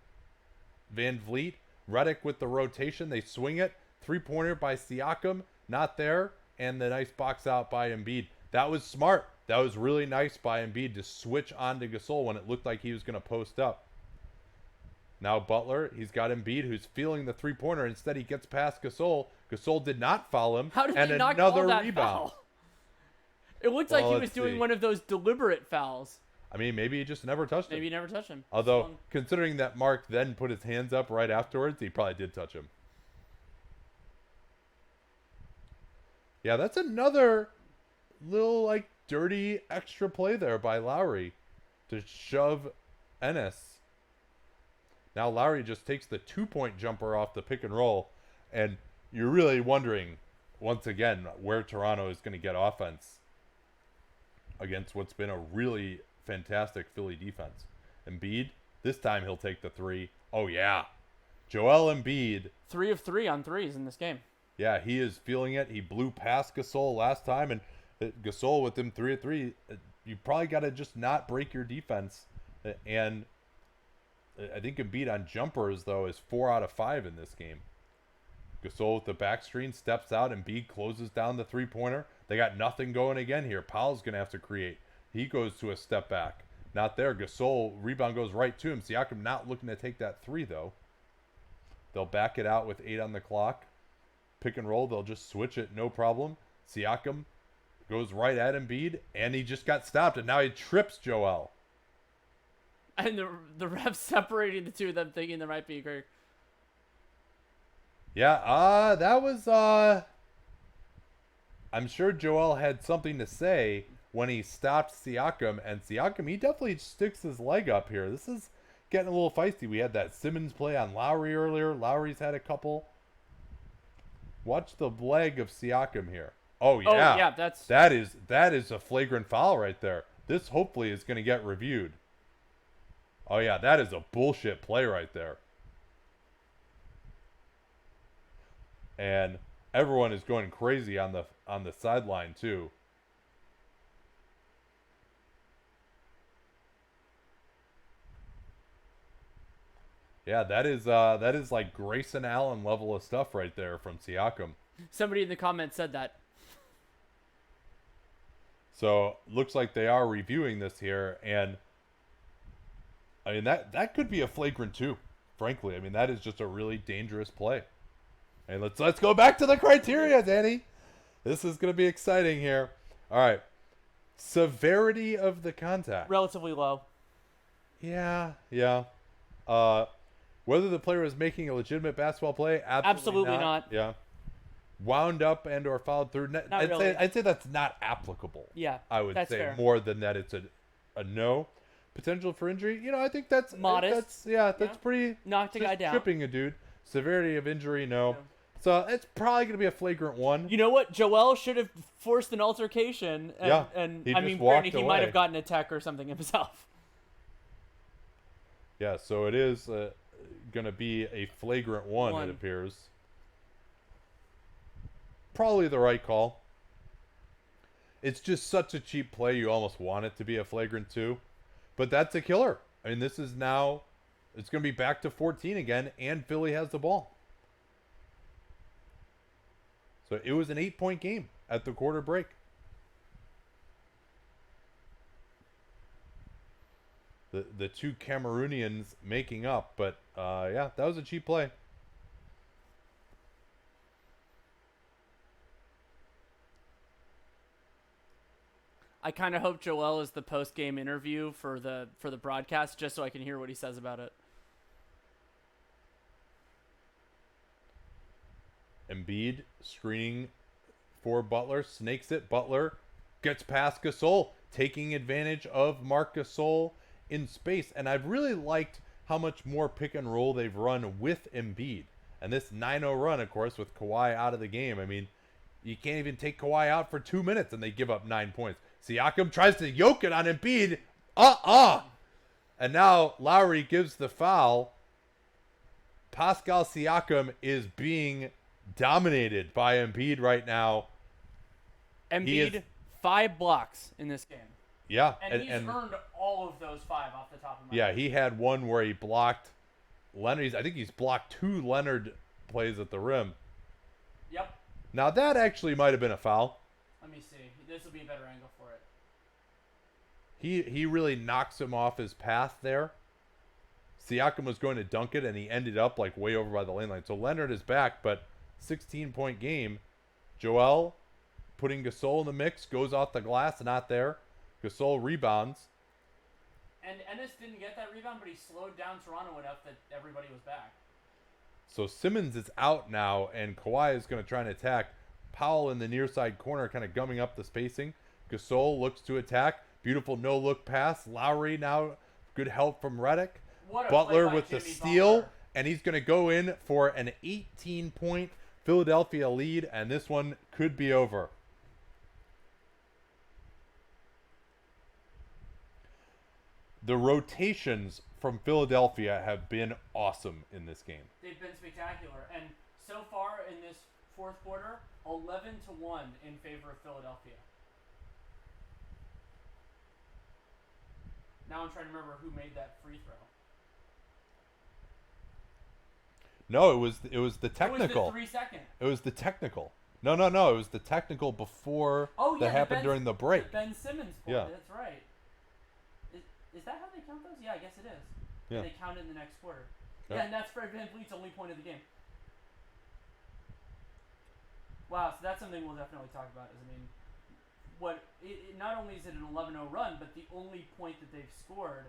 Van Vliet, Redick with the rotation. They swing it. Three-pointer by Siakam. Not there. And the nice box out by Embiid. That was smart. That was really nice by Embiid to switch on to Gasol when it looked like he was going to post up. Now Butler, he's got Embiid who's feeling the three-pointer. Instead, he gets past Gasol. Gasol did not foul him. How did and he not another call that rebound. foul? It looked like he was doing one of those deliberate fouls. I mean, maybe he just never touched him. Maybe he never touched him. Although, considering that Mark then put his hands up right afterwards, he probably did touch him. Yeah, that's another little, dirty extra play there by Lowry to shove Ennis. Now Lowry just takes the 2-point jumper off the pick and roll, and you're really wondering, once again, where Toronto is going to get offense against what's been a really fantastic Philly defense. Embiid, this time he'll take the 3. Oh, yeah. Joel Embiid. 3 of 3 on threes in this game. Yeah, he is feeling it. He blew past Gasol last time, and Gasol with him 3 of 3. You probably got to just not break your defense, and I think Embiid on jumpers, though, is 4 out of 5 in this game. Gasol with the back screen steps out. Embiid closes down the three-pointer. They got nothing going again here. Powell's going to have to create. He goes to a step back. Not there. Gasol, rebound goes right to him. Siakam not looking to take that 3, though. They'll back it out with 8 on the clock. Pick and roll. They'll just switch it. No problem. Siakam goes right at Embiid, and he just got stopped, and now he trips Joel. And the ref separating the two of them, thinking there might be a great. Yeah, that was, I'm sure Joel had something to say when he stopped Siakam, and Siakam, he definitely sticks his leg up here. This is getting a little feisty. We had that Simmons play on Lowry earlier. Lowry's had a couple. Watch the leg of Siakam here. Oh, yeah. Oh, yeah, that is a flagrant foul right there. This hopefully is going to get reviewed. Oh, yeah, that is a bullshit play right there. And everyone is going crazy on the sideline, too. Yeah, that is like Grayson Allen level of stuff right there from Siakam. Somebody in the comments said that. So, looks like they are reviewing this here, and I mean, that could be a flagrant 2, frankly. I mean, that is just a really dangerous play. And let's go back to the criteria, Danny. This is going to be exciting here. All right. Severity of the contact. Relatively low. Yeah. Whether the player was making a legitimate basketball play, absolutely not. Yeah. Wound up and or fouled through. I'd say that's not applicable. Yeah, I would that's say fair. more than that it's a no. Potential for injury, I think that's modest. That's pretty. Knocked a guy down. Tripping a dude. Severity of injury, no. Yeah. So it's probably going to be a flagrant 1. You know what? Joel should have forced an altercation. And he I just mean, walked granted, he might away. have gotten a tech or something himself. Yeah, so it is going to be a flagrant 1, it appears. Probably the right call. It's just such a cheap play, you almost want it to be a flagrant 2. But that's a killer. I mean, this is now, it's going to be back to 14 again, and Philly has the ball. So it was an 8-point game at the quarter break. The two Cameroonians making up, but yeah, that was a cheap play. I kind of hope Joel is the post-game interview for the broadcast, just so I can hear what he says about it. Embiid screening for Butler, snakes it. Butler gets past Gasol, taking advantage of Marc Gasol in space. And I've really liked how much more pick and roll they've run with Embiid. And this 9-0 run, of course, with Kawhi out of the game. I mean, you can't even take Kawhi out for 2 minutes and they give up 9 points. Siakam tries to yoke it on Embiid. And now Lowry gives the foul. Pascal Siakam is being dominated by Embiid right now. Embiid, 5 blocks in this game. Yeah. And he's earned all of those 5 off the top of my head. He had one where he blocked Leonard. I think he's blocked 2 Leonard plays at the rim. Yep. Now that actually might have been a foul. Let me see. This will be a better angle for it. He really knocks him off his path there. Siakam was going to dunk it, and he ended up like way over by the lane line. So Leonard is back, but 16-point game. Joel putting Gasol in the mix, goes off the glass, not there. Gasol rebounds. And Ennis didn't get that rebound, but he slowed down Toronto enough that everybody was back. So Simmons is out now, and Kawhi is going to try and attack. Powell in the near side corner, kind of gumming up the spacing. Gasol looks to attack. Beautiful no-look pass. Lowry now, good help from Redick. Butler with the steal, and he's going to go in for an 18-point Philadelphia lead, and this one could be over. The rotations from Philadelphia have been awesome in this game. They've been spectacular, and so far in this fourth quarter, 11-1 in favor of Philadelphia. Now I'm trying to remember who made that free throw. No, it was the technical. It was the 3-second. It was the technical. No. It was the technical before that happened during the break. The Ben Simmons play. Yeah. That's right. Is that how they count those? Yeah, I guess it is. Yeah. They count in the next quarter. Yeah. Yeah, and that's Fred VanVleet's only point of the game. Wow, so that's something we'll definitely talk about. Not only is it an 11-0 run, but the only point that they've scored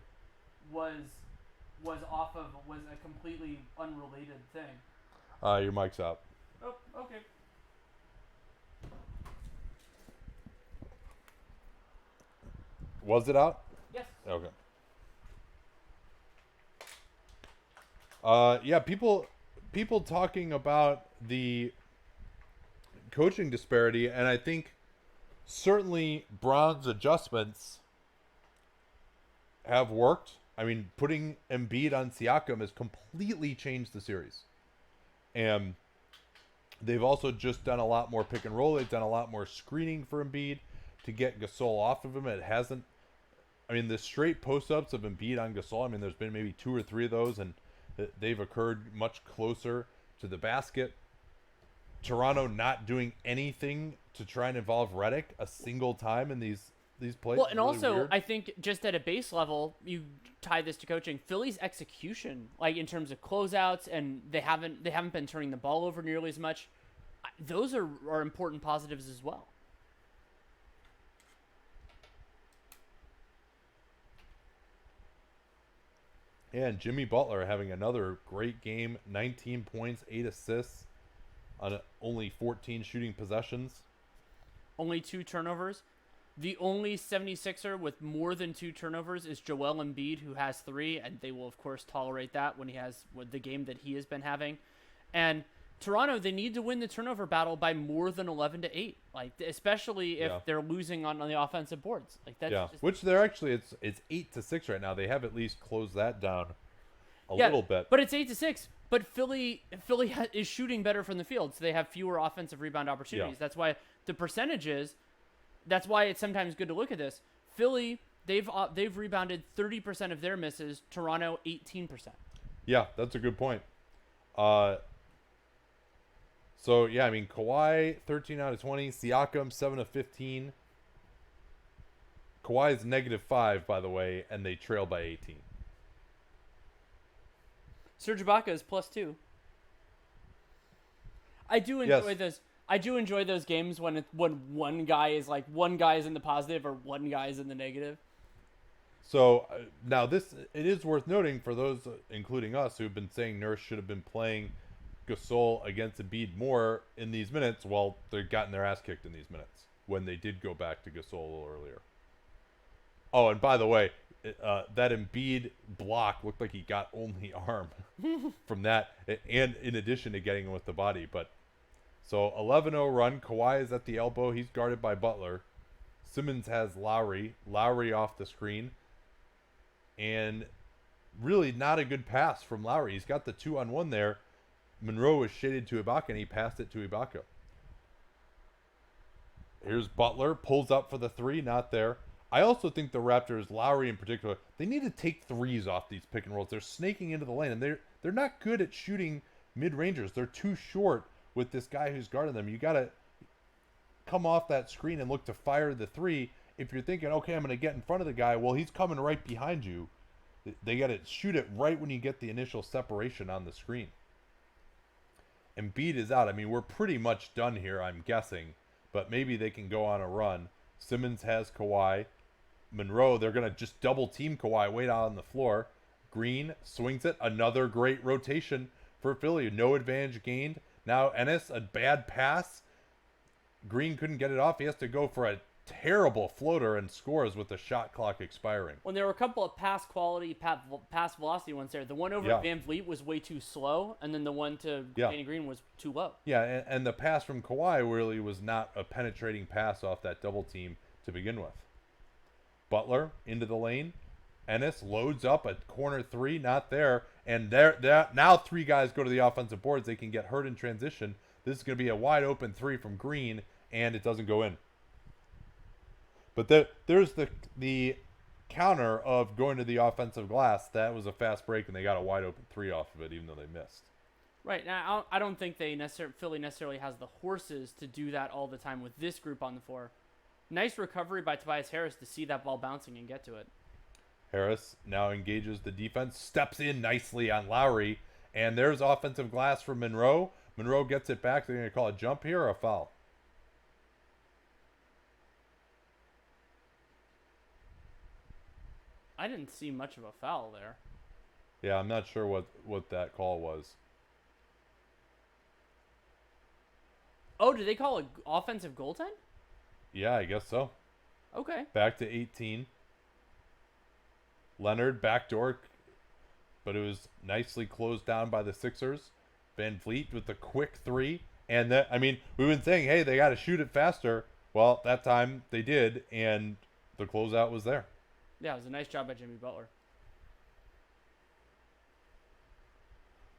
was a completely unrelated thing. Your mic's out. Oh, okay. Was it out? Yes. Okay. Yeah, people talking about the coaching disparity, and I think certainly Braun's adjustments have worked. I mean, putting Embiid on Siakam has completely changed the series. And they've also just done a lot more pick and roll. They've done a lot more screening for Embiid to get Gasol off of him. It hasn't... I mean, the straight post-ups of Embiid on Gasol, I mean, there's been maybe 2 or 3 of those, and they've occurred much closer to the basket. Toronto not doing anything to try and involve Redick a single time in these these plays. Well, Is and really also weird. I think just at a base level, you tie this to coaching. Philly's execution, like in terms of closeouts, and they haven't been turning the ball over nearly as much. Those are important positives as well. And Jimmy Butler having another great game, 19 points, 8 assists on only 14 shooting possessions. Only 2 turnovers. The only 76er with more than 2 turnovers is Joel Embiid, who has 3, and they will, of course, tolerate that when he has the game that he has been having. And Toronto, they need to win the turnover battle by more than 11-8, like especially if they're losing on the offensive boards. Like that's just, which they're actually it's 8-6 right now. They have at least closed that down a little bit. But it's 8-6. But Philly is shooting better from the field, so they have fewer offensive rebound opportunities. Yeah. That's why the percentages. That's why it's sometimes good to look at this. Philly, they've rebounded 30% of their misses. Toronto, 18%. Yeah, that's a good point. So yeah, I mean Kawhi 13 out of 20, Siakam 7 of 15. Kawhi's -5 by the way, and they trail by 18. Serge Ibaka is +2. I do enjoy those. I do enjoy those games when one guy is in the positive or one guy is in the negative. So now it is worth noting for those, including us, who've been saying Nurse should have been playing Gasol against Embiid more in these minutes. Well, they've gotten their ass kicked in these minutes when they did go back to Gasol a little earlier. Oh, and by the way, that Embiid block looked like he got only arm from that, and in addition to getting him with the body. But so 11-0 run. Kawhi is at the elbow. He's guarded by Butler. Simmons has Lowry off the screen. And really not a good pass from Lowry. He's got the 2-on-1 there. Monroe was shaded to Ibaka, and he passed it to Ibaka. Here's Butler. Pulls up for the 3. Not there. I also think the Raptors, Lowry in particular, they need to take threes off these pick and rolls. They're snaking into the lane, and they're not good at shooting mid-rangers. They're too short with this guy who's guarding them. You got to come off that screen and look to fire the 3. If you're thinking, okay, I'm going to get in front of the guy, well, he's coming right behind you. They got to shoot it right when you get the initial separation on the screen. Embiid is out. I mean, we're pretty much done here, I'm guessing. But maybe they can go on a run. Simmons has Kawhi. Monroe, they're going to just double team Kawhi way out on the floor. Green swings it. Another great rotation for Philly. No advantage gained. Now Ennis, a bad pass. Green couldn't get it off. He has to go for a terrible floater and scores with the shot clock expiring. Well, there were a couple of pass velocity ones there. The one over Van Vliet was way too slow, and then the one to Danny Green was too low. Yeah, and the pass from Kawhi really was not a penetrating pass off that double team to begin with. Butler into the lane. Ennis loads up a corner 3, not there. And there now 3 guys go to the offensive boards. They can get hurt in transition. This is going to be a wide open 3 from Green, and it doesn't go in. But there's the counter of going to the offensive glass. That was a fast break, and they got a wide open 3 off of it, even though they missed. Right. Now, I don't think Philly necessarily has the horses to do that all the time with this group on the floor. Nice recovery by Tobias Harris to see that ball bouncing and get to it. Harris now engages the defense, steps in nicely on Lowry, and there's offensive glass for Monroe. Monroe gets it back. They're going to call a jump here or a foul? I didn't see much of a foul there. Yeah, I'm not sure what that call was. Oh, did they call an offensive goaltend? Yeah, I guess so. Okay. Back to 18. Leonard backdoor, but it was nicely closed down by the Sixers. Van Vliet with the quick 3. And that, I mean, we've been saying, hey, they got to shoot it faster. Well, that time they did, and the closeout was there. Yeah, it was a nice job by Jimmy Butler.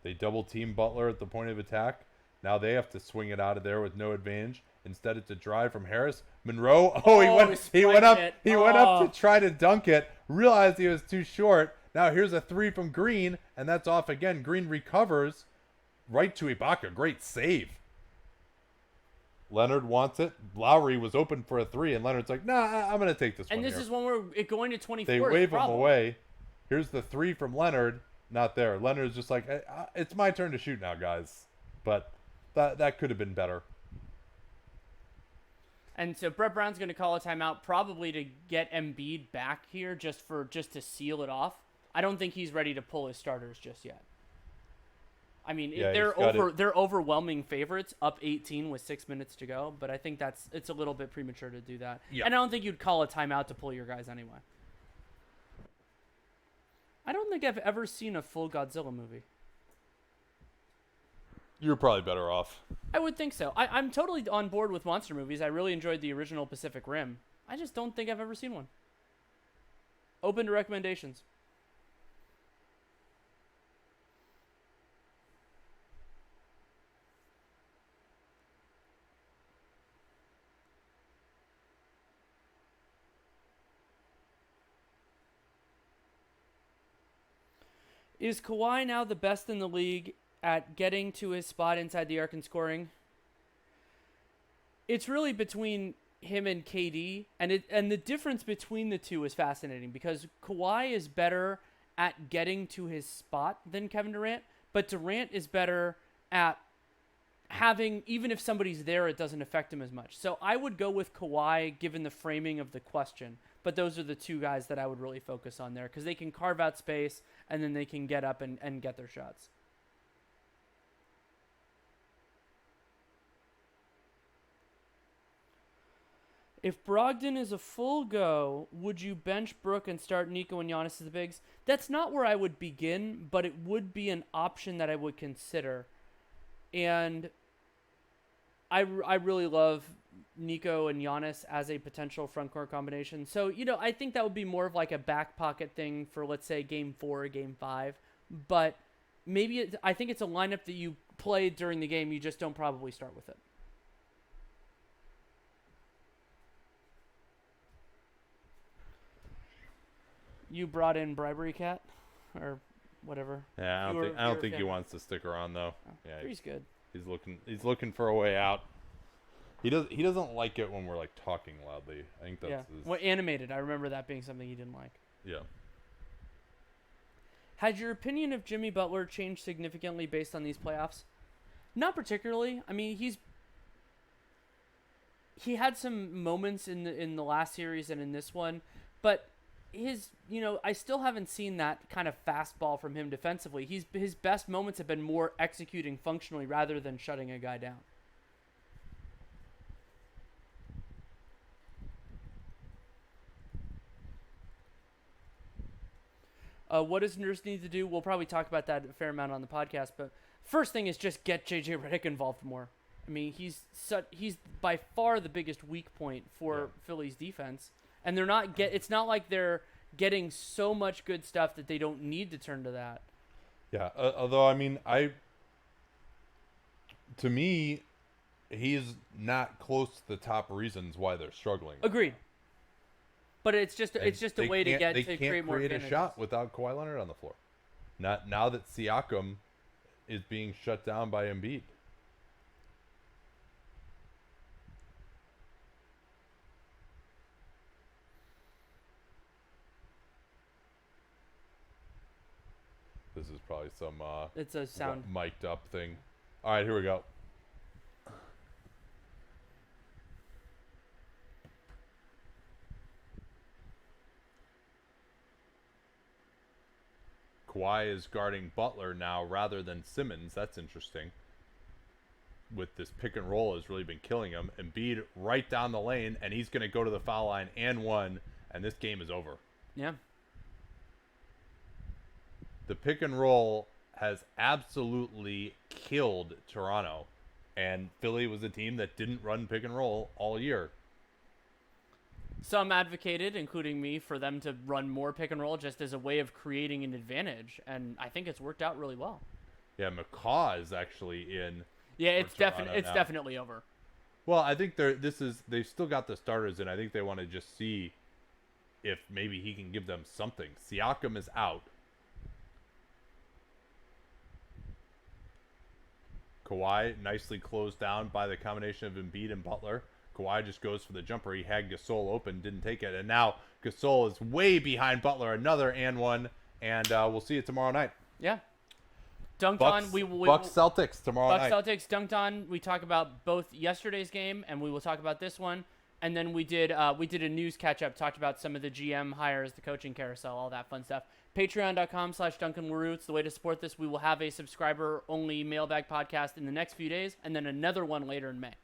They double team Butler at the point of attack. Now they have to swing it out of there with no advantage. Instead, it's a drive from Harris. Monroe. He went up to try to dunk it. Realized he was too short. Now here's a 3 from Green, and that's off again. Green recovers right to Ibaka. Great save. Leonard wants it. Lowry was open for a three, and Leonard's like, "Nah, I'm going to take this And one this here." is when we're going to 24. They is the wave him problem. away. Here's the three from Leonard. Not there. Leonard's just like, "It's my turn to shoot now, guys." But that could have been better. And so Brett Brown's going to call a timeout, probably to get Embiid back here, just to seal it off. I don't think he's ready to pull his starters just yet. I mean, Yeah, they're overwhelming favorites, up 18 with 6 minutes to go. But I think it's a little bit premature to do that. Yeah. And I don't think you'd call a timeout to pull your guys anyway. I don't think I've ever seen a full Godzilla movie. You're probably better off. I would think so. I'm totally on board with monster movies. I really enjoyed the original Pacific Rim. I just don't think I've ever seen one. Open to recommendations. Is Kawhi now the best in the league at getting to his spot inside the arc and scoring? It's really between him and KD, and the difference between the two is fascinating because Kawhi is better at getting to his spot than Kevin Durant, but Durant is better at having, even if somebody's there, it doesn't affect him as much. So I would go with Kawhi given the framing of the question, but those are the two guys that I would really focus on there because they can carve out space and then they can get up and get their shots. If Brogdon is a full go, would you bench Brook and start Nico and Giannis as the bigs? That's not where I would begin, but it would be an option that I would consider. And I really love Nico and Giannis as a potential front court combination. So, I think that would be more of like a back pocket thing for, let's say, Game 4 or Game 5. But maybe I think it's a lineup that you play during the game. You just don't probably start with it. You brought in Bribery Cat, or whatever. Yeah, I don't think he wants to stick around though. Oh, Yeah, he's good. He's looking for a way out. He doesn't like it when we're like talking loudly. I think that's Well, animated. I remember that being something he didn't like. Yeah. Has your opinion of Jimmy Butler changed significantly based on these playoffs? Not particularly. I mean, he had some moments in the last series and in this one, but I still haven't seen that kind of fastball from him defensively. His best moments have been more executing functionally rather than shutting a guy down. What does Nurse need to do? We'll probably talk about that a fair amount on the podcast, but first thing is just get JJ Redick involved more. I mean, he's by far the biggest weak point for Philly's defense. And it's not like they're getting so much good stuff that they don't need to turn to that. Yeah, although I mean, to me, he's not close to the top reasons why they're struggling. Agreed. But it's just a way to create more They can't create a shot without Kawhi Leonard on the floor. Not now that Siakam is being shut down by Embiid. This is probably some it's a sound mic'd up thing. All right, here we go. Kawhi is guarding Butler now rather than Simmons. That's interesting. With this pick and roll has really been killing him. Embiid right down the lane, and he's going to go to the foul line and one, and this game is over. Yeah. The pick and roll has absolutely killed Toronto, and Philly was a team that didn't run pick and roll all year. Some advocated, including me, for them to run more pick and roll just as a way of creating an advantage, and I think it's worked out really well. Yeah, McCaw is actually in. Yeah, it's definitely over. Well, I think they've still got the starters in. I think they want to just see if maybe he can give them something. Siakam is out. Kawhi nicely closed down by the combination of Embiid and Butler. Kawhi just goes for the jumper. He had Gasol open, didn't take it. And now Gasol is way behind Butler. Another and one. And we'll see you tomorrow night. Yeah. Dunked Bucks, on. Bucks Celtics tomorrow night. Bucks Celtics dunked on. We talk about both yesterday's game, and we will talk about this one. And then we did a news catch up, talked about some of the GM hires, the coaching carousel, all that fun stuff. Patreon.com/Duncan LaRue. It's the way to support this. We will have a subscriber only mailbag podcast in the next few days, and then another one later in May.